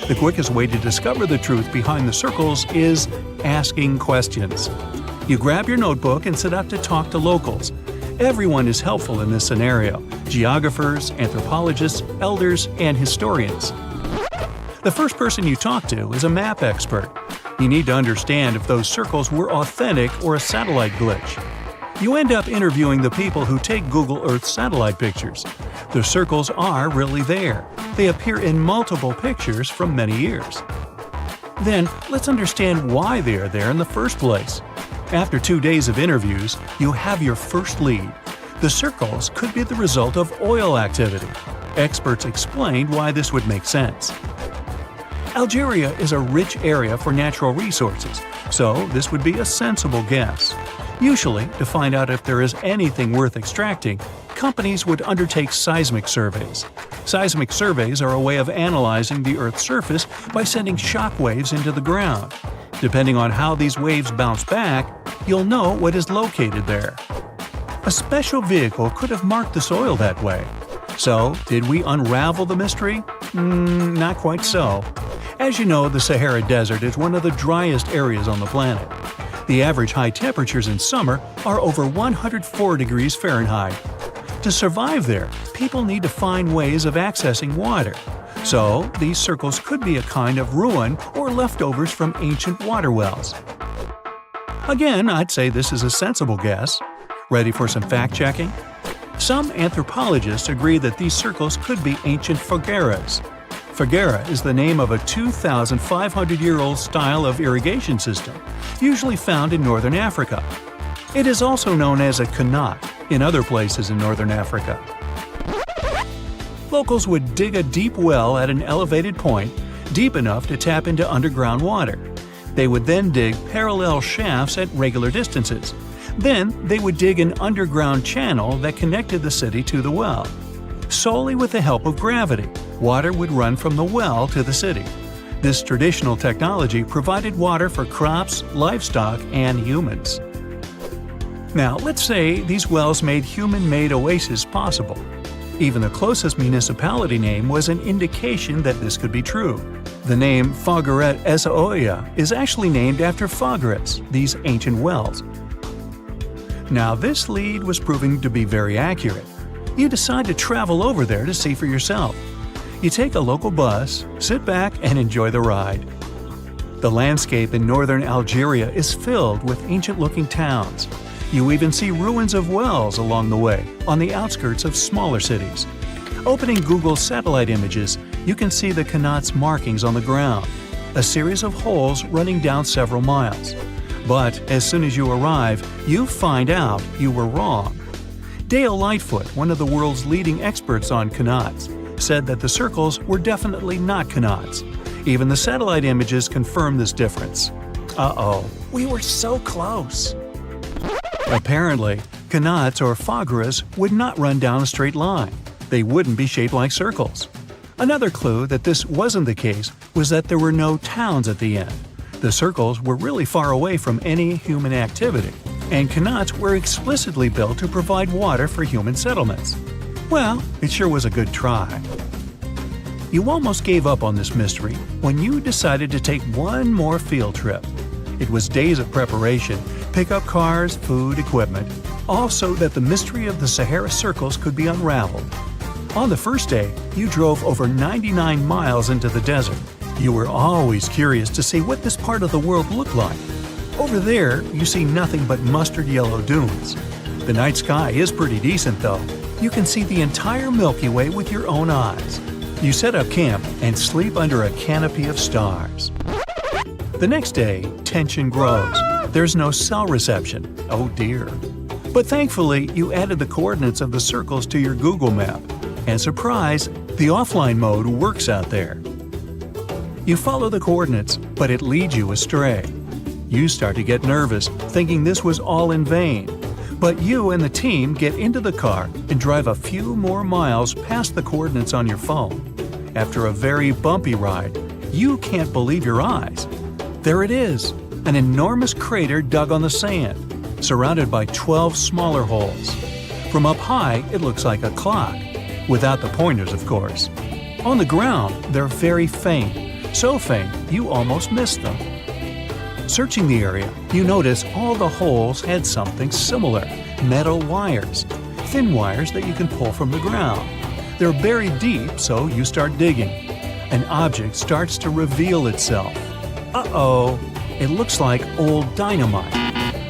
The quickest way to discover the truth behind the circles is asking questions. You grab your notebook and set out to talk to locals. Everyone is helpful in this scenario: geographers, anthropologists, elders, and historians. The first person you talk to is a map expert. You need to understand if those circles were authentic or a satellite glitch. You end up interviewing the people who take Google Earth satellite pictures. The circles are really there. They appear in multiple pictures from many years. Then, let's understand why they are there in the first place. After 2 days of interviews, you have your first lead. The circles could be the result of oil activity. Experts explained why this would make sense. Algeria is a rich area for natural resources, so this would be a sensible guess. Usually, to find out if there is anything worth extracting, companies would undertake seismic surveys. Seismic surveys are a way of analyzing the Earth's surface by sending shock waves into the ground. Depending on how these waves bounce back, you'll know what is located there. A special vehicle could have marked the soil that way. So, did we unravel the mystery? Not quite so. As you know, the Sahara Desert is one of the driest areas on the planet. The average high temperatures in summer are over 104 degrees Fahrenheit. To survive there, people need to find ways of accessing water. So, these circles could be a kind of ruin or leftovers from ancient water wells. Again, I'd say this is a sensible guess. Ready for some fact-checking? Some anthropologists agree that these circles could be ancient fogueras. Foguera is the name of a 2,500-year-old style of irrigation system, usually found in northern Africa. It is also known as a qanat in other places in northern Africa. Locals would dig a deep well at an elevated point, deep enough to tap into underground water. They would then dig parallel shafts at regular distances. Then, they would dig an underground channel that connected the city to the well. Solely with the help of gravity, water would run from the well to the city. This traditional technology provided water for crops, livestock, and humans. Now, let's say these wells made human-made oases possible. Even the closest municipality name was an indication that this could be true. The name Fogueret Essaouira is actually named after Fogueras, these ancient wells. Now, this lead was proving to be very accurate. You decide to travel over there to see for yourself. You take a local bus, sit back, and enjoy the ride. The landscape in northern Algeria is filled with ancient-looking towns. You even see ruins of wells along the way, on the outskirts of smaller cities. Opening Google's satellite images, you can see the qanat's markings on the ground, a series of holes running down several miles. But as soon as you arrive, you find out you were wrong. Dale Lightfoot, one of the world's leading experts on qanats, said that the circles were definitely not qanats. Even the satellite images confirm this difference. Uh-oh, we were so close. Apparently, qanats or fogueras would not run down a straight line. They wouldn't be shaped like circles. Another clue that this wasn't the case was that there were no towns at the end. The circles were really far away from any human activity, and qanats were explicitly built to provide water for human settlements. Well, it sure was a good try. You almost gave up on this mystery when you decided to take one more field trip. It was days of preparation, pick up cars, food, equipment, all so that the mystery of the Sahara Circles could be unraveled. On the first day, you drove over 99 miles into the desert. You were always curious to see what this part of the world looked like. Over there, you see nothing but mustard yellow dunes. The night sky is pretty decent though. You can see the entire Milky Way with your own eyes. You set up camp and sleep under a canopy of stars. The next day, tension grows. There's no cell reception. Oh dear. But thankfully, you added the coordinates of the circles to your Google map. And surprise, the offline mode works out there. You follow the coordinates, but it leads you astray. You start to get nervous, thinking this was all in vain. But you and the team get into the car and drive a few more miles past the coordinates on your phone. After a very bumpy ride, you can't believe your eyes. There it is, an enormous crater dug on the sand, surrounded by 12 smaller holes. From up high, it looks like a clock, without the pointers, of course. On the ground, they're very faint. So faint, you almost missed them. Searching the area, you notice all the holes had something similar, metal wires, thin wires that you can pull from the ground. They're buried deep, so you start digging. An object starts to reveal itself. Uh-oh, it looks like old dynamite.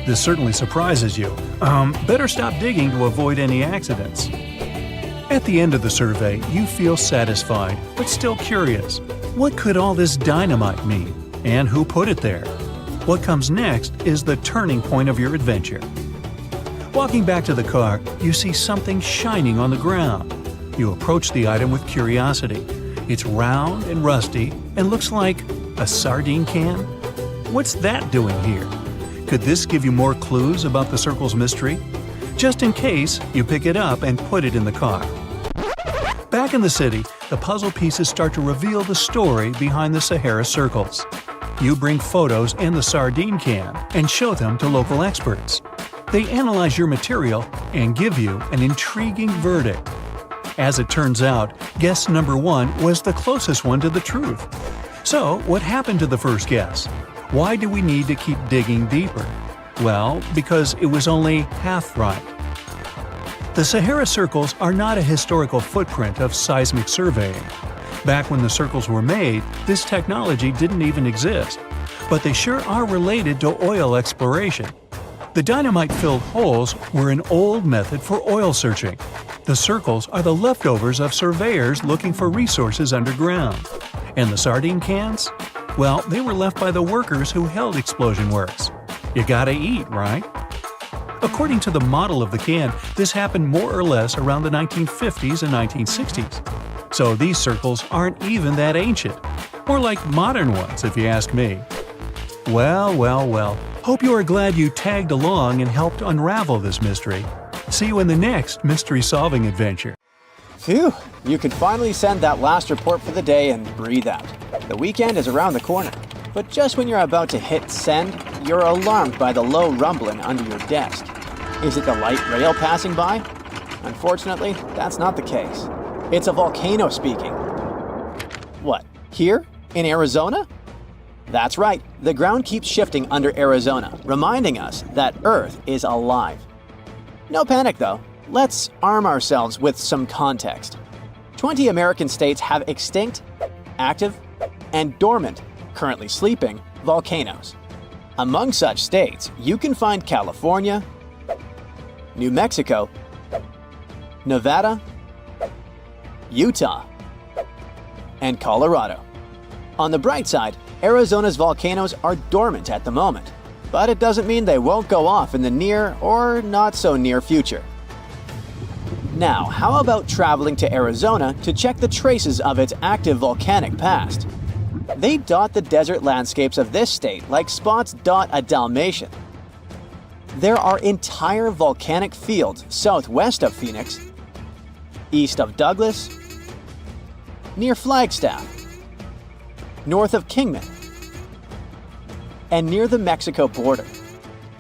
This certainly surprises you. Better stop digging to avoid any accidents. At the end of the survey, you feel satisfied, but still curious. What could all this dynamite mean? And who put it there? What comes next is the turning point of your adventure. Walking back to the car, you see something shining on the ground. You approach the item with curiosity. It's round and rusty and looks like a sardine can. What's that doing here? Could this give you more clues about the circle's mystery? Just in case, you pick it up and put it in the car. Back in the city, the puzzle pieces start to reveal the story behind the Sahara circles. You bring photos in the sardine can and show them to local experts. They analyze your material and give you an intriguing verdict. As it turns out, guess number 1 was the closest one to the truth. So, what happened to the first guess? Why do we need to keep digging deeper? Well, because it was only half right. The Sahara circles are not a historical footprint of seismic surveying. Back when the circles were made, this technology didn't even exist. But they sure are related to oil exploration. The dynamite-filled holes were an old method for oil searching. The circles are the leftovers of surveyors looking for resources underground. And the sardine cans? Well, they were left by the workers who held explosion works. You gotta eat, right? According to the model of the can, this happened more or less around the 1950s and 1960s. So these circles aren't even that ancient. More like modern ones, if you ask me. Well. Hope you are glad you tagged along and helped unravel this mystery. See you in the next mystery-solving adventure. Phew, you can finally send that last report for the day and breathe out. The weekend is around the corner. But just when you're about to hit send, you're alarmed by the low rumbling under your desk. Is it the light rail passing by? Unfortunately, that's not the case. It's a volcano speaking. What, here? In Arizona? That's right, the ground keeps shifting under Arizona, reminding us that Earth is alive. No panic though, let's arm ourselves with some context. 20 American states have extinct, active, and dormant, currently sleeping, volcanoes. Among such states, you can find California, New Mexico, Nevada, Utah, and Colorado. On the bright side, Arizona's volcanoes are dormant at the moment, but it doesn't mean they won't go off in the near or not so near future. Now, how about traveling to Arizona to check the traces of its active volcanic past? They dot the desert landscapes of this state like spots dot a Dalmatian. There are entire volcanic fields southwest of Phoenix, east of Douglas, near Flagstaff, north of Kingman, and near the Mexico border.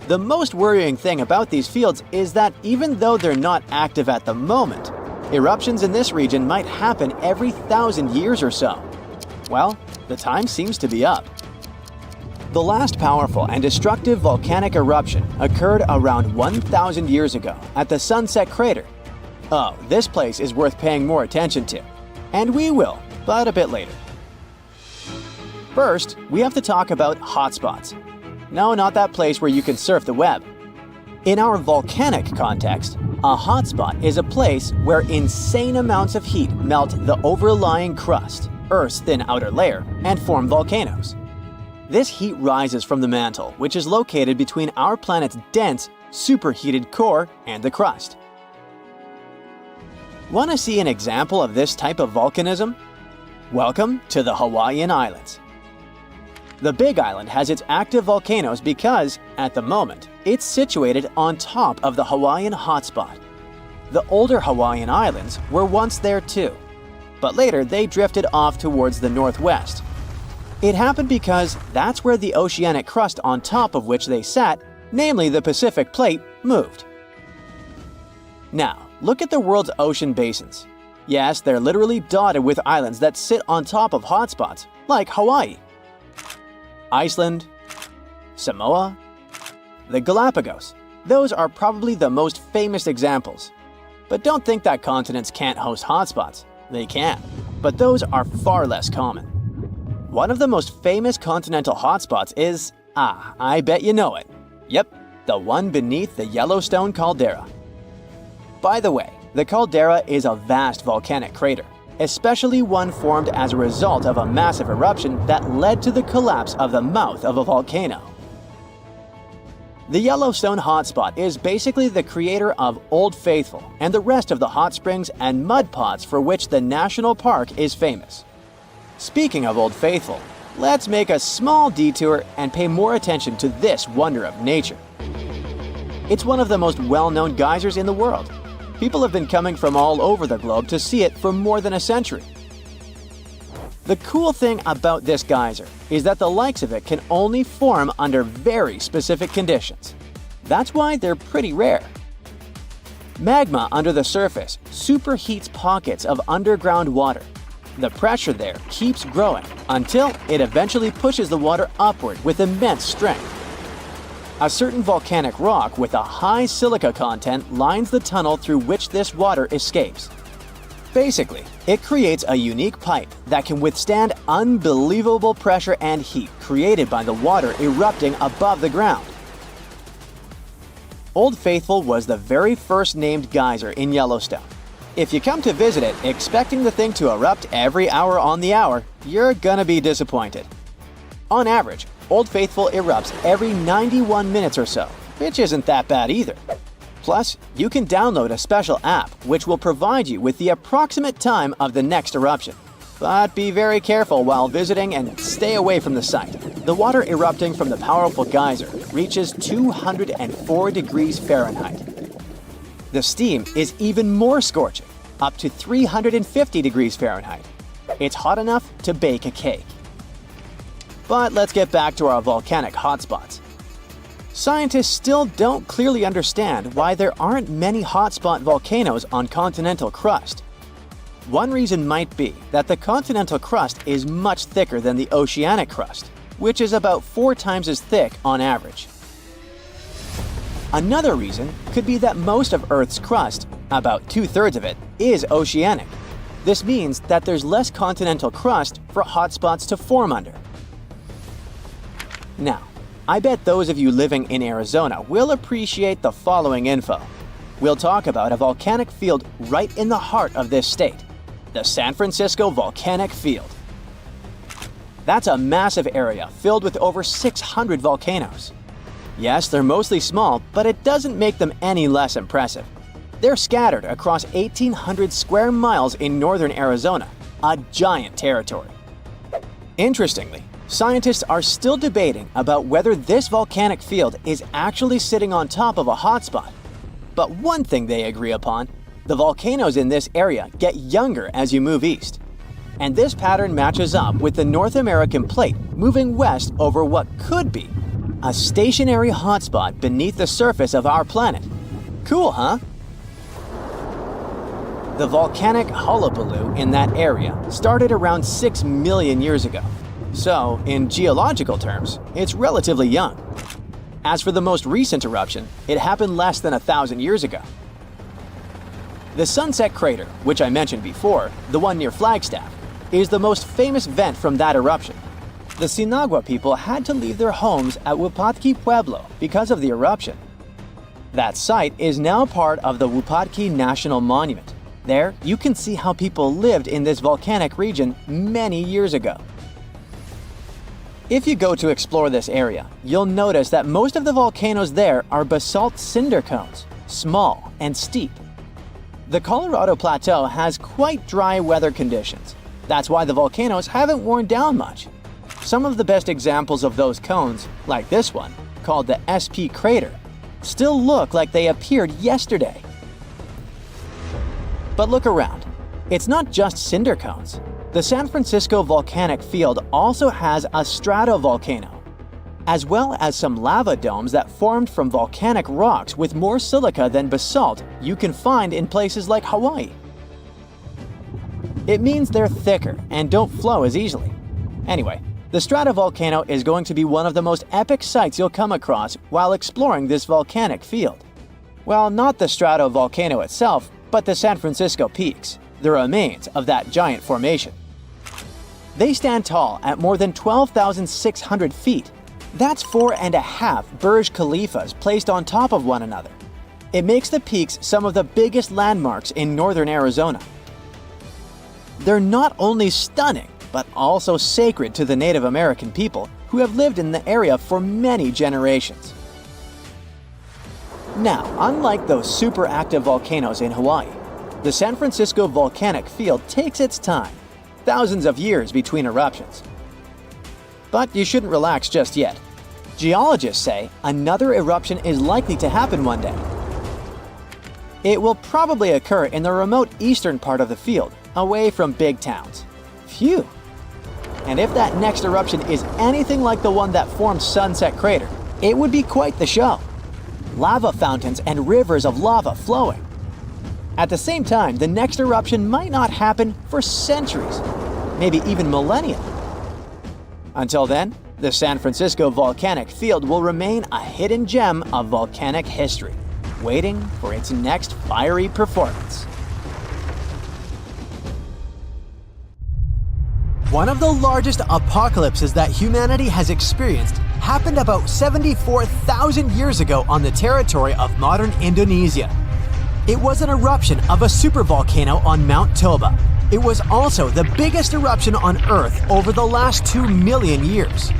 The most worrying thing about these fields is that even though they're not active at the moment, eruptions in this region might happen every 1,000 years or so. Well, the time seems to be up. The last powerful and destructive volcanic eruption occurred around 1,000 years ago at the Sunset Crater. Oh, this place is worth paying more attention to. And we will, but a bit later. First, we have to talk about hotspots. No, not that place where you can surf the web. In our volcanic context, a hotspot is a place where insane amounts of heat melt the overlying crust, Earth's thin outer layer, and form volcanoes. This heat rises from the mantle, which is located between our planet's dense, superheated core and the crust. Want to see an example of this type of volcanism? Welcome to the Hawaiian Islands. The Big Island has its active volcanoes because, at the moment, it's situated on top of the Hawaiian hotspot. The older Hawaiian Islands were once there too, but later they drifted off towards the northwest. It happened because that's where the oceanic crust on top of which they sat, namely the Pacific Plate, moved. Now, look at the world's ocean basins. Yes, they're literally dotted with islands that sit on top of hotspots, like Hawaii, Iceland, Samoa, the Galapagos. Those are probably the most famous examples. But don't think that continents can't host hotspots. They can, but those are far less common. One of the most famous continental hotspots is, I bet you know it. Yep, the one beneath the Yellowstone caldera. By the way, the caldera is a vast volcanic crater, especially one formed as a result of a massive eruption that led to the collapse of the mouth of a volcano. The Yellowstone hotspot is basically the creator of Old Faithful and the rest of the hot springs and mud pots for which the national park is famous. Speaking of Old Faithful, let's make a small detour and pay more attention to this wonder of nature. It's one of the most well-known geysers in the world. People have been coming from all over the globe to see it for more than a century. The cool thing about this geyser is that the likes of it can only form under very specific conditions. That's why they're pretty rare. Magma under the surface superheats pockets of underground water. The pressure there keeps growing until it eventually pushes the water upward with immense strength. A certain volcanic rock with a high silica content lines the tunnel through which this water escapes. Basically, it creates a unique pipe that can withstand unbelievable pressure and heat created by the water erupting above the ground. Old Faithful was the very first named geyser in Yellowstone. If you come to visit it expecting the thing to erupt every hour on the hour, you're gonna be disappointed. On average, Old Faithful erupts every 91 minutes or so, which isn't that bad either. Plus, you can download a special app which will provide you with the approximate time of the next eruption. But be very careful while visiting and stay away from the site. The water erupting from the powerful geyser reaches 204 degrees Fahrenheit. The steam is even more scorching, up to 350 degrees Fahrenheit. It's hot enough to bake a cake. But let's get back to our volcanic hotspots. Scientists still don't clearly understand why there aren't many hotspot volcanoes on continental crust. One reason might be that the continental crust is much thicker than the oceanic crust, which is about 4 times as thick on average. Another reason could be that most of Earth's crust, about 2/3 of it, is oceanic. This means that there's less continental crust for hotspots to form under. Now, I bet those of you living in Arizona will appreciate the following info. We'll talk about a volcanic field right in the heart of this state, the San Francisco Volcanic Field. That's a massive area filled with over 600 volcanoes. Yes, they're mostly small, but it doesn't make them any less impressive. They're scattered across 1,800 square miles in northern Arizona, a giant territory. Interestingly, scientists are still debating about whether this volcanic field is actually sitting on top of a hotspot. But one thing they agree upon: the volcanoes in this area get younger as you move east. And this pattern matches up with the North American plate moving west over what could be a stationary hotspot beneath the surface of our planet. Cool, huh? The volcanic hullabaloo in that area started around 6 million years ago. So, in geological terms, it's relatively young. As for the most recent eruption, it happened less than 1,000 years ago. The Sunset Crater, which I mentioned before, the one near Flagstaff, is the most famous vent from that eruption. The Sinagua people had to leave their homes at Wupatki Pueblo because of the eruption. That site is now part of the Wupatki National Monument. There, you can see how people lived in this volcanic region many years ago. If you go to explore this area, you'll notice that most of the volcanoes there are basalt cinder cones, small and steep. The Colorado Plateau has quite dry weather conditions. That's why the volcanoes haven't worn down much. Some of the best examples of those cones, like this one, called the SP crater, still look like they appeared yesterday. But look around. It's not just cinder cones. The San Francisco Volcanic Field also has a stratovolcano, as well as some lava domes that formed from volcanic rocks with more silica than basalt you can find in places like Hawaii. It means they're thicker and don't flow as easily. Anyway, the stratovolcano is going to be one of the most epic sights you'll come across while exploring this volcanic field. Well, not the stratovolcano itself, but the San Francisco peaks, the remains of that giant formation. They stand tall at more than 12,600 feet. That's 4.5 Burj Khalifas placed on top of one another. It makes the peaks some of the biggest landmarks in northern Arizona. They're not only stunning, but also sacred to the Native American people who have lived in the area for many generations. Now, unlike those super active volcanoes in Hawaii, the San Francisco Volcanic Field takes its time, thousands of years between eruptions. But you shouldn't relax just yet. Geologists say another eruption is likely to happen one day. It will probably occur in the remote eastern part of the field, away from big towns. Phew! And if that next eruption is anything like the one that formed Sunset Crater, it would be quite the show. Lava fountains and rivers of lava flowing. At the same time, the next eruption might not happen for centuries, maybe even millennia. Until then, the San Francisco volcanic field will remain a hidden gem of volcanic history, waiting for its next fiery performance. One of the largest apocalypses that humanity has experienced happened about 74,000 years ago on the territory of modern Indonesia. It was an eruption of a supervolcano on Mount Toba. It was also the biggest eruption on Earth over the last 2 million years.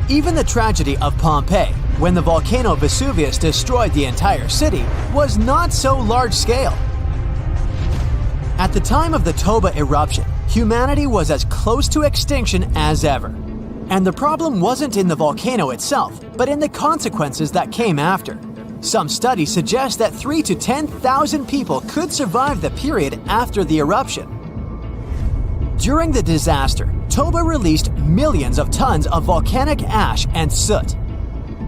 Even the tragedy of Pompeii, when the volcano Vesuvius destroyed the entire city, was not so large-scale. At the time of the Toba eruption, humanity was as close to extinction as ever. And the problem wasn't in the volcano itself, but in the consequences that came after. Some studies suggest that 3,000 to 10,000 people could survive the period after the eruption. During the disaster, Toba released millions of tons of volcanic ash and soot.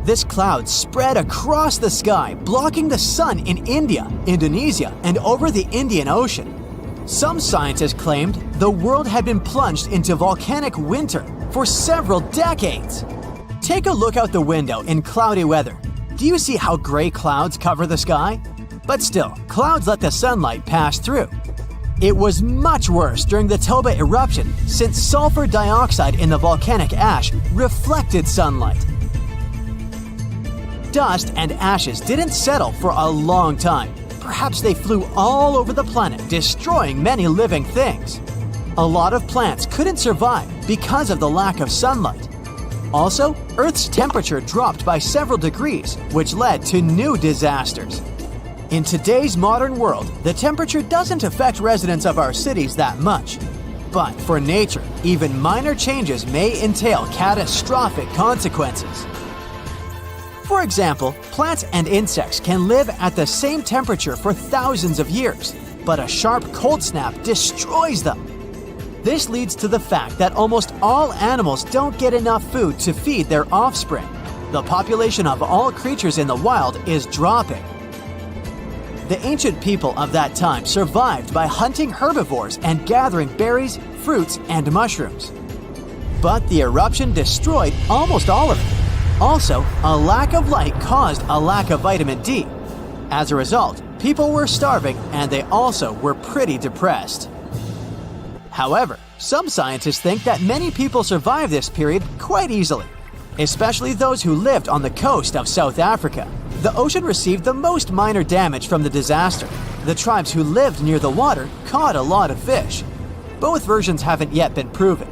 This cloud spread across the sky, blocking the sun in India, Indonesia, and over the Indian Ocean. Some scientists claimed the world had been plunged into volcanic winter for several decades. Take a look out the window in cloudy weather. Do you see how gray clouds cover the sky? But still, clouds let the sunlight pass through. It was much worse during the Toba eruption since sulfur dioxide in the volcanic ash reflected sunlight. Dust and ashes didn't settle for a long time. Perhaps they flew all over the planet, destroying many living things. A lot of plants couldn't survive because of the lack of sunlight. Also, Earth's temperature dropped by several degrees, which led to new disasters. In today's modern world, the temperature doesn't affect residents of our cities that much. But for nature, even minor changes may entail catastrophic consequences. For example, plants and insects can live at the same temperature for thousands of years, but a sharp cold snap destroys them. This leads to the fact that almost all animals don't get enough food to feed their offspring. The population of all creatures in the wild is dropping. The ancient people of that time survived by hunting herbivores and gathering berries, fruits, and mushrooms. But the eruption destroyed almost all of it. Also, a lack of light caused a lack of vitamin D. As a result, people were starving and they also were pretty depressed. However, some scientists think that many people survived this period quite easily, especially those who lived on the coast of South Africa. The ocean received the most minor damage from the disaster. The tribes who lived near the water caught a lot of fish. Both versions haven't yet been proven.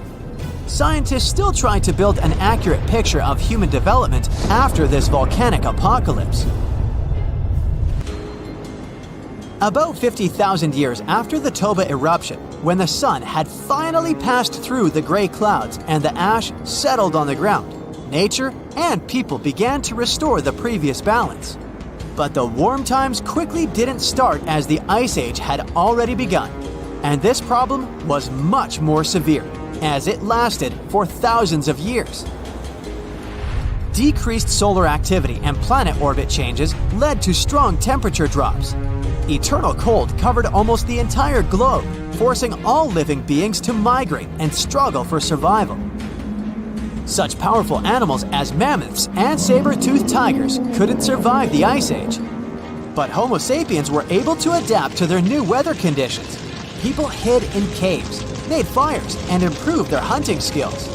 Scientists still try to build an accurate picture of human development after this volcanic apocalypse. About 50,000 years after the Toba eruption, when the sun had finally passed through the gray clouds and the ash settled on the ground, nature and people began to restore the previous balance. But the warm times quickly didn't start as the Ice Age had already begun, and this problem was much more severe, as it lasted for thousands of years. Decreased solar activity and planet orbit changes led to strong temperature drops. Eternal cold covered almost the entire globe, forcing all living beings to migrate and struggle for survival. Such powerful animals as mammoths and saber-toothed tigers couldn't survive the Ice Age. But Homo sapiens were able to adapt to their new weather conditions. People hid in caves, made fires, and improved their hunting skills.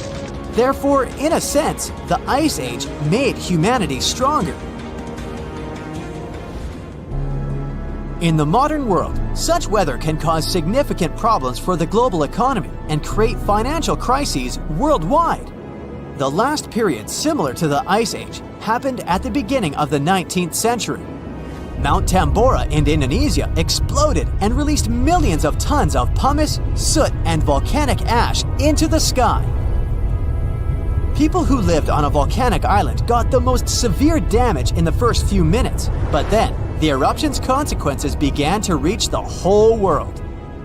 Therefore, in a sense, the Ice Age made humanity stronger. In the modern world, such weather can cause significant problems for the global economy and create financial crises worldwide. The last period similar to the Ice Age happened at the beginning of the 19th century. Mount Tambora in Indonesia exploded and released millions of tons of pumice, soot, and volcanic ash into the sky. People who lived on a volcanic island got the most severe damage in the first few minutes, but then the eruption's consequences began to reach the whole world.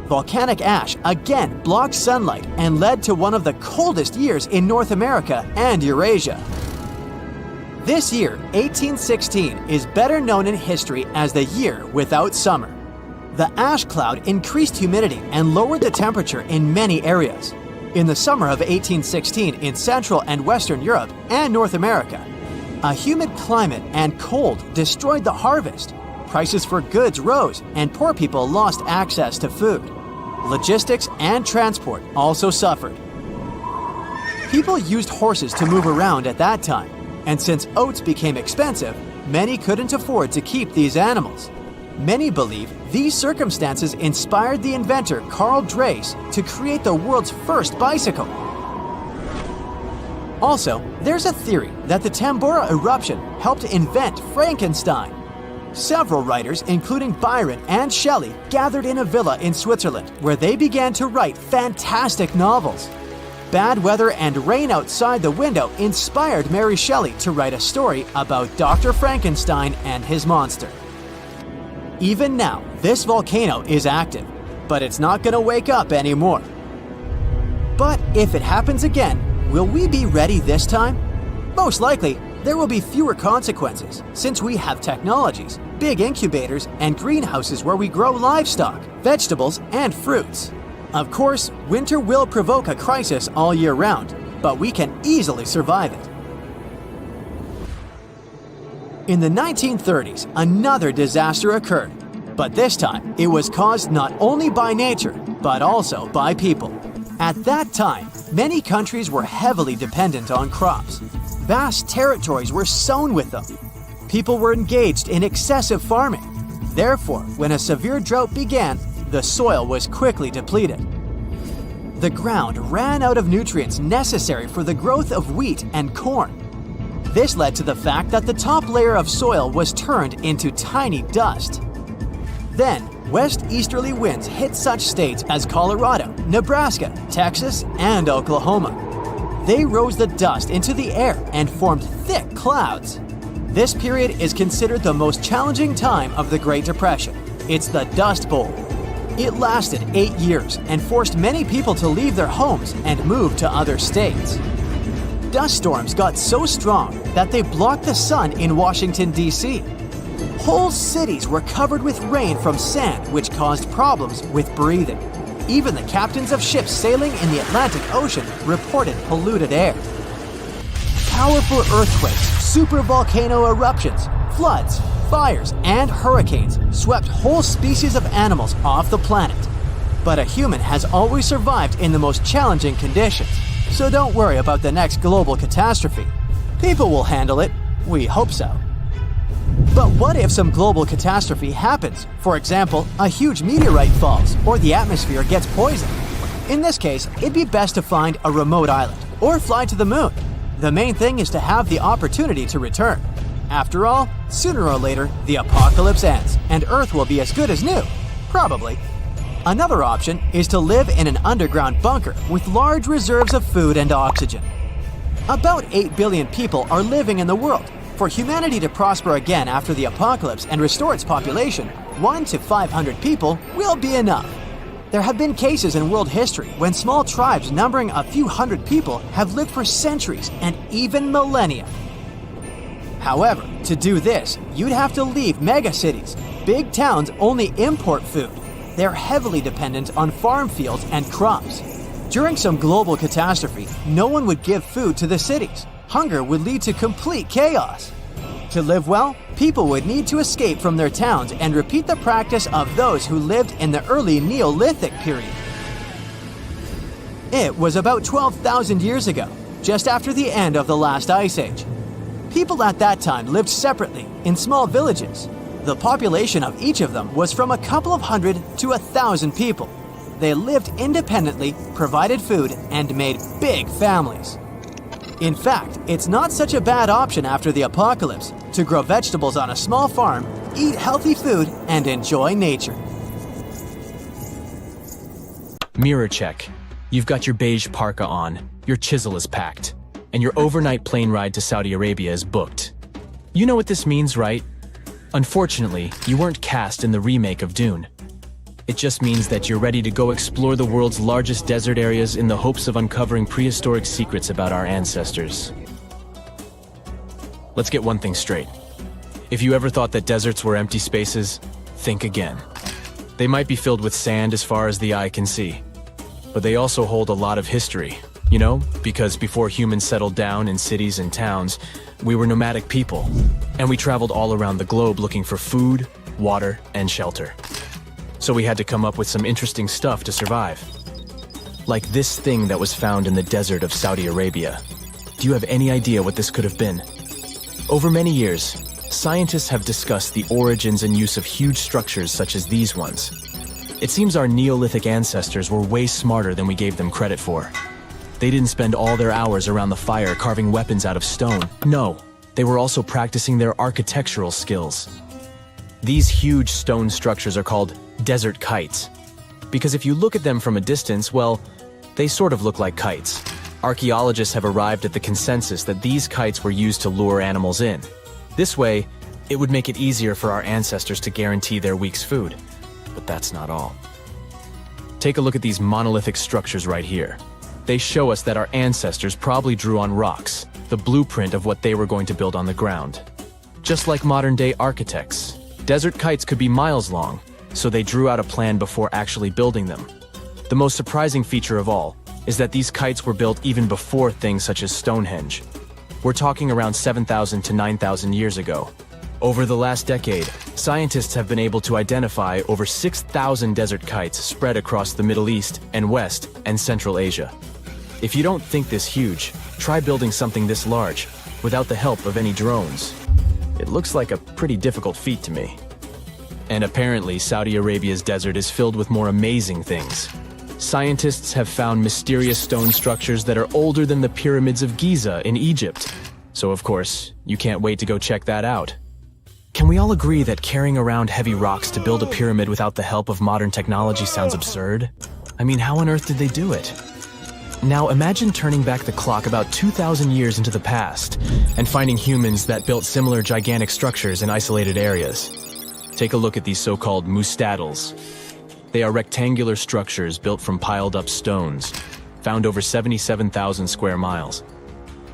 Volcanic ash again blocked sunlight and led to one of the coldest years in North America and Eurasia. This year, 1816, is better known in history as the year without summer. The ash cloud increased humidity and lowered the temperature in many areas. In the summer of 1816 in Central and Western Europe and North America, a humid climate and cold destroyed the harvest. Prices for goods rose and poor people lost access to food. Logistics and transport also suffered. People used horses to move around at that time, and since oats became expensive, many couldn't afford to keep these animals. Many believe these circumstances inspired the inventor Carl Dreis to create the world's first bicycle. Also, there's a theory that the Tambora eruption helped invent Frankenstein. Several writers, including Byron and Shelley, gathered in a villa in Switzerland where they began to write fantastic novels. Bad weather and rain outside the window inspired Mary Shelley to write a story about Dr. Frankenstein and his monster. Even now, this volcano is active, but it's not going to wake up anymore. But if it happens again, will we be ready this time? Most likely, there will be fewer consequences since we have technologies, big incubators, and greenhouses where we grow livestock, vegetables, and fruits. Of course, winter will provoke a crisis all year round, but we can easily survive it. In the 1930s, another disaster occurred, but this time it was caused not only by nature, but also by people. At that time, many countries were heavily dependent on crops. Vast territories were sown with them. People were engaged in excessive farming. Therefore, when a severe drought began, the soil was quickly depleted. The ground ran out of nutrients necessary for the growth of wheat and corn. This led to the fact that the top layer of soil was turned into tiny dust. Then, west-easterly winds hit such states as Colorado, Nebraska, Texas, and Oklahoma. They rose the dust into the air and formed thick clouds. This period is considered the most challenging time of the Great Depression. It's the Dust Bowl. It lasted 8 years and forced many people to leave their homes and move to other states. Dust storms got so strong that they blocked the sun in Washington, D.C. Whole cities were covered with rain from sand, which caused problems with breathing. Even the captains of ships sailing in the Atlantic Ocean reported polluted air. Powerful earthquakes, supervolcano eruptions, floods, fires, and hurricanes swept whole species of animals off the planet. But a human has always survived in the most challenging conditions, so don't worry about the next global catastrophe. People will handle it. We hope so. But what if some global catastrophe happens? For example, a huge meteorite falls or the atmosphere gets poisoned. In this case, it'd be best to find a remote island or fly to the moon. The main thing is to have the opportunity to return. After all, sooner or later, the apocalypse ends and Earth will be as good as new. Probably. Another option is to live in an underground bunker with large reserves of food and oxygen. About 8 billion people are living in the world. For humanity to prosper again after the apocalypse and restore its population, 1 to 500 people will be enough. There have been cases in world history when small tribes numbering a few hundred people have lived for centuries and even millennia. However, to do this, you'd have to leave megacities. Big towns only import food. They're heavily dependent on farm fields and crops. During some global catastrophe, no one would give food to the cities. Hunger would lead to complete chaos. To live well, people would need to escape from their towns and repeat the practice of those who lived in the early Neolithic period. It was about 12,000 years ago, just after the end of the last ice age. People at that time lived separately in small villages. The population of each of them was from a couple of hundred to 1,000 people. They lived independently, provided food, and made big families. In fact, it's not such a bad option after the apocalypse to grow vegetables on a small farm, eat healthy food, and enjoy nature. Mirror check. You've got your beige parka on. Your chisel is packed. and your overnight plane ride to Saudi Arabia is booked. You know what this means, right? Unfortunately, you weren't cast in the remake of Dune. It just means that you're ready to go explore the world's largest desert areas in the hopes of uncovering prehistoric secrets about our ancestors. Let's get one thing straight. If you ever thought that deserts were empty spaces, think again. They might be filled with sand as far as the eye can see, but they also hold a lot of history, you know, because before humans settled down in cities and towns, we were nomadic people, and we traveled all around the globe looking for food, water, and shelter. So we had to come up with some interesting stuff to survive. Like this thing that was found in the desert of Saudi Arabia. Do you have any idea what this could have been? Over many years, scientists have discussed the origins and use of huge structures such as these ones. It seems our Neolithic ancestors were way smarter than we gave them credit for. They didn't spend all their hours around the fire carving weapons out of stone. No, they were also practicing their architectural skills. These huge stone structures are called desert kites, because if you look at them from a distance, well, they sort of look like kites. Archaeologists have arrived at the consensus that these kites were used to lure animals in. This way, it would make it easier for our ancestors to guarantee their week's food. But that's not all. Take a look at these monolithic structures right here. They show us that our ancestors probably drew on rocks, the blueprint of what they were going to build on the ground. Just like modern-day architects, desert kites could be miles long, so they drew out a plan before actually building them. The most surprising feature of all is that these kites were built even before things such as Stonehenge. We're talking around 7,000 to 9,000 years ago. Over the last decade, scientists have been able to identify over 6,000 desert kites spread across the Middle East and West and Central Asia. If you don't think this huge, try building something this large without the help of any drones. It looks like a pretty difficult feat to me. And apparently, Saudi Arabia's desert is filled with more amazing things. Scientists have found mysterious stone structures that are older than the pyramids of Giza in Egypt. So of course, you can't wait to go check that out. Can we all agree that carrying around heavy rocks to build a pyramid without the help of modern technology sounds absurd? I mean, how on earth did they do it? Now imagine turning back the clock about 2,000 years into the past and finding humans that built similar gigantic structures in isolated areas. Take a look at these so-called mustadals. They are rectangular structures built from piled-up stones, found over 77,000 square miles.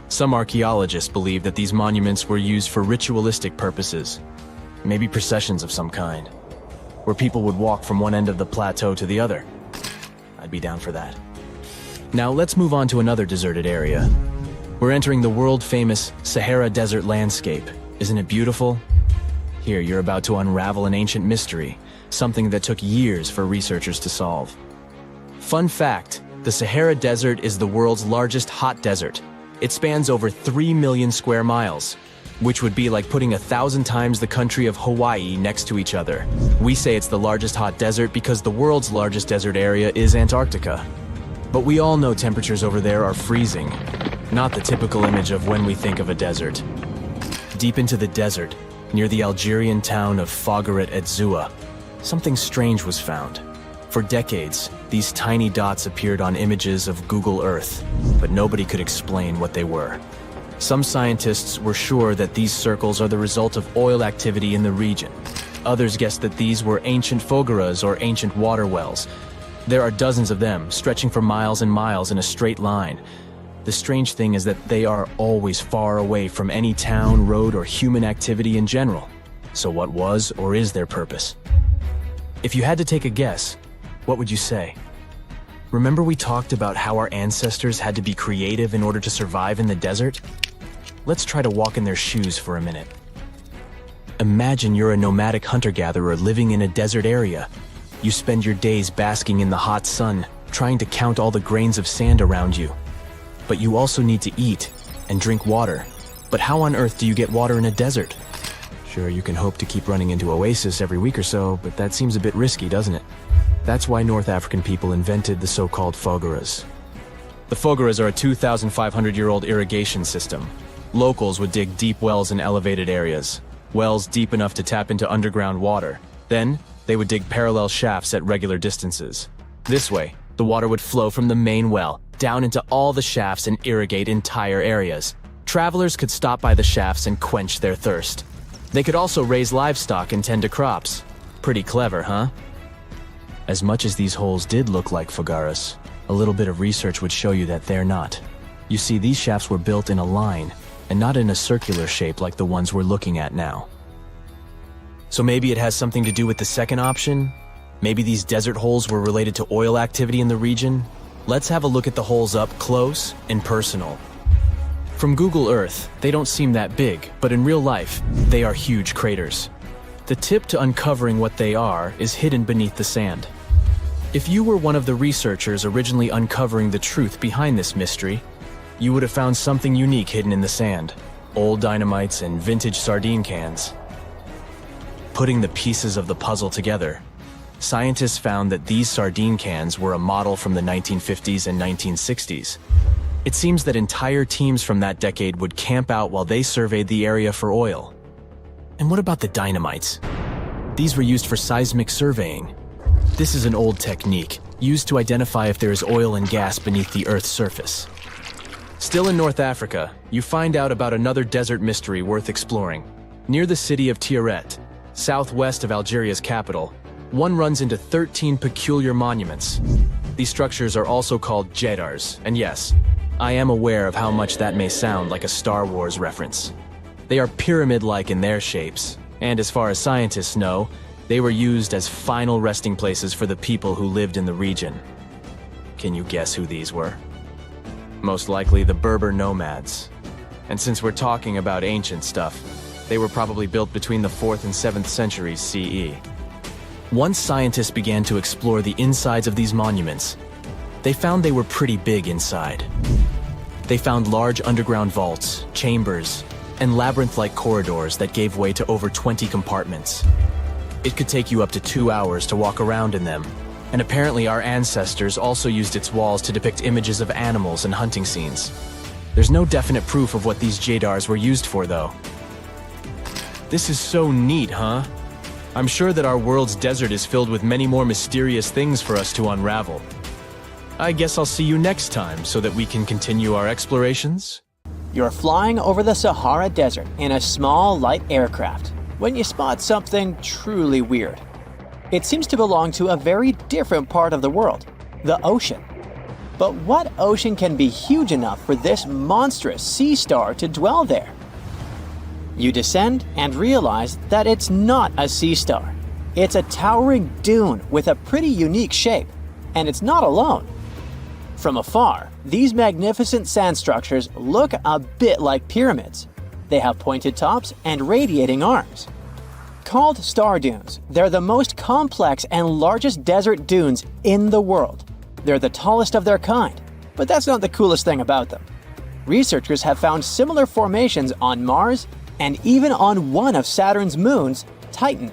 Some archaeologists believe that these monuments were used for ritualistic purposes, maybe processions of some kind, where people would walk from one end of the plateau to the other. I'd be down for that. Now let's move on to another deserted area. We're entering the world-famous Sahara Desert landscape. Isn't it beautiful? Here, you're about to unravel an ancient mystery, something that took years for researchers to solve. Fun fact, the Sahara Desert is the world's largest hot desert. It spans over 3 million square miles, which would be like putting 1,000 times the country of Hawaii next to each other. We say it's the largest hot desert because the world's largest desert area is Antarctica. But we all know temperatures over there are freezing, not the typical image of when we think of a desert. Deep into the desert, near the Algerian town of Fougeret et Zoua, something strange was found. For decades, these tiny dots appeared on images of Google Earth, but nobody could explain what they were. Some scientists were sure that these circles are the result of oil activity in the region. Others guessed that these were ancient fogeras or ancient water wells. There are dozens of them, stretching for miles and miles in a straight line. The strange thing is that they are always far away from any town, road, or human activity in general. So what was or is their purpose? If you had to take a guess, what would you say? Remember we talked about how our ancestors had to be creative in order to survive in the desert? Let's try to walk in their shoes for a minute. Imagine you're a nomadic hunter-gatherer living in a desert area. You spend your days basking in the hot sun, trying to count all the grains of sand around you. But you also need to eat and drink water. But how on earth do you get water in a desert? Sure, you can hope to keep running into oasis every week or so, but that seems a bit risky, doesn't it? That's why North African people invented the so-called fogeras. The fogeras are a 2,500-year-old irrigation system. Locals would dig deep wells in elevated areas, wells deep enough to tap into underground water. Then, they would dig parallel shafts at regular distances. This way, the water would flow from the main well down into all the shafts and irrigate entire areas. Travelers could stop by the shafts and quench their thirst. They could also raise livestock and tend to crops. Pretty clever, huh? As much as these holes did look like fogaras, a little bit of research would show you that they're not. You see, these shafts were built in a line, and not in a circular shape like the ones we're looking at now. So maybe it has something to do with the second option? Maybe these desert holes were related to oil activity in the region? Let's have a look at the holes up close and personal. From Google Earth, they don't seem that big, but in real life, they are huge craters. The tip to uncovering what they are is hidden beneath the sand. If you were one of the researchers originally uncovering the truth behind this mystery, you would have found something unique hidden in the sand. Old dynamites and vintage sardine cans. Putting the pieces of the puzzle together, scientists found that these sardine cans were a model from the 1950s and 1960s. It seems that entire teams from that decade would camp out while they surveyed the area for oil. And what about the dynamites? These were used for seismic surveying. This is an old technique, used to identify if there is oil and gas beneath the Earth's surface. Still in North Africa, you find out about another desert mystery worth exploring. Near the city of Tiaret, southwest of Algeria's capital, one runs into 13 peculiar monuments. These structures are also called jedars, and yes, I am aware of how much that may sound like a Star Wars reference. They are pyramid-like in their shapes, and as far as scientists know, they were used as final resting places for the people who lived in the region. Can you guess who these were? Most likely the Berber nomads. And since we're talking about ancient stuff, they were probably built between the 4th and 7th centuries CE. Once scientists began to explore the insides of these monuments, they found they were pretty big inside. They found large underground vaults, chambers, and labyrinth-like corridors that gave way to over 20 compartments. It could take you up to 2 hours to walk around in them, and apparently our ancestors also used its walls to depict images of animals and hunting scenes. There's no definite proof of what these jedars were used for, though. This is so neat, huh? I'm sure that our world's desert is filled with many more mysterious things for us to unravel. I guess I'll see you next time so that we can continue our explorations. You're flying over the Sahara Desert in a small, light aircraft when you spot something truly weird. It seems to belong to a very different part of the world, the ocean. But what ocean can be huge enough for this monstrous sea star to dwell there? You descend and realize that it's not a sea star. It's a towering dune with a pretty unique shape, and it's not alone. From afar, these magnificent sand structures look a bit like pyramids. They have pointed tops and radiating arms. Called star dunes, they're the most complex and largest desert dunes in the world. They're the tallest of their kind, but that's not the coolest thing about them. Researchers have found similar formations on Mars and even on one of Saturn's moons, Titan.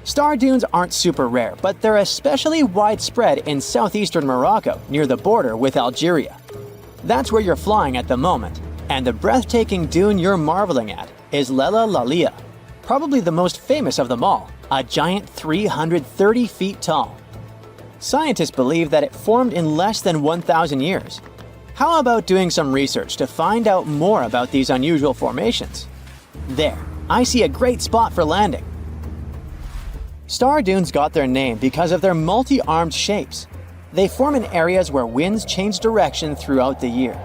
Star dunes aren't super rare, but they're especially widespread in southeastern Morocco, near the border with Algeria. That's where you're flying at the moment, and the breathtaking dune you're marveling at is Lela Lalia, probably the most famous of them all, a giant 330 feet tall. Scientists believe that it formed in less than 1,000 years. How about doing some research to find out more about these unusual formations? There, I see a great spot for landing. Star dunes got their name because of their multi-armed shapes. They form in areas where winds change direction throughout the year.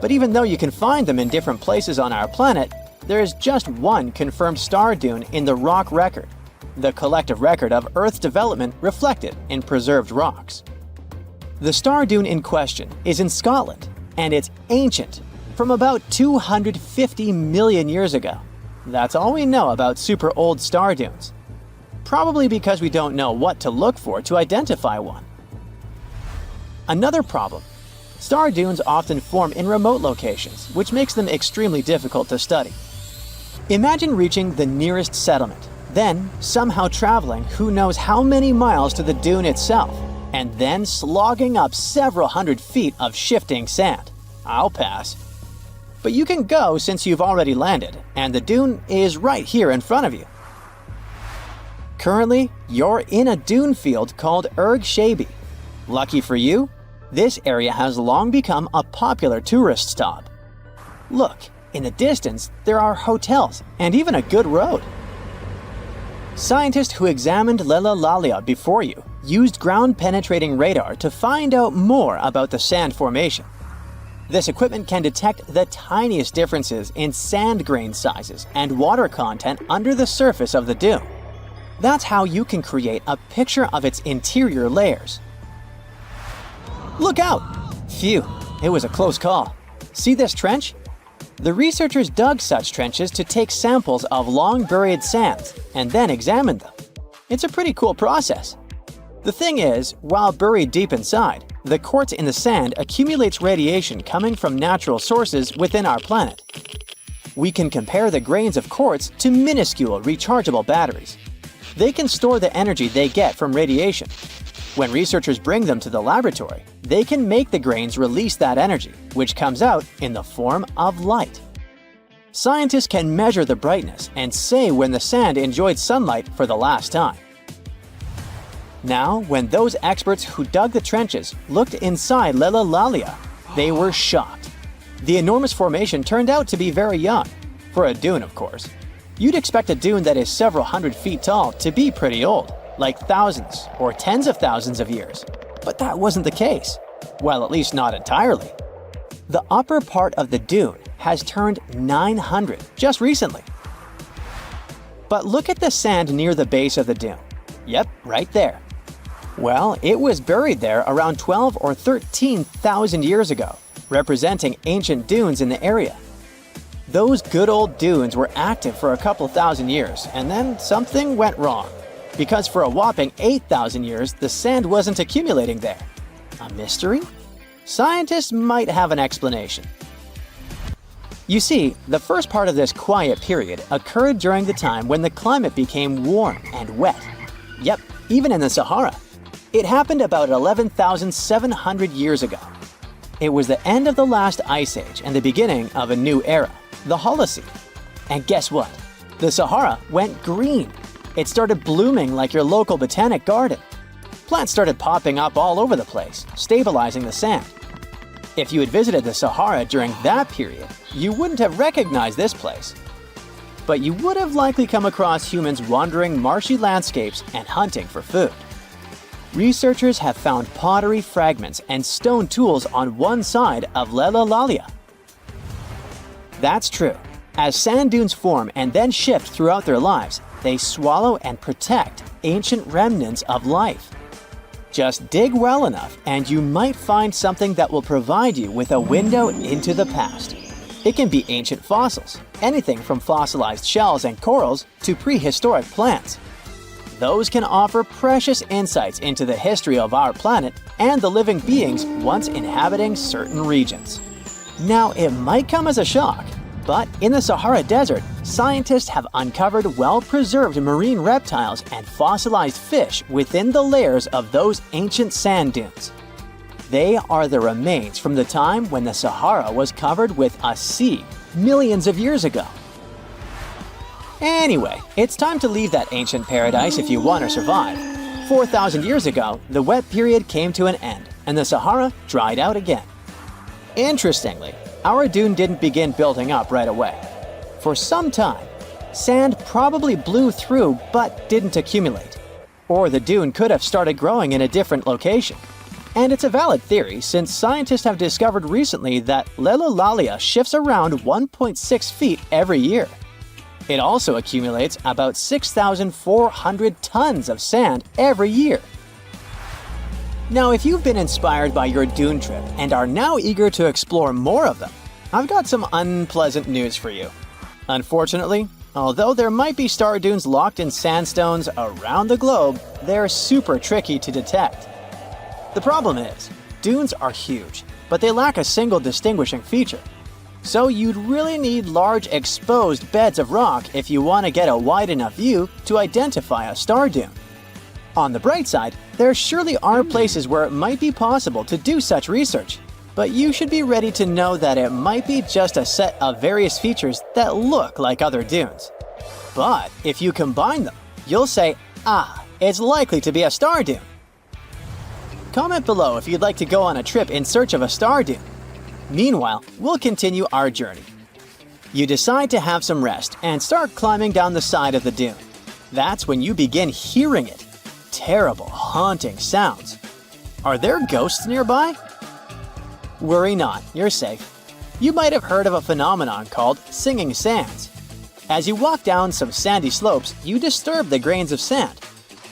But even though you can find them in different places on our planet, there is just one confirmed star dune in the rock record, the collective record of Earth's development reflected in preserved rocks. The star dune in question is in Scotland, and it's ancient, from about 250 million years ago. That's all we know about super old star dunes. Probably because we don't know what to look for to identify one. Another problem: star dunes often form in remote locations, which makes them extremely difficult to study. Imagine reaching the nearest settlement, then somehow traveling who knows how many miles to the dune itself, and then slogging up several hundred feet of shifting sand. I'll pass. But you can go since you've already landed, and the dune is right here in front of you. Currently, you're in a dune field called Erg Shabi. Lucky for you, This area has long become a popular tourist stop. Look, in the distance, there are hotels and even a good road. Scientists who examined Lelalalia before you used ground-penetrating radar to find out more about the sand formation. This equipment can detect the tiniest differences in sand grain sizes and water content under the surface of the dune. That's how you can create a picture of its interior layers. Look out! Phew, it was a close call. See this trench? The researchers dug such trenches to take samples of long-buried sands and then examined them. It's a pretty cool process. The thing is, while buried deep inside, the quartz in the sand accumulates radiation coming from natural sources within our planet. We can compare the grains of quartz to minuscule rechargeable batteries. They can store the energy they get from radiation. When researchers bring them to the laboratory, they can make the grains release that energy, which comes out in the form of light. Scientists can measure the brightness and say when the sand enjoyed sunlight for the last time. Now, when those experts who dug the trenches looked inside Lelalalia, they were shocked. The enormous formation turned out to be very young, for a dune, of course. You'd expect a dune that is several hundred feet tall to be pretty old, like thousands or tens of thousands of years. But that wasn't the case. Well, at least not entirely. The upper part of the dune has turned 900 just recently. But look at the sand near the base of the dune. Yep, right there. Well, it was buried there around 12 or 13,000 years ago, representing ancient dunes in the area. Those good old dunes were active for a couple thousand years, and then something went wrong. Because for a whopping 8,000 years, the sand wasn't accumulating there. A mystery? Scientists might have an explanation. You see, the first part of this quiet period occurred during the time when the climate became warm and wet. Yep, even in the Sahara. It happened about 11,700 years ago. It was the end of the last ice age and the beginning of a new era, the Holocene. And guess what? The Sahara went green. It started blooming like your local botanic garden. Plants started popping up all over the place, stabilizing the sand. If you had visited the Sahara during that period, you wouldn't have recognized this place. But you would have likely come across humans wandering marshy landscapes and hunting for food. Researchers have found pottery fragments and stone tools on one side of Lelalalia. That's true. As sand dunes form and then shift throughout their lives, they swallow and protect ancient remnants of life. Just dig well enough and you might find something that will provide you with a window into the past. It can be ancient fossils, anything from fossilized shells and corals to prehistoric plants. Those can offer precious insights into the history of our planet and the living beings once inhabiting certain regions. Now, it might come as a shock, but in the Sahara Desert, scientists have uncovered well-preserved marine reptiles and fossilized fish within the layers of those ancient sand dunes. They are the remains from the time when the Sahara was covered with a sea millions of years ago. Anyway, it's time to leave that ancient paradise if you want to survive. 4,000 years ago, the wet period came to an end, and the Sahara dried out again. Interestingly, our dune didn't begin building up right away. For some time, sand probably blew through but didn't accumulate. Or the dune could have started growing in a different location. And it's a valid theory since scientists have discovered recently that Lelalalia shifts around 1.6 feet every year. It also accumulates about 6,400 tons of sand every year. Now, if you've been inspired by your dune trip and are now eager to explore more of them, I've got some unpleasant news for you. Unfortunately, although there might be star dunes locked in sandstones around the globe, they're super tricky to detect. The problem is, dunes are huge, but they lack a single distinguishing feature. So you'd really need large exposed beds of rock if you want to get a wide enough view to identify a star dune. On the bright side, there surely are places where it might be possible to do such research, but you should be ready to know that it might be just a set of various features that look like other dunes. But if you combine them, you'll say, ah, it's likely to be a star dune. Comment below if you'd like to go on a trip in search of a star dune. Meanwhile, we'll continue our journey. You decide to have some rest and start climbing down the side of the dune. That's when you begin hearing it. Terrible, haunting sounds. Are there ghosts nearby? Worry not, you're safe. You might have heard of a phenomenon called singing sands. As you walk down some sandy slopes, you disturb the grains of sand.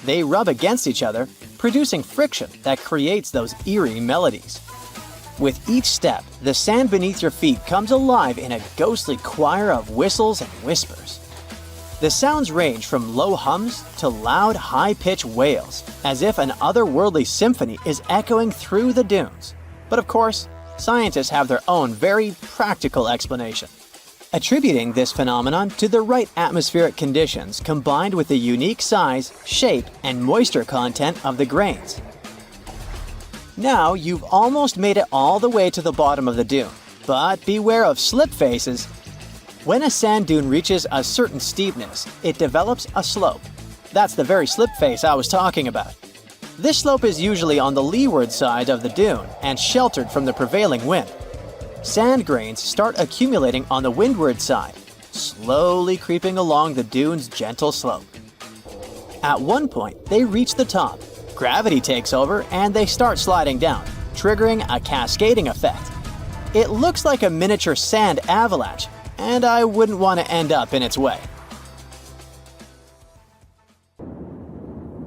They rub against each other, producing friction that creates those eerie melodies. With each step, the sand beneath your feet comes alive in a ghostly choir of whistles and whispers. The sounds range from low hums to loud, high-pitched wails, as if an otherworldly symphony is echoing through the dunes. But of course, scientists have their own very practical explanation, attributing this phenomenon to the right atmospheric conditions combined with the unique size, shape, and moisture content of the grains. Now you've almost made it all the way to the bottom of the dune, but beware of slip faces. When a sand dune reaches a certain steepness, it develops a slope. That's the very slip face I was talking about. This slope is usually on the leeward side of the dune and sheltered from the prevailing wind. Sand grains start accumulating on the windward side, slowly creeping along the dune's gentle slope. At one point, they reach the top. Gravity takes over and they start sliding down, triggering a cascading effect. It looks like a miniature sand avalanche, and I wouldn't want to end up in its way.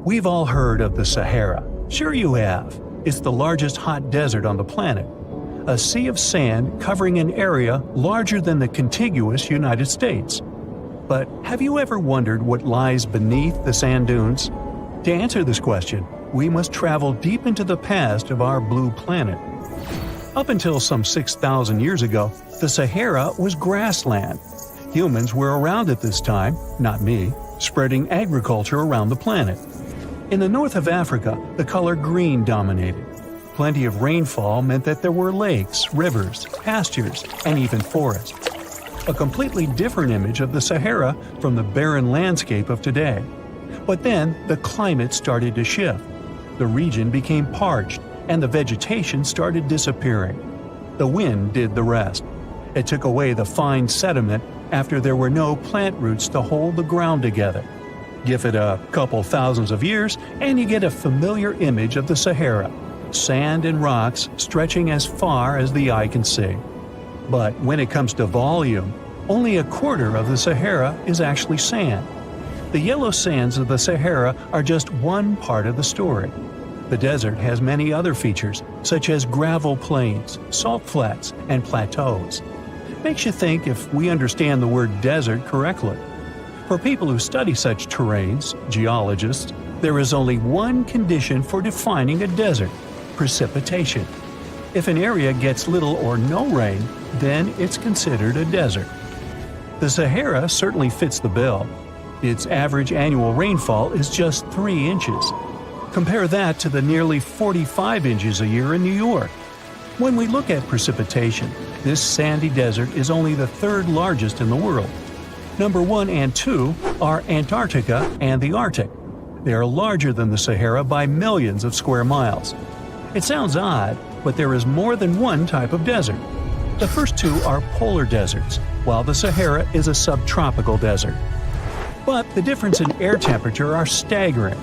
We've all heard of the Sahara. Sure you have. It's the largest hot desert on the planet. A sea of sand covering an area larger than the contiguous United States. But have you ever wondered what lies beneath the sand dunes? To answer this question, we must travel deep into the past of our blue planet. Up until some 6,000 years ago, the Sahara was grassland. Humans were around at this time, not me, spreading agriculture around the planet. In the north of Africa, the color green dominated. Plenty of rainfall meant that there were lakes, rivers, pastures, and even forests. A completely different image of the Sahara from the barren landscape of today. But then the climate started to shift. The region became parched, and the vegetation started disappearing. The wind did the rest. It took away the fine sediment after there were no plant roots to hold the ground together. Give it a couple thousands of years, and you get a familiar image of the Sahara. Sand and rocks stretching as far as the eye can see. But when it comes to volume, only a quarter of the Sahara is actually sand. The yellow sands of the Sahara are just one part of the story. The desert has many other features, such as gravel plains, salt flats, and plateaus. Makes you think if we understand the word desert correctly. For people who study such terrains, geologists, there is only one condition for defining a desert: precipitation. If an area gets little or no rain, then it's considered a desert. The Sahara certainly fits the bill. Its average annual rainfall is just 3 inches. Compare that to the nearly 45 inches a year in New York. When we look at precipitation, this sandy desert is only the third largest in the world. Number 1 and 2 are Antarctica and the Arctic. They are larger than the Sahara by millions of square miles. It sounds odd, but there is more than one type of desert. The first two are polar deserts, while the Sahara is a subtropical desert. But the difference in air temperature are staggering.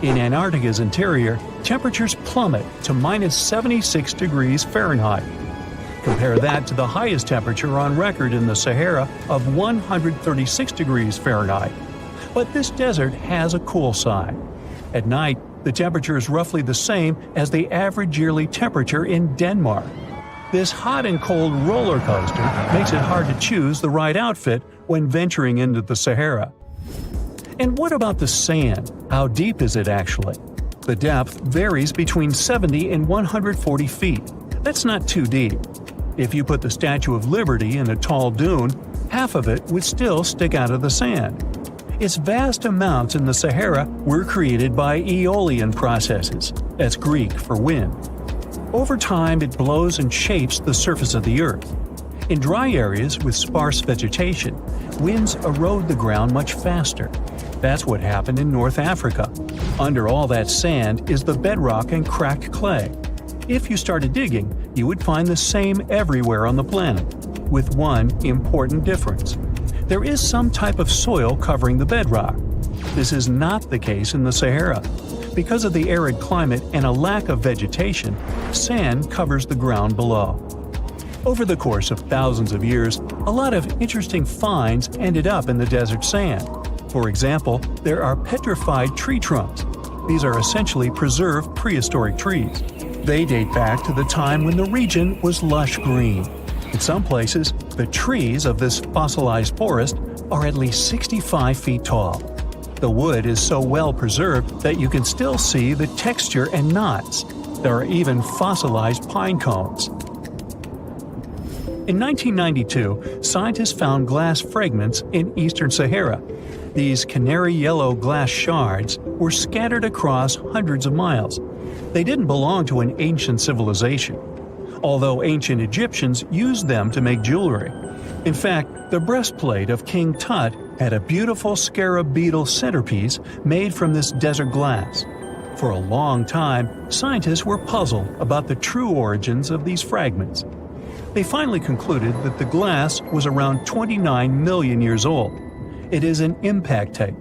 In Antarctica's interior, temperatures plummet to minus 76 degrees Fahrenheit. Compare that to the highest temperature on record in the Sahara of 136 degrees Fahrenheit. But this desert has a cool side. At night, the temperature is roughly the same as the average yearly temperature in Denmark. This hot and cold roller coaster makes it hard to choose the right outfit when venturing into the Sahara. And what about the sand? How deep is it actually? The depth varies between 70 and 140 feet. That's not too deep. If you put the Statue of Liberty in a tall dune, half of it would still stick out of the sand. Its vast amounts in the Sahara were created by aeolian processes. That's Greek for wind. Over time, it blows and shapes the surface of the earth. In dry areas with sparse vegetation, winds erode the ground much faster. That's what happened in North Africa. Under all that sand is the bedrock and cracked clay. If you started digging, you would find the same everywhere on the planet, with one important difference. There is some type of soil covering the bedrock. This is not the case in the Sahara. Because of the arid climate and a lack of vegetation, sand covers the ground below. Over the course of thousands of years, a lot of interesting finds ended up in the desert sand. For example, there are petrified tree trunks. These are essentially preserved prehistoric trees. They date back to the time when the region was lush green. In some places, the trees of this fossilized forest are at least 65 feet tall. The wood is so well preserved that you can still see the texture and knots. There are even fossilized pine cones. In 1992, scientists found glass fragments in eastern Sahara. These canary yellow glass shards were scattered across hundreds of miles. They didn't belong to an ancient civilization, although ancient Egyptians used them to make jewelry. In fact, the breastplate of King Tut had a beautiful scarab beetle centerpiece made from this desert glass. For a long time, scientists were puzzled about the true origins of these fragments. They finally concluded that the glass was around 29 million years old. It is an impact tape.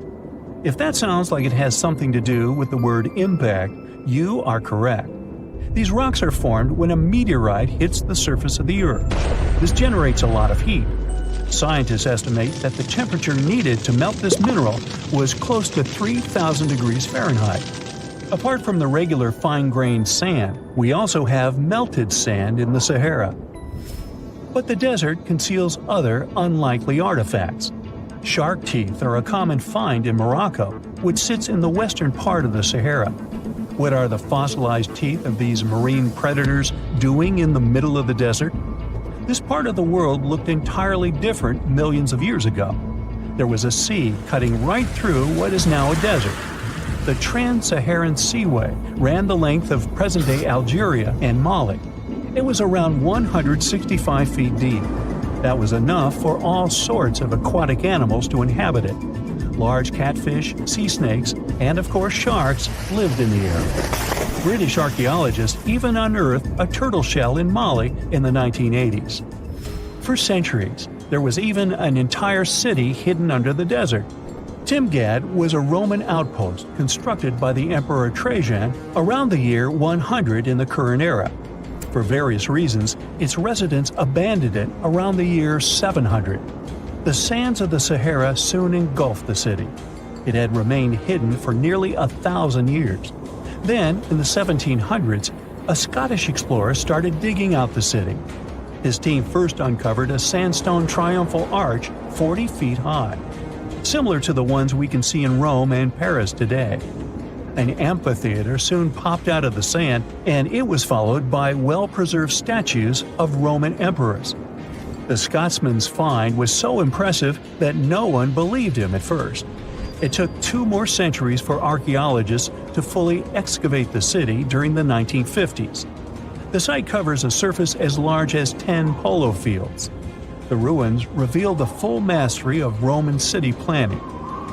If that sounds like it has something to do with the word impact, you are correct. These rocks are formed when a meteorite hits the surface of the Earth. This generates a lot of heat. Scientists estimate that the temperature needed to melt this mineral was close to 3,000 degrees Fahrenheit. Apart from the regular fine-grained sand, we also have melted sand in the Sahara. But the desert conceals other unlikely artifacts. Shark teeth are a common find in Morocco, which sits in the western part of the Sahara. What are the fossilized teeth of these marine predators doing in the middle of the desert? This part of the world looked entirely different millions of years ago. There was a sea cutting right through what is now a desert. The Trans-Saharan Seaway ran the length of present-day Algeria and Mali. It was around 165 feet deep. That was enough for all sorts of aquatic animals to inhabit it. Large catfish, sea snakes, and of course sharks lived in the area. British archaeologists even unearthed a turtle shell in Mali in the 1980s. For centuries, there was even an entire city hidden under the desert. Timgad was a Roman outpost constructed by the Emperor Trajan around the year 100 in the current era. For various reasons, its residents abandoned it around the year 700. The sands of the Sahara soon engulfed the city. It had remained hidden for nearly 1,000 years. Then, in the 1700s, a Scottish explorer started digging out the city. His team first uncovered a sandstone triumphal arch 40 feet high, similar to the ones we can see in Rome and Paris today. An amphitheater soon popped out of the sand, and it was followed by well-preserved statues of Roman emperors. The Scotsman's find was so impressive that no one believed him at first. It took 2 more centuries for archaeologists to fully excavate the city during the 1950s. The site covers a surface as large as 10 polo fields. The ruins reveal the full mastery of Roman city planning.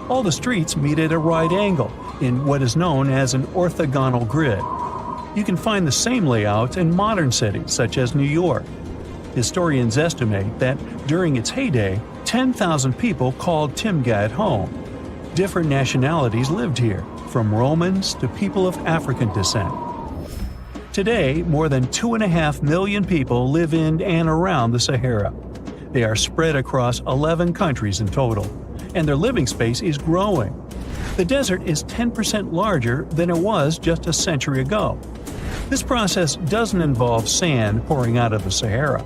All the streets meet at a right angle in what is known as an orthogonal grid. You can find the same layout in modern cities such as New York. Historians estimate that during its heyday, 10,000 people called Timgad home. Different nationalities lived here, from Romans to people of African descent. Today, more than 2.5 million people live in and around the Sahara. They are spread across 11 countries in total, and their living space is growing. The desert is 10% larger than it was just a century ago. This process doesn't involve sand pouring out of the Sahara.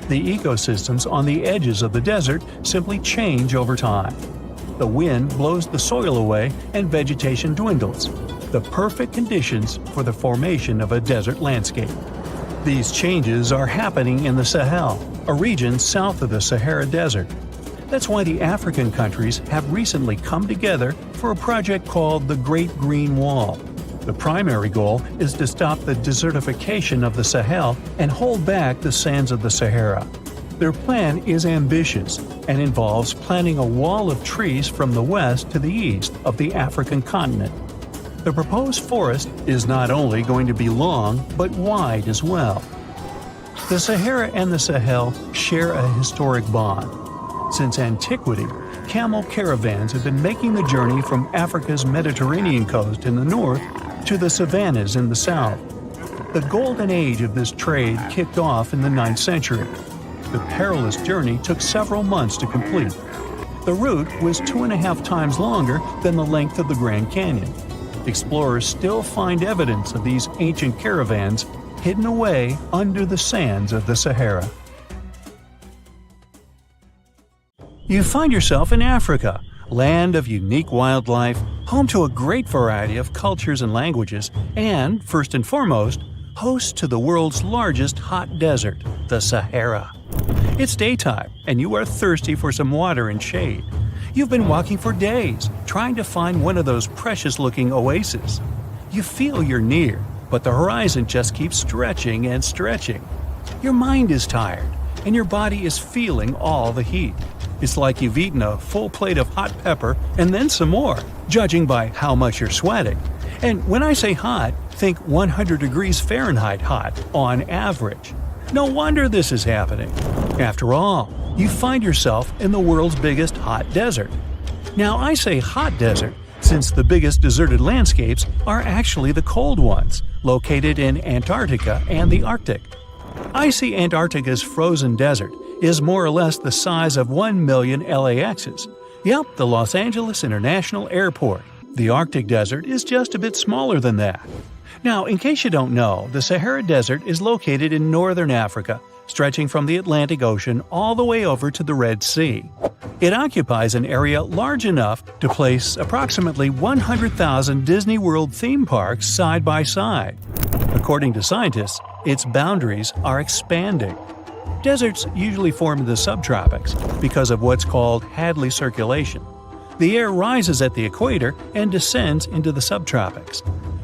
The ecosystems on the edges of the desert simply change over time. The wind blows the soil away and vegetation dwindles. The perfect conditions for the formation of a desert landscape. These changes are happening in the Sahel, a region south of the Sahara Desert. That's why the African countries have recently come together for a project called the Great Green Wall. The primary goal is to stop the desertification of the Sahel and hold back the sands of the Sahara. Their plan is ambitious and involves planting a wall of trees from the west to the east of the African continent. The proposed forest is not only going to be long, but wide as well. The Sahara and the Sahel share a historic bond. Since antiquity, camel caravans have been making the journey from Africa's Mediterranean coast in the north to the savannas in the south. The golden age of this trade kicked off in the 9th century. The perilous journey took several months to complete. The route was 2.5 times longer than the length of the Grand Canyon. Explorers still find evidence of these ancient caravans hidden away under the sands of the Sahara. You find yourself in Africa, land of unique wildlife, home to a great variety of cultures and languages, and, first and foremost, host to the world's largest hot desert, the Sahara. It's daytime, and you are thirsty for some water and shade. You've been walking for days, trying to find one of those precious-looking oases. You feel you're near, but the horizon just keeps stretching and stretching. Your mind is tired, and your body is feeling all the heat. It's like you've eaten a full plate of hot pepper and then some more, judging by how much you're sweating. And when I say hot, think 100 degrees Fahrenheit hot, on average. No wonder this is happening. After all, you find yourself in the world's biggest hot desert. Now, I say hot desert since the biggest deserted landscapes are actually the cold ones, located in Antarctica and the Arctic. I see Antarctica's frozen desert is more or less the size of 1 million LAXs. Yep, the Los Angeles International Airport. The Arctic Desert is just a bit smaller than that. Now, in case you don't know, the Sahara Desert is located in northern Africa, stretching from the Atlantic Ocean all the way over to the Red Sea. It occupies an area large enough to place approximately 100,000 Disney World theme parks side by side. According to scientists, its boundaries are expanding. Deserts usually form in the subtropics because of what's called Hadley circulation. The air rises at the equator and descends into the subtropics.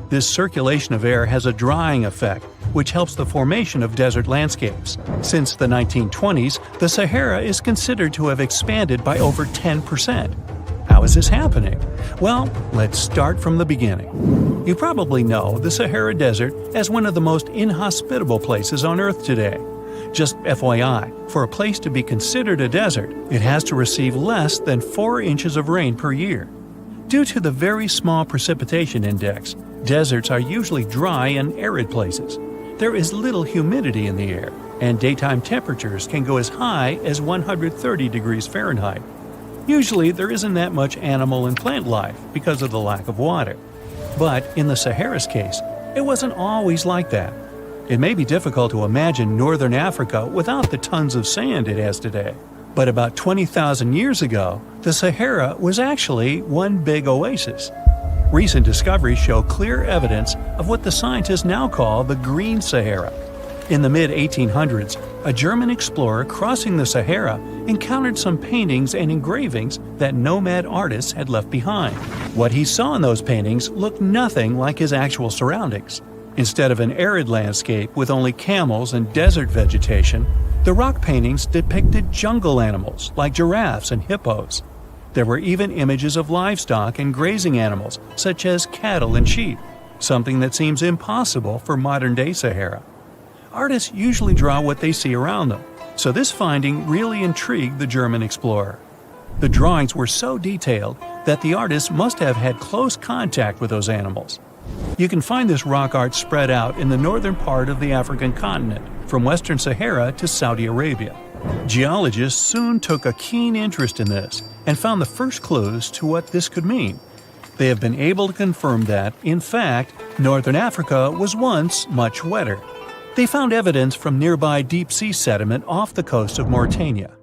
This circulation of air has a drying effect, which helps the formation of desert landscapes. Since the 1920s, the Sahara is considered to have expanded by over 10%. How is this happening? Well, let's start from the beginning. You probably know the Sahara Desert as one of the most inhospitable places on Earth today. Just FYI, for a place to be considered a desert, it has to receive less than 4 inches of rain per year. Due to the very small precipitation index, deserts are usually dry and arid places. There is little humidity in the air, and daytime temperatures can go as high as 130 degrees Fahrenheit. Usually, there isn't that much animal and plant life because of the lack of water. But in the Sahara's case, it wasn't always like that. It may be difficult to imagine northern Africa without the tons of sand it has today. But about 20,000 years ago, the Sahara was actually one big oasis. Recent discoveries show clear evidence of what the scientists now call the Green Sahara. In the mid-1800s, a German explorer crossing the Sahara encountered some paintings and engravings that nomad artists had left behind. What he saw in those paintings looked nothing like his actual surroundings. Instead of an arid landscape with only camels and desert vegetation, the rock paintings depicted jungle animals like giraffes and hippos. There were even images of livestock and grazing animals such as cattle and sheep, something that seems impossible for modern-day Sahara. Artists usually draw what they see around them, so this finding really intrigued the German explorer. The drawings were so detailed that the artists must have had close contact with those animals. You can find this rock art spread out in the northern part of the African continent, from western Sahara to Saudi Arabia. Geologists soon took a keen interest in this and found the first clues to what this could mean. They have been able to confirm that, in fact, northern Africa was once much wetter. They found evidence from nearby deep-sea sediment off the coast of Mauritania.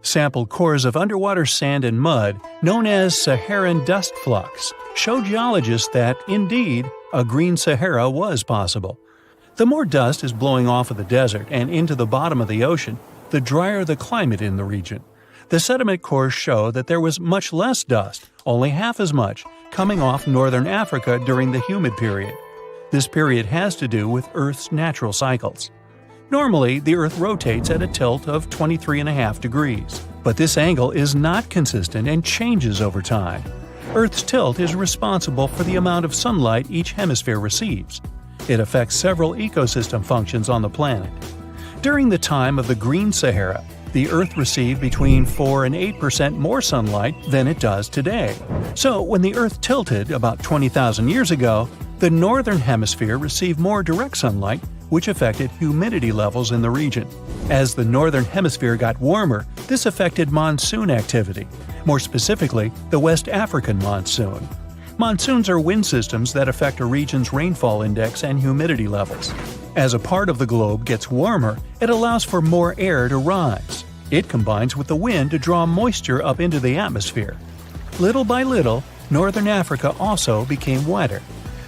Sampled cores of underwater sand and mud, known as Saharan dust flux, show geologists that, indeed, a green Sahara was possible. The more dust is blowing off of the desert and into the bottom of the ocean, the drier the climate in the region. The sediment cores show that there was much less dust, only half as much, coming off northern Africa during the humid period. This period has to do with Earth's natural cycles. Normally, the Earth rotates at a tilt of 23.5 degrees, but this angle is not consistent and changes over time. Earth's tilt is responsible for the amount of sunlight each hemisphere receives. It affects several ecosystem functions on the planet. During the time of the Green Sahara, the Earth received between 4 and 8% more sunlight than it does today. So, when the Earth tilted about 20,000 years ago, the northern hemisphere received more direct sunlight, which affected humidity levels in the region. As the northern hemisphere got warmer, this affected monsoon activity, more specifically, the West African monsoon. Monsoons are wind systems that affect a region's rainfall index and humidity levels. As a part of the globe gets warmer, it allows for more air to rise. It combines with the wind to draw moisture up into the atmosphere. Little by little, northern Africa also became wetter.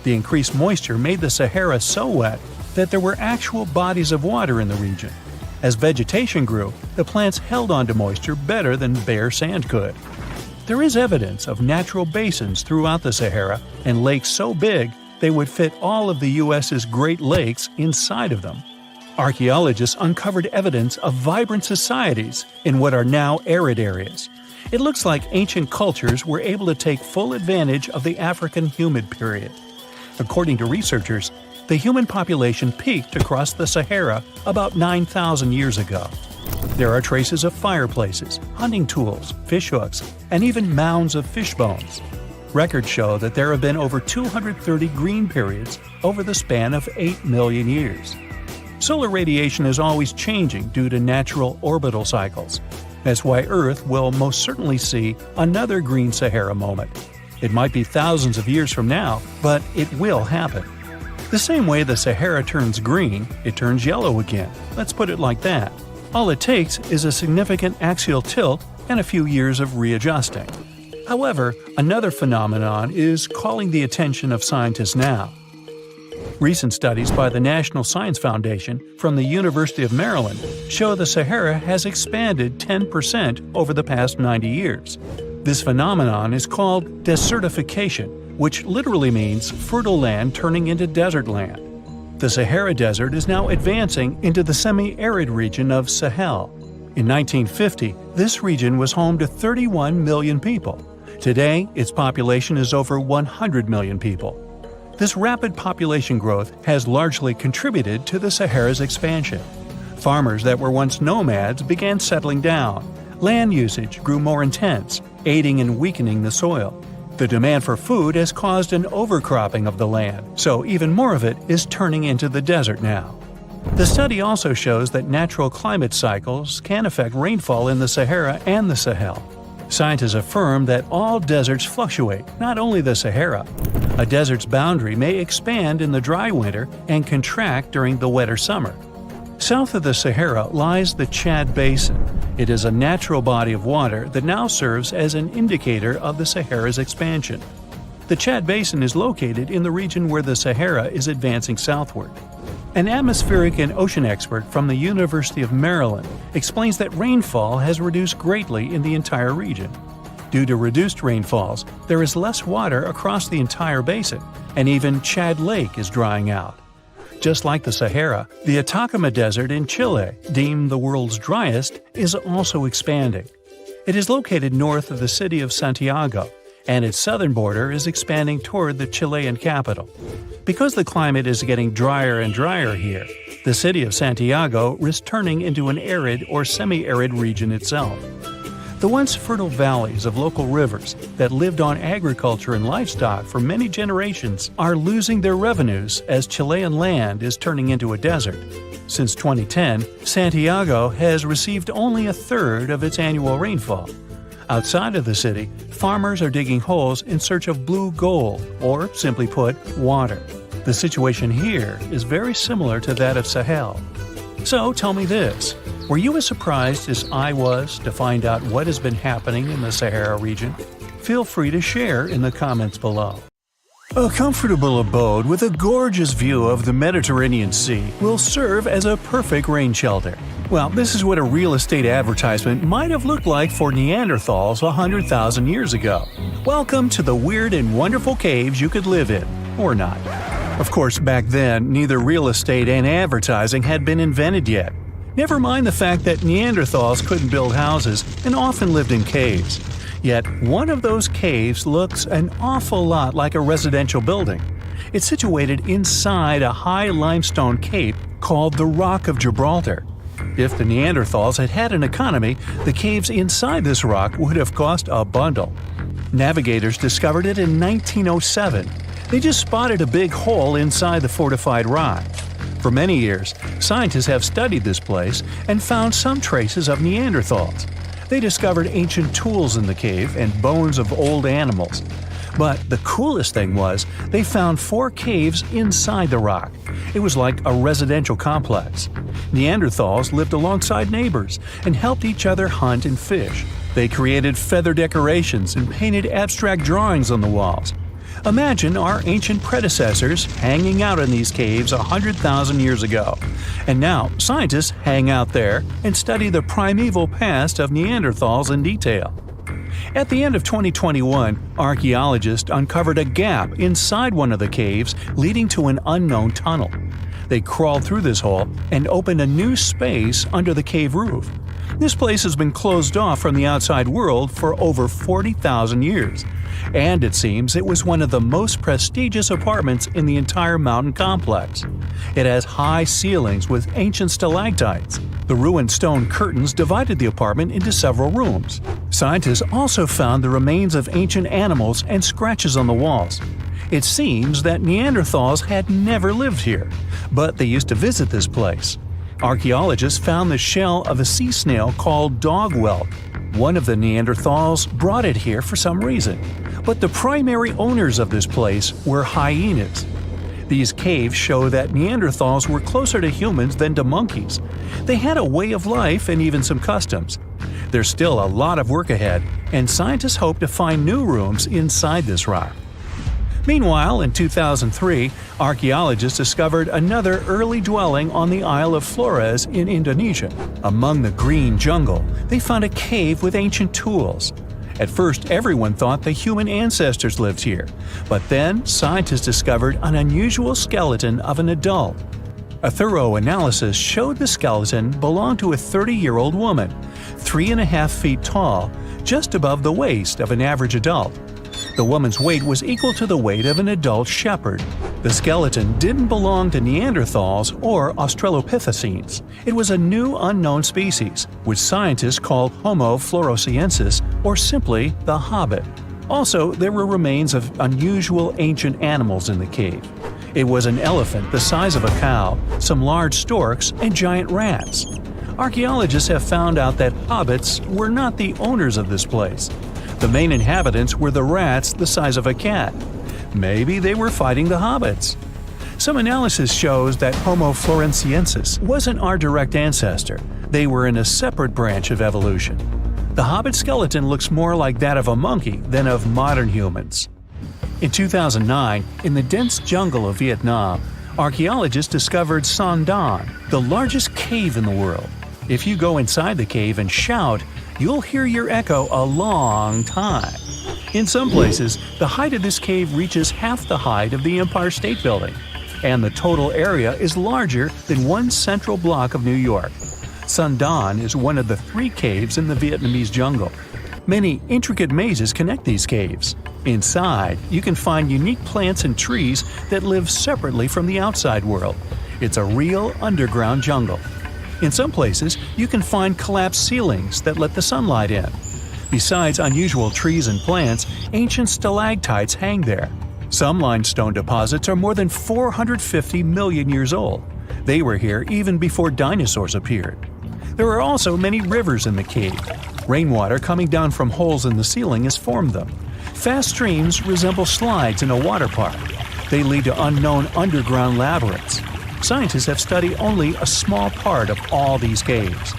The increased moisture made the Sahara so wet that there were actual bodies of water in the region. As vegetation grew, the plants held onto moisture better than bare sand could. There is evidence of natural basins throughout the Sahara and lakes so big they would fit all of the U.S.'s Great Lakes inside of them. Archaeologists uncovered evidence of vibrant societies in what are now arid areas. It looks like ancient cultures were able to take full advantage of the African humid period. According to researchers, the human population peaked across the Sahara about 9,000 years ago. There are traces of fireplaces, hunting tools, fishhooks, and even mounds of fish bones. Records show that there have been over 230 green periods over the span of 8 million years. Solar radiation is always changing due to natural orbital cycles. That's why Earth will most certainly see another Green Sahara moment. It might be thousands of years from now, but it will happen. The same way the Sahara turns green, it turns yellow again. Let's put it like that. All it takes is a significant axial tilt and a few years of readjusting. However, another phenomenon is calling the attention of scientists now. Recent studies by the National Science Foundation from the University of Maryland show the Sahara has expanded 10% over the past 90 years. This phenomenon is called desertification, which literally means fertile land turning into desert land. The Sahara Desert is now advancing into the semi-arid region of Sahel. In 1950, this region was home to 31 million people. Today, its population is over 100 million people. This rapid population growth has largely contributed to the Sahara's expansion. Farmers that were once nomads began settling down. Land usage grew more intense, aiding in weakening the soil. The demand for food has caused an overcropping of the land, so even more of it is turning into the desert now. The study also shows that natural climate cycles can affect rainfall in the Sahara and the Sahel. Scientists affirm that all deserts fluctuate, not only the Sahara. A desert's boundary may expand in the dry winter and contract during the wetter summer. South of the Sahara lies the Chad Basin. It is a natural body of water that now serves as an indicator of the Sahara's expansion. The Chad Basin is located in the region where the Sahara is advancing southward. An atmospheric and ocean expert from the University of Maryland explains that rainfall has reduced greatly in the entire region. Due to reduced rainfalls, there is less water across the entire basin, and even Chad Lake is drying out. Just like the Sahara, the Atacama Desert in Chile, deemed the world's driest, is also expanding. It is located north of the city of Santiago, and its southern border is expanding toward the Chilean capital. Because the climate is getting drier and drier here, the city of Santiago risks turning into an arid or semi-arid region itself. The once fertile valleys of local rivers that lived on agriculture and livestock for many generations are losing their revenues as Chilean land is turning into a desert. Since 2010, Santiago has received only a third of its annual rainfall. Outside of the city, farmers are digging holes in search of blue gold, or simply put, water. The situation here is very similar to that of Sahel. So tell me this. Were you as surprised as I was to find out what has been happening in the Sahara region? Feel free to share in the comments below. A comfortable abode with a gorgeous view of the Mediterranean Sea will serve as a perfect rain shelter. Well, this is what a real estate advertisement might have looked like for Neanderthals 100,000 years ago. Welcome to the weird and wonderful caves you could live in, or not. Of course, back then, neither real estate and advertising had been invented yet. Never mind the fact that Neanderthals couldn't build houses and often lived in caves. Yet, one of those caves looks an awful lot like a residential building. It's situated inside a high limestone cape called the Rock of Gibraltar. If the Neanderthals had had an economy, the caves inside this rock would have cost a bundle. Navigators discovered it in 1907. They just spotted a big hole inside the fortified rock. For many years, scientists have studied this place and found some traces of Neanderthals. They discovered ancient tools in the cave and bones of old animals. But the coolest thing was, they found 4 caves inside the rock. It was like a residential complex. Neanderthals lived alongside neighbors and helped each other hunt and fish. They created feather decorations and painted abstract drawings on the walls. Imagine our ancient predecessors hanging out in these caves 100,000 years ago. And now, scientists hang out there and study the primeval past of Neanderthals in detail. At the end of 2021, archaeologists uncovered a gap inside one of the caves leading to an unknown tunnel. They crawled through this hole and opened a new space under the cave roof. This place has been closed off from the outside world for over 40,000 years. And it seems it was one of the most prestigious apartments in the entire mountain complex. It has high ceilings with ancient stalactites. The ruined stone curtains divided the apartment into several rooms. Scientists also found the remains of ancient animals and scratches on the walls. It seems that Neanderthals had never lived here, but they used to visit this place. Archaeologists found the shell of a sea snail called dog whelk. One of the Neanderthals brought it here for some reason, but the primary owners of this place were hyenas. These caves show that Neanderthals were closer to humans than to monkeys. They had a way of life and even some customs. There's still a lot of work ahead, and scientists hope to find new rooms inside this rock. Meanwhile, in 2003, archaeologists discovered another early dwelling on the Isle of Flores in Indonesia. Among the green jungle, they found a cave with ancient tools. At first, everyone thought the human ancestors lived here, but then scientists discovered an unusual skeleton of an adult. A thorough analysis showed the skeleton belonged to a 30-year-old woman, 3.5 feet tall, just above the waist of an average adult. The woman's weight was equal to the weight of an adult shepherd. The skeleton didn't belong to Neanderthals or Australopithecines. It was a new unknown species, which scientists called Homo floresiensis, or simply the Hobbit. Also, there were remains of unusual ancient animals in the cave. It was an elephant the size of a cow, some large storks, and giant rats. Archaeologists have found out that hobbits were not the owners of this place. The main inhabitants were the rats the size of a cat. Maybe they were fighting the hobbits. Some analysis shows that Homo floresiensis wasn't our direct ancestor. They were in a separate branch of evolution. The hobbit skeleton looks more like that of a monkey than of modern humans. In 2009, in the dense jungle of Vietnam, archaeologists discovered Son Don, the largest cave in the world. If you go inside the cave and shout, you'll hear your echo a long time. In some places, the height of this cave reaches half the height of the Empire State Building, and the total area is larger than one central block of New York. Son Don is one of the 3 caves in the Vietnamese jungle. Many intricate mazes connect these caves. Inside, you can find unique plants and trees that live separately from the outside world. It's a real underground jungle. In some places, you can find collapsed ceilings that let the sunlight in. Besides unusual trees and plants, ancient stalactites hang there. Some limestone deposits are more than 450 million years old. They were here even before dinosaurs appeared. There are also many rivers in the cave. Rainwater coming down from holes in the ceiling has formed them. Fast streams resemble slides in a water park. They lead to unknown underground labyrinths. Scientists have studied only a small part of all these caves.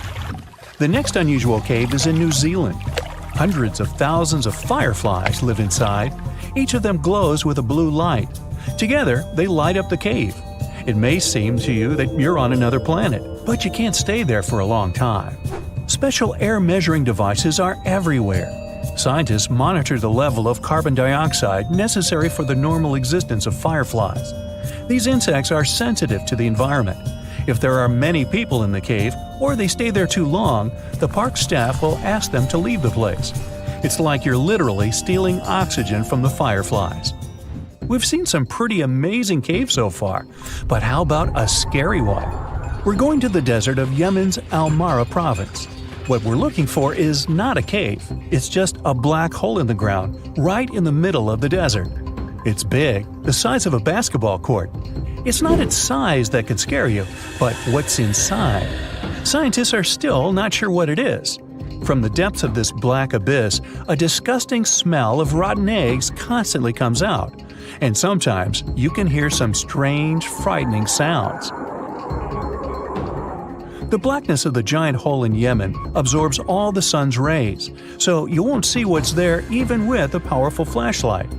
The next unusual cave is in New Zealand. Hundreds of thousands of fireflies live inside. Each of them glows with a blue light. Together, they light up the cave. It may seem to you that you're on another planet, but you can't stay there for a long time. Special air measuring devices are everywhere. Scientists monitor the level of carbon dioxide necessary for the normal existence of fireflies. These insects are sensitive to the environment. If there are many people in the cave, or they stay there too long, the park staff will ask them to leave the place. It's like you're literally stealing oxygen from the fireflies. We've seen some pretty amazing caves so far, but how about a scary one? We're going to the desert of Yemen's Al Mara province. What we're looking for is not a cave, it's just a black hole in the ground, right in the middle of the desert. It's big, the size of a basketball court. It's not its size that could scare you, but what's inside. Scientists are still not sure what it is. From the depths of this black abyss, a disgusting smell of rotten eggs constantly comes out, and sometimes you can hear some strange, frightening sounds. The blackness of the giant hole in Yemen absorbs all the sun's rays, so you won't see what's there even with a powerful flashlight.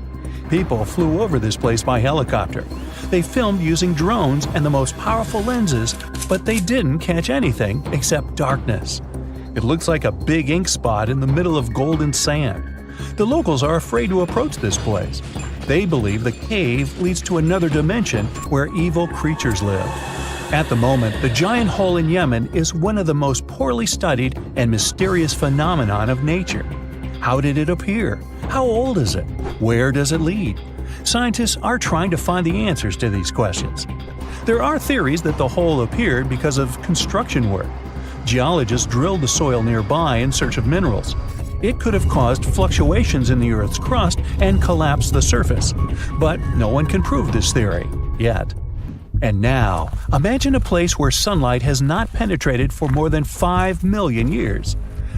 People flew over this place by helicopter. They filmed using drones and the most powerful lenses, but they didn't catch anything except darkness. It looks like a big ink spot in the middle of golden sand. The locals are afraid to approach this place. They believe the cave leads to another dimension where evil creatures live. At the moment, the giant hole in Yemen is one of the most poorly studied and mysterious phenomenon of nature. How did it appear? How old is it? Where does it lead? Scientists are trying to find the answers to these questions. There are theories that the hole appeared because of construction work. Geologists drilled the soil nearby in search of minerals. It could have caused fluctuations in the Earth's crust and collapsed the surface. But no one can prove this theory, yet. And now, imagine a place where sunlight has not penetrated for more than 5 million years.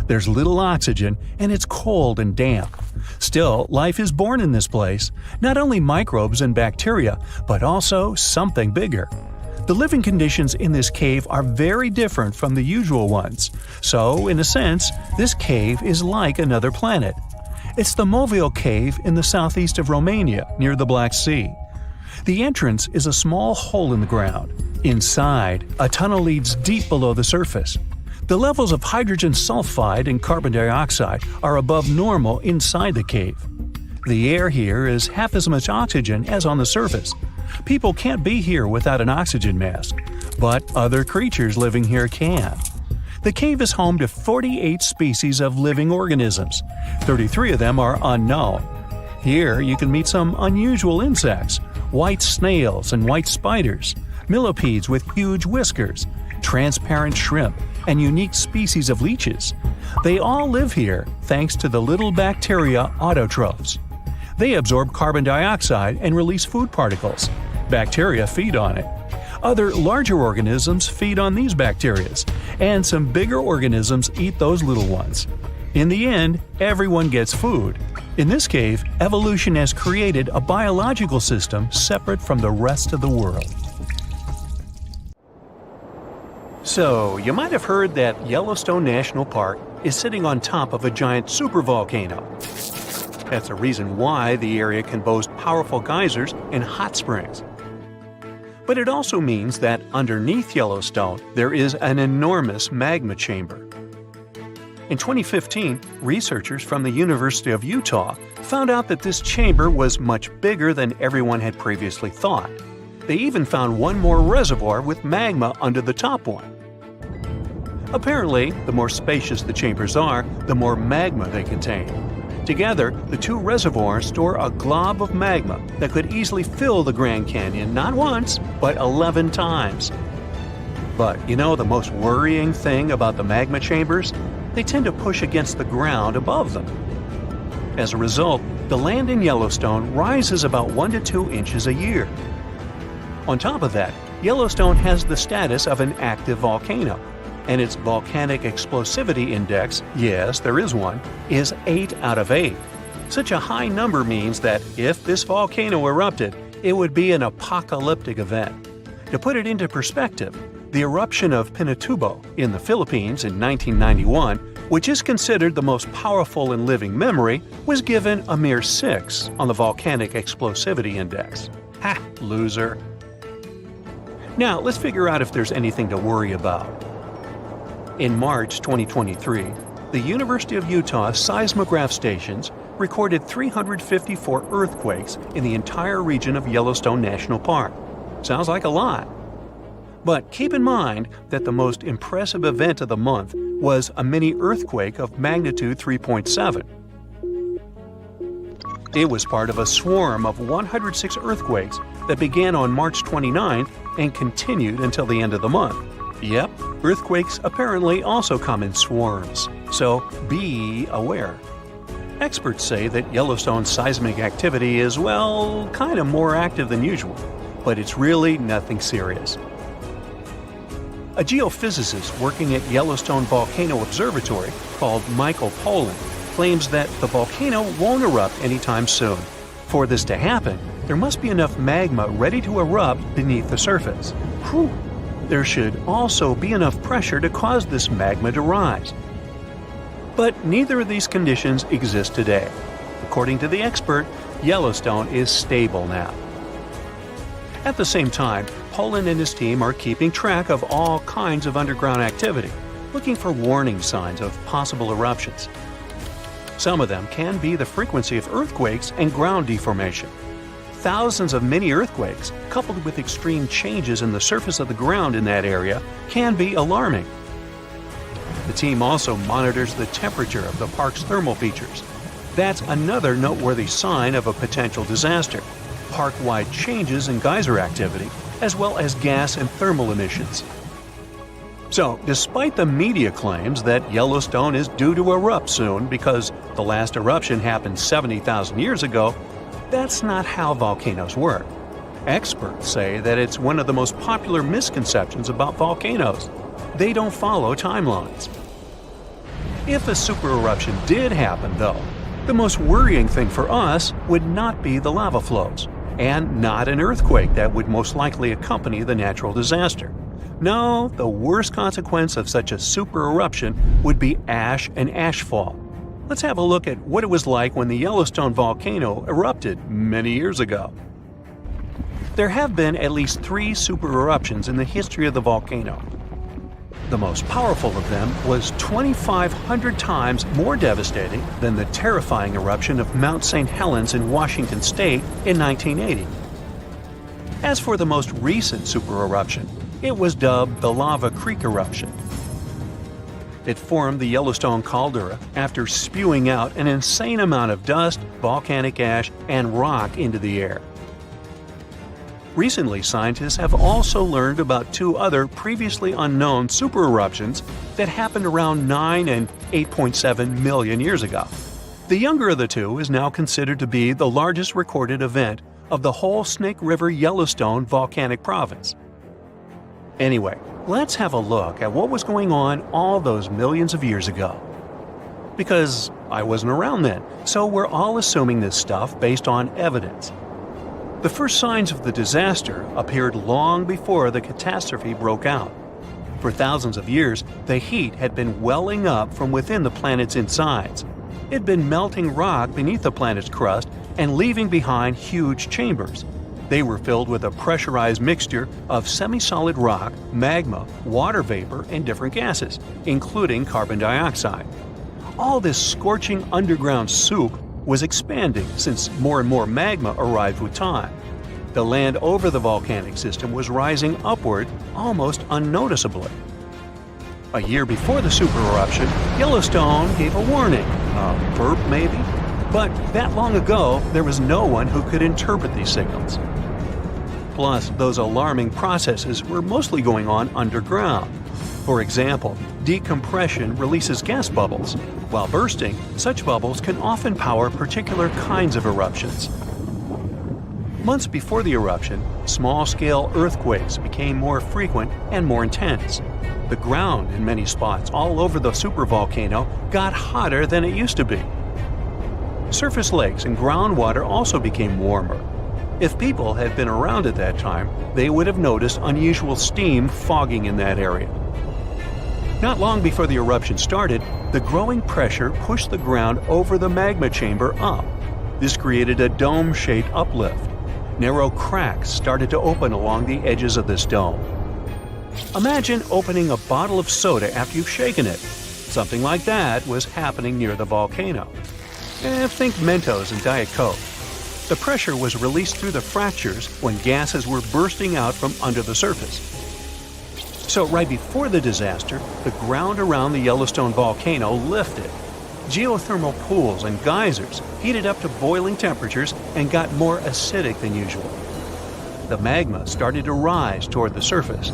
There's little oxygen, and it's cold and damp. Still, life is born in this place, not only microbes and bacteria, but also something bigger. The living conditions in this cave are very different from the usual ones, so, in a sense, this cave is like another planet. It's the Movil Cave in the southeast of Romania, near the Black Sea. The entrance is a small hole in the ground. Inside, a tunnel leads deep below the surface. The levels of hydrogen sulfide and carbon dioxide are above normal inside the cave. The air here is half as much oxygen as on the surface. People can't be here without an oxygen mask, but other creatures living here can. The cave is home to 48 species of living organisms. 33 of them are unknown. Here you can meet some unusual insects, white snails and white spiders, millipedes with huge whiskers, transparent shrimp, and unique species of leeches. They all live here thanks to the little bacteria autotrophs. They absorb carbon dioxide and release food particles. Bacteria feed on it. Other larger organisms feed on these bacteria, and some bigger organisms eat those little ones. In the end, everyone gets food. In this cave, evolution has created a biological system separate from the rest of the world. So, you might have heard that Yellowstone National Park is sitting on top of a giant supervolcano. That's the reason why the area can boast powerful geysers and hot springs. But it also means that underneath Yellowstone, there is an enormous magma chamber. In 2015, researchers from the University of Utah found out that this chamber was much bigger than everyone had previously thought. They even found one more reservoir with magma under the top one. Apparently, the more spacious the chambers are, the more magma they contain. Together, the two reservoirs store a glob of magma that could easily fill the Grand Canyon not once, but 11 times. But you know the most worrying thing about the magma chambers? They tend to push against the ground above them. As a result, the land in Yellowstone rises about 1 to 2 inches a year. On top of that, Yellowstone has the status of an active volcano, and its volcanic explosivity index, yes, there is one, is 8 out of 8. Such a high number means that if this volcano erupted, it would be an apocalyptic event. To put it into perspective, the eruption of Pinatubo in the Philippines in 1991, which is considered the most powerful in living memory, was given a mere 6 on the volcanic explosivity index. Ha, loser. Now, let's figure out if there's anything to worry about. In March 2023, the University of Utah seismograph stations recorded 354 earthquakes in the entire region of Yellowstone National Park. Sounds like a lot. But keep in mind that the most impressive event of the month was a mini earthquake of magnitude 3.7. It was part of a swarm of 106 earthquakes that began on March 29th and continued until the end of the month. Yep, earthquakes apparently also come in swarms, so be aware. Experts say that Yellowstone's seismic activity is, well, kind of more active than usual, but it's really nothing serious. A geophysicist working at Yellowstone Volcano Observatory called Michael Pollan claims that the volcano won't erupt anytime soon. For this to happen, there must be enough magma ready to erupt beneath the surface. Whew. There should also be enough pressure to cause this magma to rise. But neither of these conditions exist today. According to the expert, Yellowstone is stable now. At the same time, Pollan and his team are keeping track of all kinds of underground activity, looking for warning signs of possible eruptions. Some of them can be the frequency of earthquakes and ground deformation. Thousands of mini earthquakes, coupled with extreme changes in the surface of the ground in that area, can be alarming. The team also monitors the temperature of the park's thermal features. That's another noteworthy sign of a potential disaster. Park-wide changes in geyser activity, as well as gas and thermal emissions. So, despite the media claims that Yellowstone is due to erupt soon because the last eruption happened 70,000 years ago, that's not how volcanoes work. Experts say that it's one of the most popular misconceptions about volcanoes. They don't follow timelines. If a supereruption did happen, though, the most worrying thing for us would not be the lava flows, and not an earthquake that would most likely accompany the natural disaster. No, the worst consequence of such a supereruption would be ash and ashfall. Let's have a look at what it was like when the Yellowstone volcano erupted many years ago. There have been at least 3 supereruptions in the history of the volcano. The most powerful of them was 2,500 times more devastating than the terrifying eruption of Mount St. Helens in Washington state in 1980. As for the most recent supereruption, it was dubbed the Lava Creek eruption. It formed the Yellowstone caldera after spewing out an insane amount of dust, volcanic ash, and rock into the air. Recently, scientists have also learned about 2 other previously unknown supereruptions that happened around 9 and 8.7 million years ago. The younger of the 2 is now considered to be the largest recorded event of the whole Snake River Yellowstone volcanic province. Anyway, let's have a look at what was going on all those millions of years ago. Because I wasn't around then, so we're all assuming this stuff based on evidence. The first signs of the disaster appeared long before the catastrophe broke out. For thousands of years, the heat had been welling up from within the planet's insides. It had been melting rock beneath the planet's crust and leaving behind huge chambers. They were filled with a pressurized mixture of semi-solid rock, magma, water vapor, and different gases, including carbon dioxide. All this scorching underground soup was expanding since more and more magma arrived with time. The land over the volcanic system was rising upward almost unnoticeably. A year before the supereruption, Yellowstone gave a warning, a burp maybe, but that long ago there was no one who could interpret these signals. Plus, those alarming processes were mostly going on underground. For example, decompression releases gas bubbles. While bursting, such bubbles can often power particular kinds of eruptions. Months before the eruption, small-scale earthquakes became more frequent and more intense. The ground in many spots all over the supervolcano got hotter than it used to be. Surface lakes and groundwater also became warmer. If people had been around at that time, they would have noticed unusual steam fogging in that area. Not long before the eruption started, the growing pressure pushed the ground over the magma chamber up. This created a dome-shaped uplift. Narrow cracks started to open along the edges of this dome. Imagine opening a bottle of soda after you've shaken it. Something like that was happening near the volcano. Think Mentos and Diet Coke. The pressure was released through the fractures when gases were bursting out from under the surface. So right before the disaster, the ground around the Yellowstone volcano lifted. Geothermal pools and geysers heated up to boiling temperatures and got more acidic than usual. The magma started to rise toward the surface.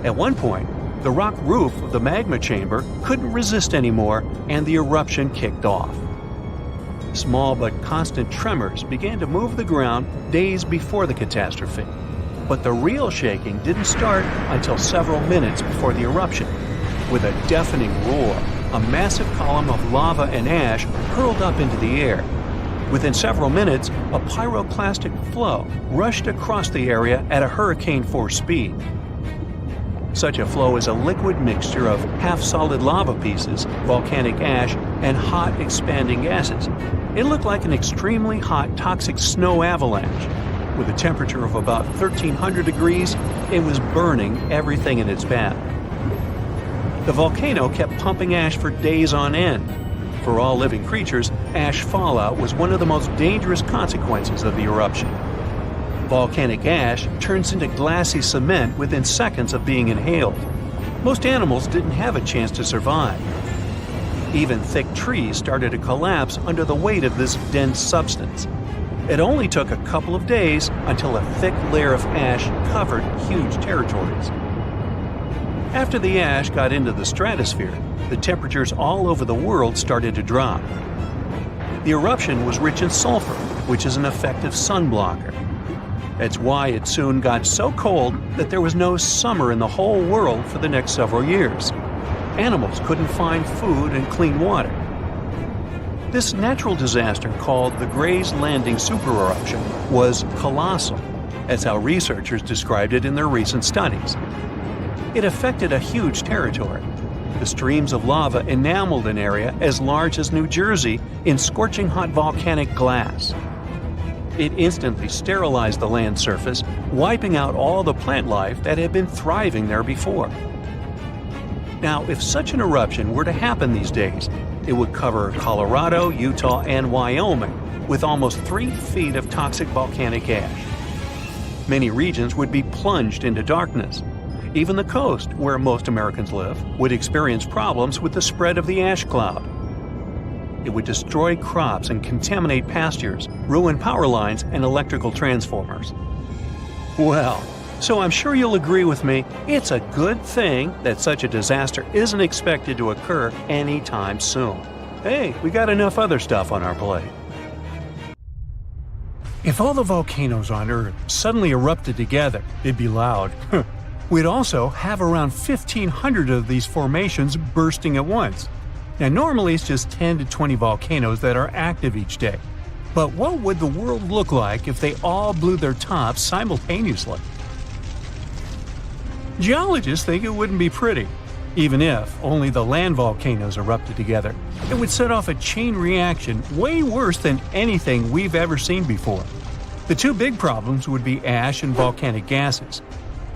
At one point, the rock roof of the magma chamber couldn't resist anymore, and the eruption kicked off. Small but constant tremors began to move the ground days before the catastrophe. But the real shaking didn't start until several minutes before the eruption. With a deafening roar, a massive column of lava and ash hurled up into the air. Within several minutes, a pyroclastic flow rushed across the area at a hurricane-force speed. Such a flow is a liquid mixture of half-solid lava pieces, volcanic ash, and hot, expanding gases. It looked like an extremely hot, toxic snow avalanche. With a temperature of about 1,300 degrees, it was burning everything in its path. The volcano kept pumping ash for days on end. For all living creatures, ash fallout was one of the most dangerous consequences of the eruption. Volcanic ash turns into glassy cement within seconds of being inhaled. Most animals didn't have a chance to survive. Even thick trees started to collapse under the weight of this dense substance. It only took a couple of days until a thick layer of ash covered huge territories. After the ash got into the stratosphere, the temperatures all over the world started to drop. The eruption was rich in sulfur, which is an effective sunblocker. That's why it soon got so cold that there was no summer in the whole world for the next several years. Animals couldn't find food and clean water. This natural disaster, called the Gray's Landing supereruption, was colossal. That's how researchers described it in their recent studies. It affected a huge territory. The streams of lava enameled an area as large as New Jersey in scorching hot volcanic glass. It instantly sterilized the land surface, wiping out all the plant life that had been thriving there before. Now, if such an eruption were to happen these days, it would cover Colorado, Utah, and Wyoming with almost 3 feet of toxic volcanic ash. Many regions would be plunged into darkness. Even the coast, where most Americans live, would experience problems with the spread of the ash cloud. It would destroy crops and contaminate pastures, ruin power lines and electrical transformers. Well, so I'm sure you'll agree with me, it's a good thing that such a disaster isn't expected to occur anytime soon. Hey, we got enough other stuff on our plate. If all the volcanoes on Earth suddenly erupted together, it'd be loud. We'd also have around 1,500 of these formations bursting at once. Now, normally it's just 10 to 20 volcanoes that are active each day. But what would the world look like if they all blew their tops simultaneously? Geologists think it wouldn't be pretty. Even if only the land volcanoes erupted together, it would set off a chain reaction way worse than anything we've ever seen before. The two big problems would be ash and volcanic gases.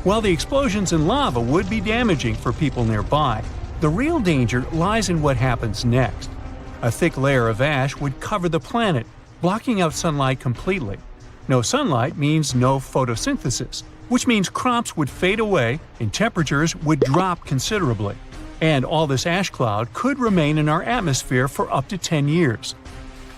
While the explosions in lava would be damaging for people nearby, the real danger lies in what happens next. A thick layer of ash would cover the planet, blocking out sunlight completely. No sunlight means no photosynthesis, which means crops would fade away and temperatures would drop considerably. And all this ash cloud could remain in our atmosphere for up to 10 years.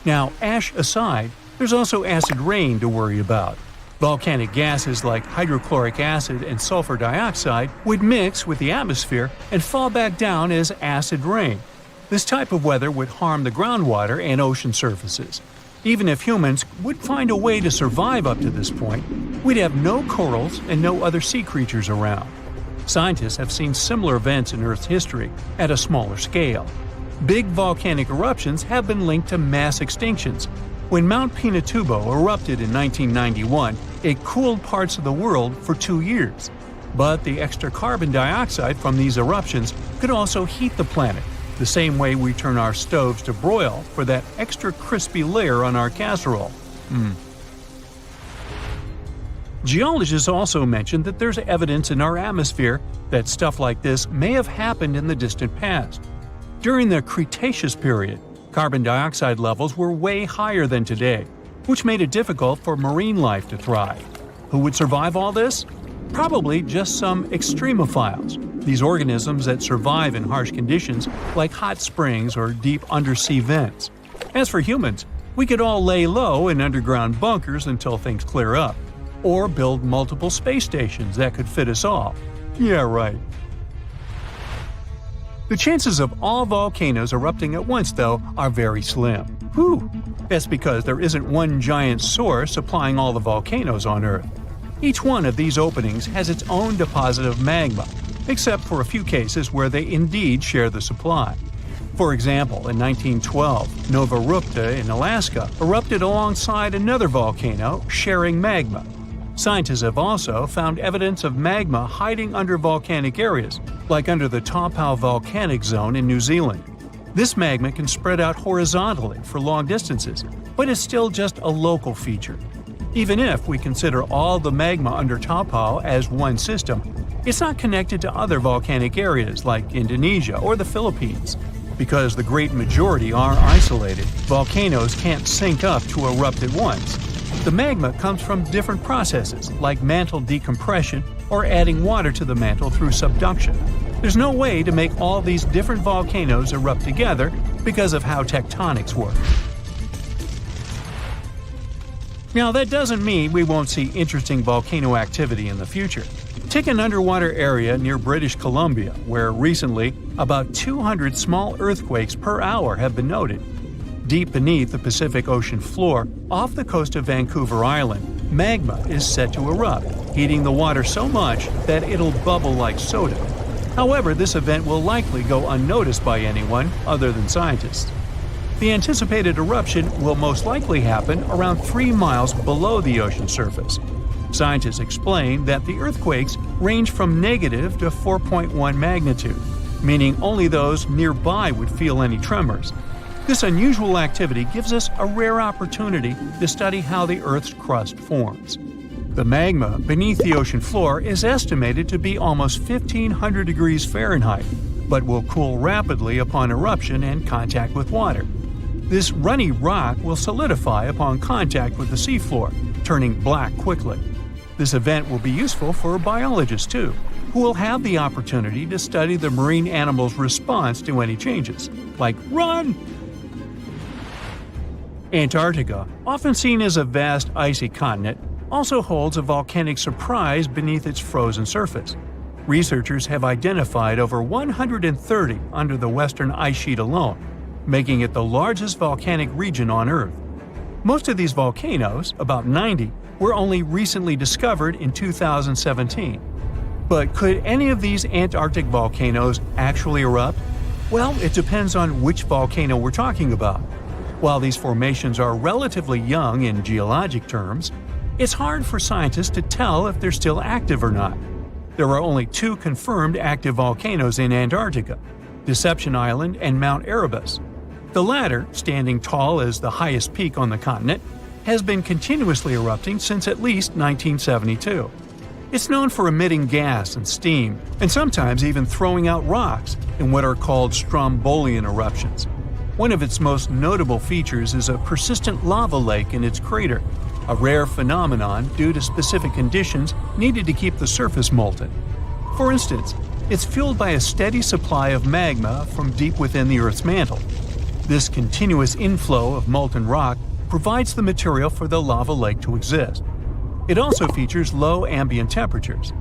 Now, ash aside, there's also acid rain to worry about. Volcanic gases like hydrochloric acid and sulfur dioxide would mix with the atmosphere and fall back down as acid rain. This type of weather would harm the groundwater and ocean surfaces. Even if humans would find a way to survive up to this point, we'd have no corals and no other sea creatures around. Scientists have seen similar events in Earth's history at a smaller scale. Big volcanic eruptions have been linked to mass extinctions. When Mount Pinatubo erupted in 1991, it cooled parts of the world for 2 years. But the extra carbon dioxide from these eruptions could also heat the planet, the same way we turn our stoves to broil for that extra crispy layer on our casserole. Geologists also mentioned that there's evidence in our atmosphere that stuff like this may have happened in the distant past. During the Cretaceous period, carbon dioxide levels were way higher than today. which made it difficult for marine life to thrive. Who would survive all this? Probably just some extremophiles, these organisms that survive in harsh conditions like hot springs or deep undersea vents. As for humans, we could all lay low in underground bunkers until things clear up, or build multiple space stations that could fit us all. Yeah, right. The chances of all volcanoes erupting at once, though, are very slim. Whew! That's because there isn't one giant source supplying all the volcanoes on Earth. Each one of these openings has its own deposit of magma, except for a few cases where they indeed share the supply. For example, in 1912, Nova Rupta in Alaska erupted alongside another volcano sharing magma. Scientists have also found evidence of magma hiding under volcanic areas, like under the Taupau volcanic zone in New Zealand. This magma can spread out horizontally for long distances, but is still just a local feature. Even if we consider all the magma under Taupau as one system, it's not connected to other volcanic areas like Indonesia or the Philippines. Because the great majority are isolated, volcanoes can't sync up to erupt at once. The magma comes from different processes like mantle decompression or adding water to the mantle through subduction. There's no way to make all these different volcanoes erupt together because of how tectonics work. Now, that doesn't mean we won't see interesting volcano activity in the future. Take an underwater area near British Columbia, where recently about 200 small earthquakes per hour have been noted. Deep beneath the Pacific Ocean floor, off the coast of Vancouver Island, magma is set to erupt, heating the water so much that it'll bubble like soda. However, this event will likely go unnoticed by anyone other than scientists. The anticipated eruption will most likely happen around 3 miles below the ocean surface. Scientists explain that the earthquakes range from negative to 4.1 magnitude, meaning only those nearby would feel any tremors. This unusual activity gives us a rare opportunity to study how the Earth's crust forms. The magma beneath the ocean floor is estimated to be almost 1,500 degrees Fahrenheit, but will cool rapidly upon eruption and contact with water. This runny rock will solidify upon contact with the seafloor, turning black quickly. This event will be useful for biologists too, who will have the opportunity to study the marine animals' response to any changes, like run! Antarctica, often seen as a vast icy continent, also holds a volcanic surprise beneath its frozen surface. Researchers have identified over 130 under the western ice sheet alone, making it the largest volcanic region on Earth. Most of these volcanoes, about 90, were only recently discovered in 2017. But could any of these Antarctic volcanoes actually erupt? Well, it depends on which volcano we're talking about. While these formations are relatively young in geologic terms, it's hard for scientists to tell if they're still active or not. There are only 2 confirmed active volcanoes in Antarctica, Deception Island and Mount Erebus. The latter, standing tall as the highest peak on the continent, has been continuously erupting since at least 1972. It's known for emitting gas and steam, and sometimes even throwing out rocks in what are called strombolian eruptions. One of its most notable features is a persistent lava lake in its crater, a rare phenomenon due to specific conditions needed to keep the surface molten. For instance, it's fueled by a steady supply of magma from deep within the Earth's mantle. This continuous inflow of molten rock provides the material for the lava lake to exist. It also features low ambient temperatures.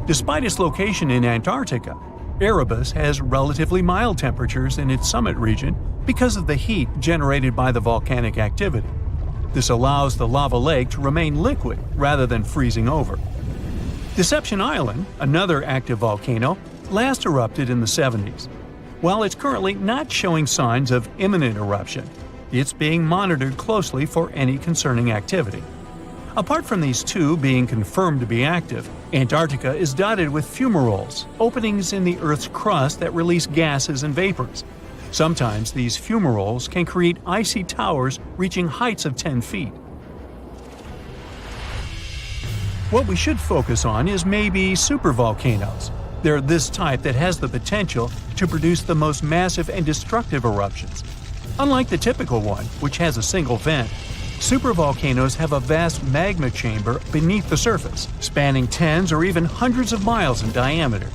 Despite its location in Antarctica, Erebus has relatively mild temperatures in its summit region because of the heat generated by the volcanic activity. This allows the lava lake to remain liquid rather than freezing over. Deception Island, another active volcano, last erupted in the 70s. While it's currently not showing signs of imminent eruption, it's being monitored closely for any concerning activity. Apart from these 2 being confirmed to be active, Antarctica is dotted with fumaroles, openings in the Earth's crust that release gases and vapors. Sometimes these fumaroles can create icy towers reaching heights of 10 feet. What we should focus on is maybe supervolcanoes. They're this type that has the potential to produce the most massive and destructive eruptions. Unlike the typical one, which has a single vent, Supervolcanoes have a vast magma chamber beneath the surface, spanning tens or even hundreds of miles in diameter.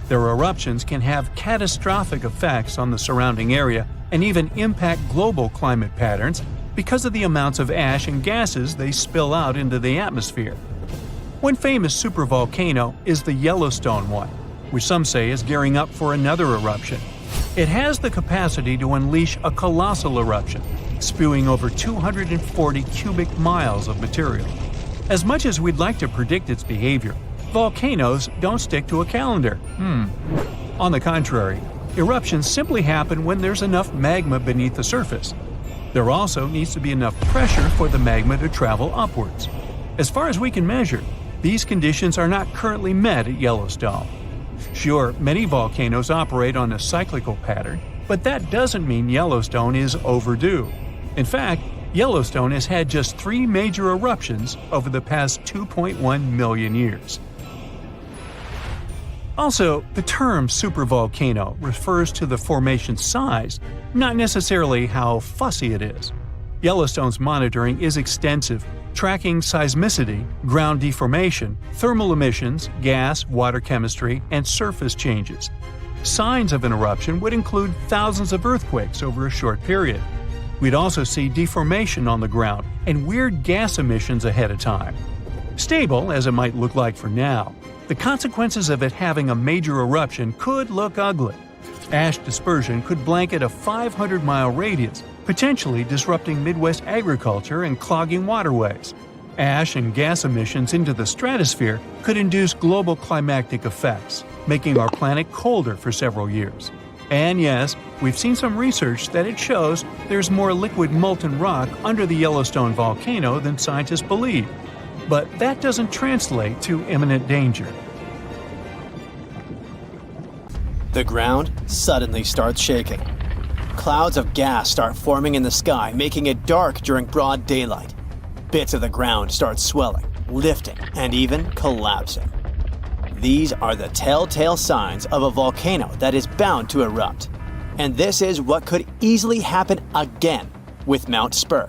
Their eruptions can have catastrophic effects on the surrounding area and even impact global climate patterns because of the amounts of ash and gases they spill out into the atmosphere. One famous supervolcano is the Yellowstone one, which some say is gearing up for another eruption. It has the capacity to unleash a colossal eruption, spewing over 240 cubic miles of material. As much as we'd like to predict its behavior, volcanoes don't stick to a calendar. On the contrary, eruptions simply happen when there's enough magma beneath the surface. There also needs to be enough pressure for the magma to travel upwards. As far as we can measure, these conditions are not currently met at Yellowstone. Sure, many volcanoes operate on a cyclical pattern, but that doesn't mean Yellowstone is overdue. In fact, Yellowstone has had just 3 major eruptions over the past 2.1 million years. Also, the term supervolcano refers to the formation's size, not necessarily how fussy it is. Yellowstone's monitoring is extensive, tracking seismicity, ground deformation, thermal emissions, gas, water chemistry, and surface changes. Signs of an eruption would include thousands of earthquakes over a short period. We'd also see deformation on the ground and weird gas emissions ahead of time. Stable as it might look like for now, the consequences of it having a major eruption could look ugly. Ash dispersion could blanket a 500-mile radius, potentially disrupting Midwest agriculture and clogging waterways. Ash and gas emissions into the stratosphere could induce global climatic effects, making our planet colder for several years. And yes, we've seen some research that it shows there's more liquid molten rock under the Yellowstone volcano than scientists believe. But that doesn't translate to imminent danger. The ground suddenly starts shaking. Clouds of gas start forming in the sky, making it dark during broad daylight. Bits of the ground start swelling, lifting, and even collapsing. These are the telltale signs of a volcano that is bound to erupt. And this is what could easily happen again with Mount Spur.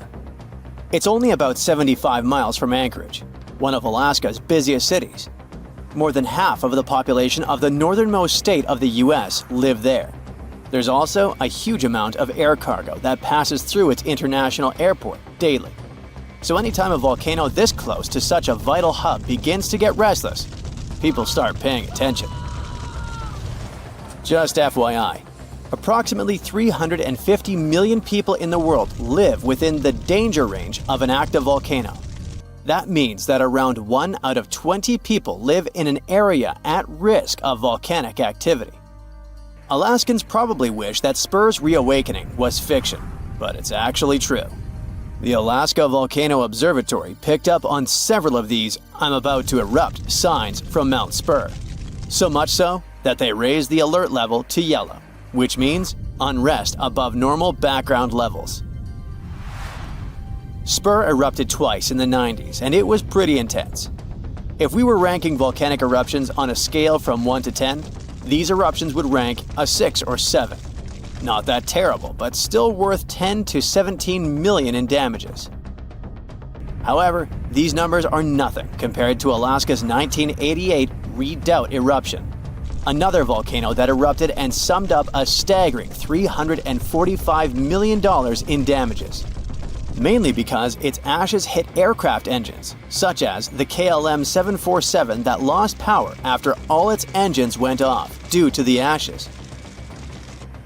It's only about 75 miles from Anchorage, one of Alaska's busiest cities. More than half of the population of the northernmost state of the US live there. There's also a huge amount of air cargo that passes through its international airport daily. So anytime a volcano this close to such a vital hub begins to get restless, people start paying attention. Just FYI, approximately 350 million people in the world live within the danger range of an active volcano. That means that around 1 out of 20 people live in an area at risk of volcanic activity. Alaskans probably wish that Spur's reawakening was fiction, but it's actually true. The Alaska Volcano Observatory picked up on several of these "I'm about to erupt" signs from Mount Spur. So much so that they raised the alert level to yellow, which means unrest above normal background levels. Spur erupted twice in the 90s, and it was pretty intense. If we were ranking volcanic eruptions on a scale from 1 to 10, these eruptions would rank a 6 or 7. Not that terrible, but still worth 10 to 17 million in damages. However, these numbers are nothing compared to Alaska's 1988 Redoubt eruption, another volcano that erupted and summed up a staggering $345 million in damages. Mainly because its ashes hit aircraft engines, such as the KLM 747 that lost power after all its engines went off due to the ashes.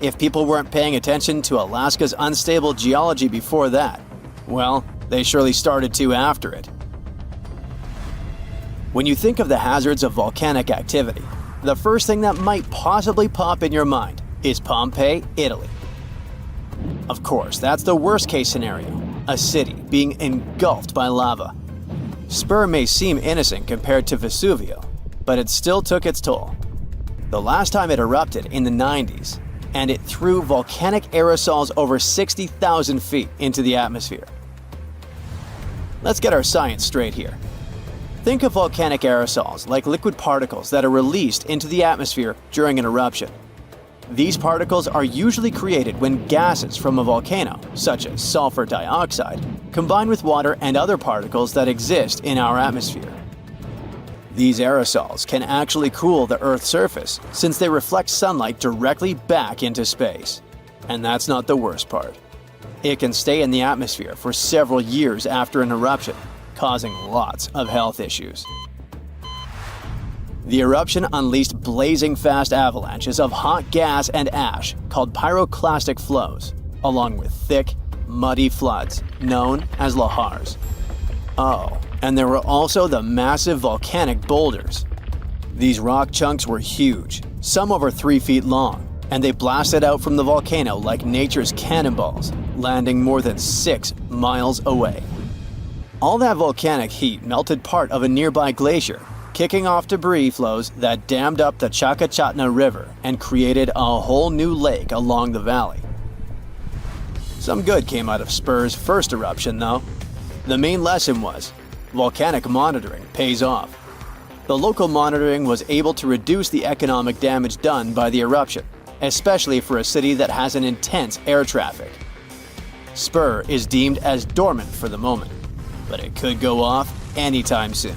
If people weren't paying attention to Alaska's unstable geology before that, well, they surely started to after it. When you think of the hazards of volcanic activity, the first thing that might possibly pop in your mind is Pompeii, Italy. Of course, that's the worst-case scenario, a city being engulfed by lava. Spur may seem innocent compared to Vesuvio, but it still took its toll. The last time it erupted in the 90s, and it threw volcanic aerosols over 60,000 feet into the atmosphere. Let's get our science straight here. Think of volcanic aerosols like liquid particles that are released into the atmosphere during an eruption. These particles are usually created when gases from a volcano, such as sulfur dioxide, combined with water and other particles that exist in our atmosphere. These aerosols can actually cool the Earth's surface since they reflect sunlight directly back into space. And that's not the worst part. It can stay in the atmosphere for several years after an eruption, causing lots of health issues. The eruption unleashed blazing fast avalanches of hot gas and ash called pyroclastic flows, along with thick, muddy floods known as lahars. Oh, and there were also the massive volcanic boulders. These rock chunks were huge, some over 3 feet long, and they blasted out from the volcano like nature's cannonballs, landing more than 6 miles away. All that volcanic heat melted part of a nearby glacier, kicking off debris flows that dammed up the Chakachatna River and created a whole new lake along the valley. Some good came out of Spur's first eruption, though. The main lesson was, volcanic monitoring pays off. The local monitoring was able to reduce the economic damage done by the eruption, especially for a city that has an intense air traffic. Spur is deemed as dormant for the moment, but it could go off anytime soon.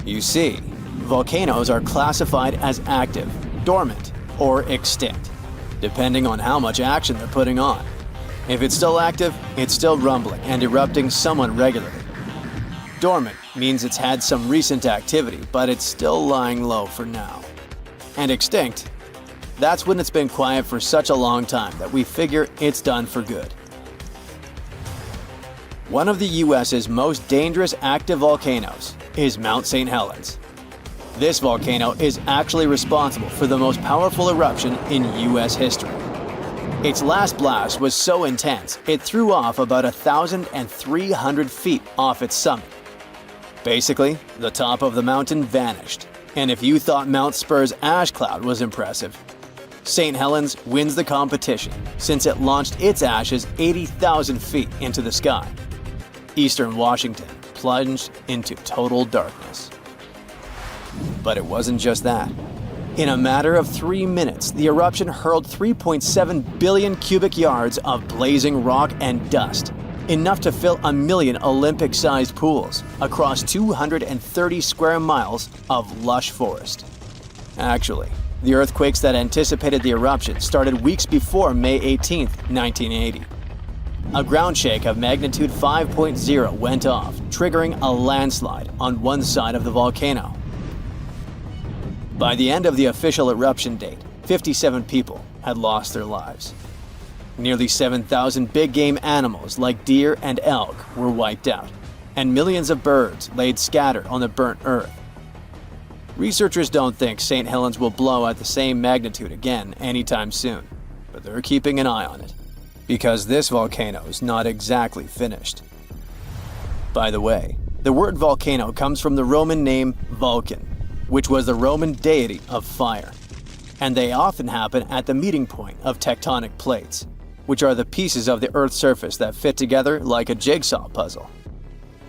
You see, volcanoes are classified as active, dormant, or extinct, depending on how much action they're putting on. If it's still active, it's still rumbling and erupting somewhat regularly. Dormant means it's had some recent activity, but it's still lying low for now. And extinct, that's when it's been quiet for such a long time that we figure it's done for good. One of the US's most dangerous active volcanoes is Mount St. Helens. This volcano is actually responsible for the most powerful eruption in US history. Its last blast was so intense, it threw off about 1,300 feet off its summit. Basically, the top of the mountain vanished, and if you thought Mount Spur's ash cloud was impressive, St. Helens wins the competition since it launched its ashes 80,000 feet into the sky. Eastern Washington plunged into total darkness. But it wasn't just that. In a matter of 3 minutes, the eruption hurled 3.7 billion cubic yards of blazing rock and dust, enough to fill 1 million Olympic-sized pools across 230 square miles of lush forest. Actually, the earthquakes that anticipated the eruption started weeks before May 18, 1980. A ground shake of magnitude 5.0 went off, triggering a landslide on one side of the volcano. By the end of the official eruption date, 57 people had lost their lives. Nearly 7,000 big game animals like deer and elk were wiped out, and millions of birds laid scattered on the burnt earth. Researchers don't think St. Helens will blow at the same magnitude again anytime soon, but they're keeping an eye on it, because this volcano is not exactly finished. By the way, the word volcano comes from the Roman name Vulcan, which was the Roman deity of fire, and they often happen at the meeting point of tectonic plates, which are the pieces of the Earth's surface that fit together like a jigsaw puzzle.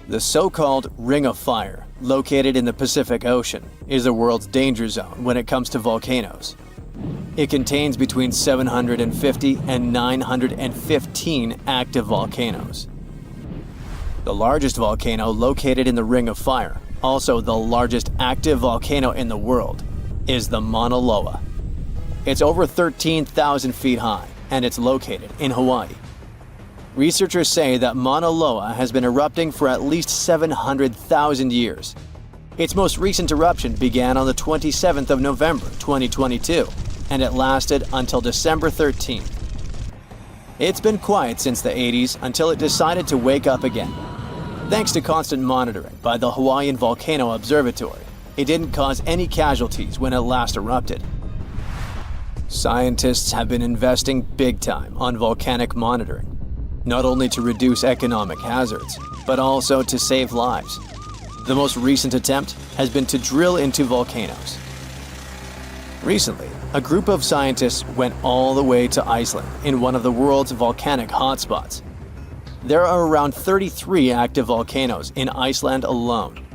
The so-called Ring of Fire, located in the Pacific Ocean, is the world's danger zone when it comes to volcanoes. It contains between 750 and 915 active volcanoes. The largest volcano located in the Ring of Fire, also the largest active volcano in the world, is the Mauna Loa. It's over 13,000 feet high, and it's located in Hawaii. Researchers say that Mauna Loa has been erupting for at least 700,000 years. Its most recent eruption began on the 27th of November 2022, and it lasted until December 13th. It's been quiet since the 80s until it decided to wake up again. Thanks to constant monitoring by the Hawaiian Volcano Observatory, it didn't cause any casualties when it last erupted. Scientists have been investing big time on volcanic monitoring, not only to reduce economic hazards, but also to save lives. The most recent attempt has been to drill into volcanoes. Recently, a group of scientists went all the way to Iceland in one of the world's volcanic hotspots. There are around 33 active volcanoes in Iceland alone,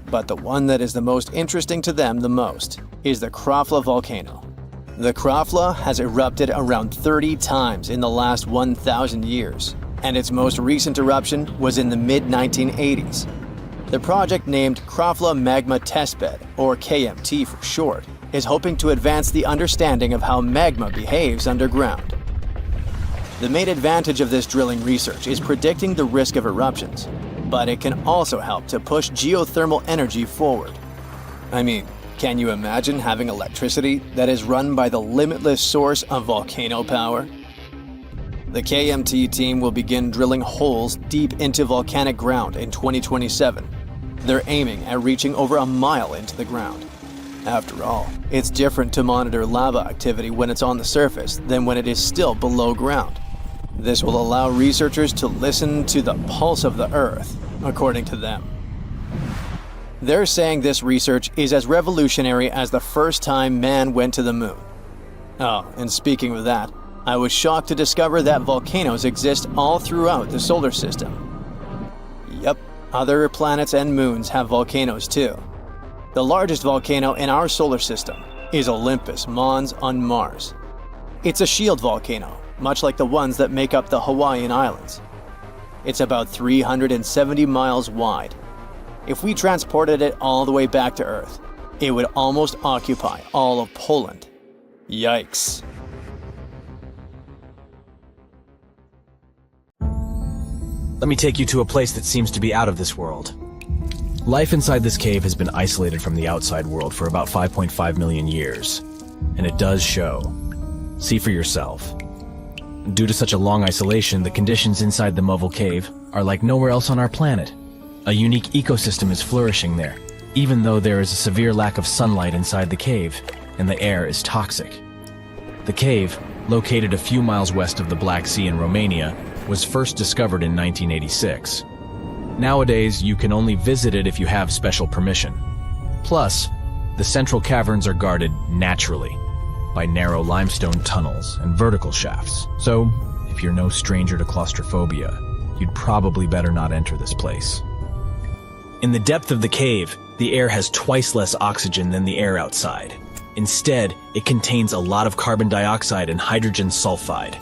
but the one that is the most interesting to them the most is the Krafla volcano. The Krafla has erupted around 30 times in the last 1,000 years, and its most recent eruption was in the mid-1980s. The project, named Krafla Magma Testbed, or KMT for short, is hoping to advance the understanding of how magma behaves underground. The main advantage of this drilling research is predicting the risk of eruptions, but it can also help to push geothermal energy forward. I mean, can you imagine having electricity that is run by the limitless source of volcano power? The KMT team will begin drilling holes deep into volcanic ground in 2027. They're aiming at reaching over a mile into the ground. After all, it's different to monitor lava activity when it's on the surface than when it is still below ground. This will allow researchers to listen to the pulse of the Earth, according to them. They're saying this research is as revolutionary as the first time man went to the moon. Oh, and speaking of that, I was shocked to discover that volcanoes exist all throughout the solar system. Yep, other planets and moons have volcanoes too. The largest volcano in our solar system is Olympus Mons on Mars. It's a shield volcano, much like the ones that make up the Hawaiian Islands. It's about 370 miles wide. If we transported it all the way back to Earth, it would almost occupy all of Poland. Yikes. Let me take you to a place that seems to be out of this world. Life inside this cave has been isolated from the outside world for about 5.5 million years, and it does show. See for yourself. Due to such a long isolation, the conditions inside the Moval Cave are like nowhere else on our planet. A unique ecosystem is flourishing there, even though there is a severe lack of sunlight inside the cave, and the air is toxic. The cave, located a few miles west of the Black Sea in Romania, was first discovered in 1986. Nowadays, you can only visit it if you have special permission. Plus, the central caverns are guarded naturally by narrow limestone tunnels and vertical shafts. So, if you're no stranger to claustrophobia, you'd probably better not enter this place. In the depth of the cave, the air has twice less oxygen than the air outside. Instead, it contains a lot of carbon dioxide and hydrogen sulfide,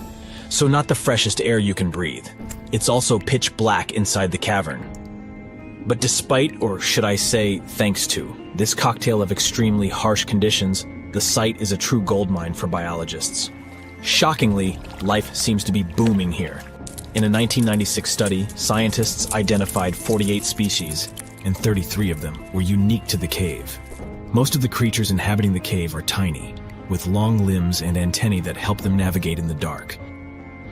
so not the freshest air you can breathe. It's also pitch black inside the cavern. But despite, or should I say thanks to, this cocktail of extremely harsh conditions, the site is a true goldmine for biologists. Shockingly, life seems to be booming here. In a 1996 study, scientists identified 48 species, and 33 of them were unique to the cave. Most of the creatures inhabiting the cave are tiny, with long limbs and antennae that help them navigate in the dark.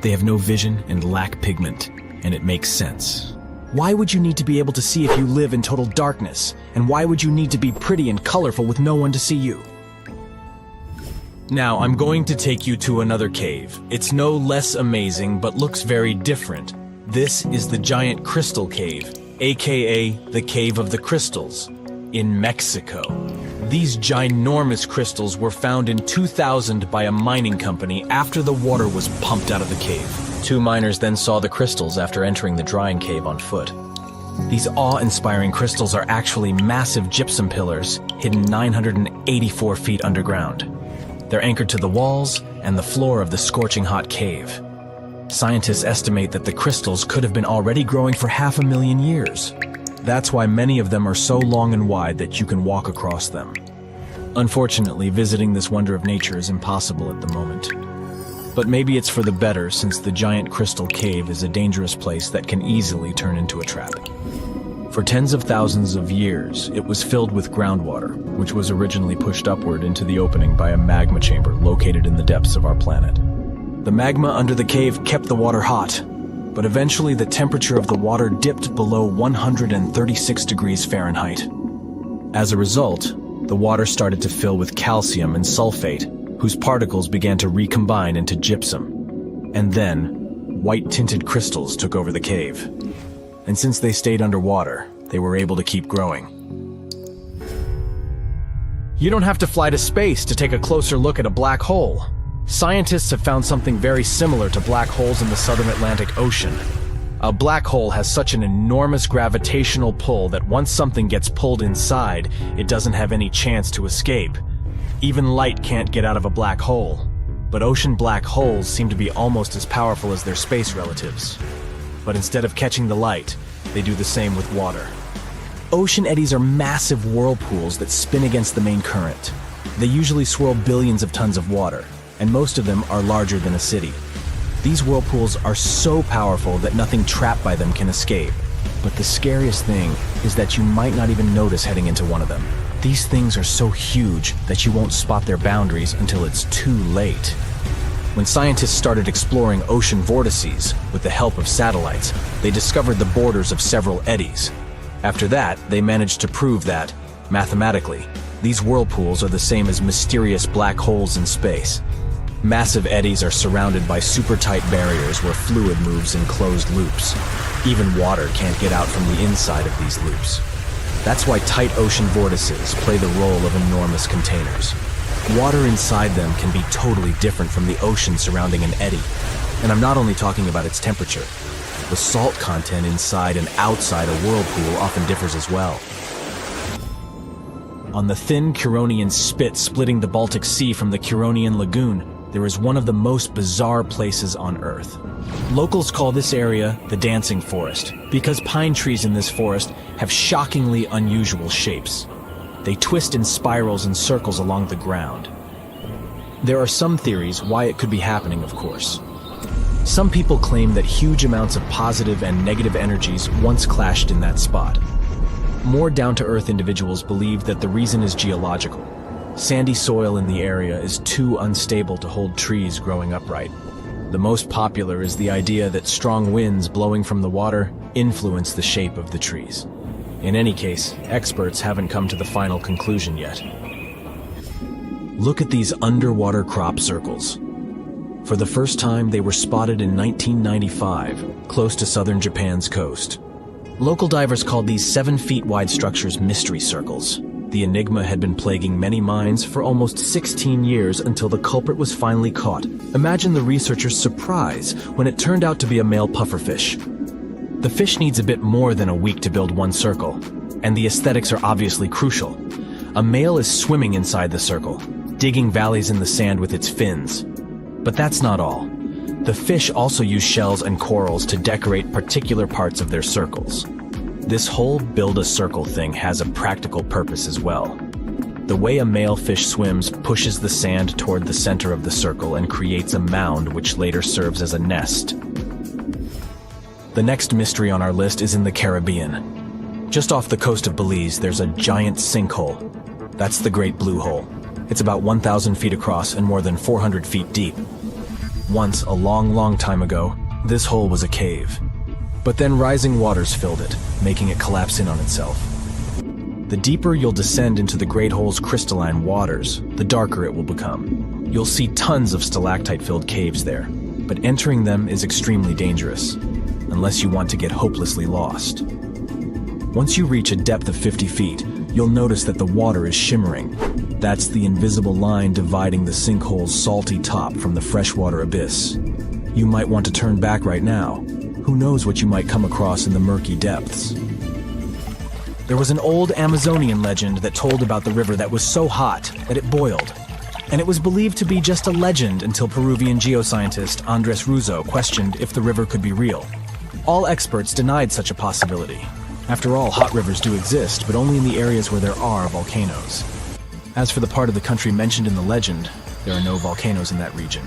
They have no vision and lack pigment, and it makes sense. Why would you need to be able to see if you live in total darkness? And why would you need to be pretty and colorful with no one to see you? Now, I'm going to take you to another cave. It's no less amazing, but looks very different. This is the Giant Crystal Cave, aka the Cave of the Crystals, in Mexico. These ginormous crystals were found in 2000 by a mining company after the water was pumped out of the cave. Two miners then saw the crystals after entering the drying cave on foot. These awe-inspiring crystals are actually massive gypsum pillars hidden 984 feet underground. They're anchored to the walls and the floor of the scorching hot cave. Scientists estimate that the crystals could have been already growing for 500,000 years. That's why many of them are so long and wide that you can walk across them. Unfortunately, visiting this wonder of nature is impossible at the moment. But maybe it's for the better, since the Giant Crystal Cave is a dangerous place that can easily turn into a trap. For tens of thousands of years, it was filled with groundwater, which was originally pushed upward into the opening by a magma chamber located in the depths of our planet. The magma under the cave kept the water hot, but eventually the temperature of the water dipped below 136 degrees Fahrenheit. As a result, the water started to fill with calcium and sulfate, whose particles began to recombine into gypsum. And then, white-tinted crystals took over the cave. And since they stayed underwater, they were able to keep growing. You don't have to fly to space to take a closer look at a black hole. Scientists have found something very similar to black holes in the southern Atlantic Ocean. A black hole has such an enormous gravitational pull that once something gets pulled inside, it doesn't have any chance to escape. Even light can't get out of a black hole. But ocean black holes seem to be almost as powerful as their space relatives. But instead of catching the light, they do the same with water. Ocean eddies are massive whirlpools that spin against the main current. They usually swirl billions of tons of water, and most of them are larger than a city. These whirlpools are so powerful that nothing trapped by them can escape. But the scariest thing is that you might not even notice heading into one of them. These things are so huge that you won't spot their boundaries until it's too late. When scientists started exploring ocean vortices with the help of satellites, they discovered the borders of several eddies. After that, they managed to prove that, mathematically, these whirlpools are the same as mysterious black holes in space. Massive eddies are surrounded by super-tight barriers where fluid moves in closed loops. Even water can't get out from the inside of these loops. That's why tight ocean vortices play the role of enormous containers. Water inside them can be totally different from the ocean surrounding an eddy. And I'm not only talking about its temperature. The salt content inside and outside a whirlpool often differs as well. On the thin Curonian spit splitting the Baltic Sea from the Curonian Lagoon, there is one of the most bizarre places on Earth. Locals call this area the Dancing Forest because pine trees in this forest have shockingly unusual shapes. They twist in spirals and circles along the ground. There are some theories why it could be happening, of course. Some people claim that huge amounts of positive and negative energies once clashed in that spot. More down-to-earth individuals believe that the reason is geological. Sandy soil in the area is too unstable to hold trees growing upright. The most popular is the idea that strong winds blowing from the water influence the shape of the trees. In any case, experts haven't come to the final conclusion yet. Look at these underwater crop circles. For the first time, they were spotted in 1995, close to southern Japan's coast. Local divers called these 7-feet-wide structures mystery circles. The enigma had been plaguing many minds for almost 16 years until the culprit was finally caught. Imagine the researchers' surprise when it turned out to be a male pufferfish. The fish needs a bit more than a week to build one circle, and the aesthetics are obviously crucial. A male is swimming inside the circle, digging valleys in the sand with its fins. But that's not all. The fish also use shells and corals to decorate particular parts of their circles. This whole build-a-circle thing has a practical purpose as well. The way a male fish swims pushes the sand toward the center of the circle and creates a mound which later serves as a nest. The next mystery on our list is in the Caribbean. Just off the coast of Belize, there's a giant sinkhole. That's the Great Blue Hole. It's about 1,000 feet across and more than 400 feet deep. Once, a long time ago, this hole was a cave. But then rising waters filled it, making it collapse in on itself. The deeper you'll descend into the Great Hole's crystalline waters, the darker it will become. You'll see tons of stalactite-filled caves there, but entering them is extremely dangerous, unless you want to get hopelessly lost. Once you reach a depth of 50 feet, you'll notice that the water is shimmering. That's the invisible line dividing the sinkhole's salty top from the freshwater abyss. You might want to turn back right now. Who knows what you might come across in the murky depths? There was an old Amazonian legend that told about the river that was so hot that it boiled. And it was believed to be just a legend until Peruvian geoscientist Andres Russo questioned if the river could be real. All experts denied such a possibility. After all, hot rivers do exist, but only in the areas where there are volcanoes. As for the part of the country mentioned in the legend, there are no volcanoes in that region.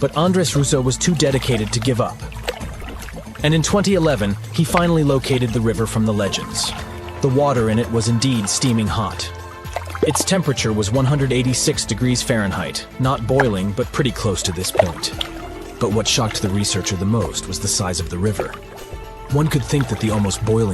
But Andres Russo was too dedicated to give up. And in 2011, he finally located the river from the legends. The water in it was indeed steaming hot. Its temperature was 186 degrees Fahrenheit, not boiling, but pretty close to this point. But what shocked the researcher the most was the size of the river. One could think that the almost boiling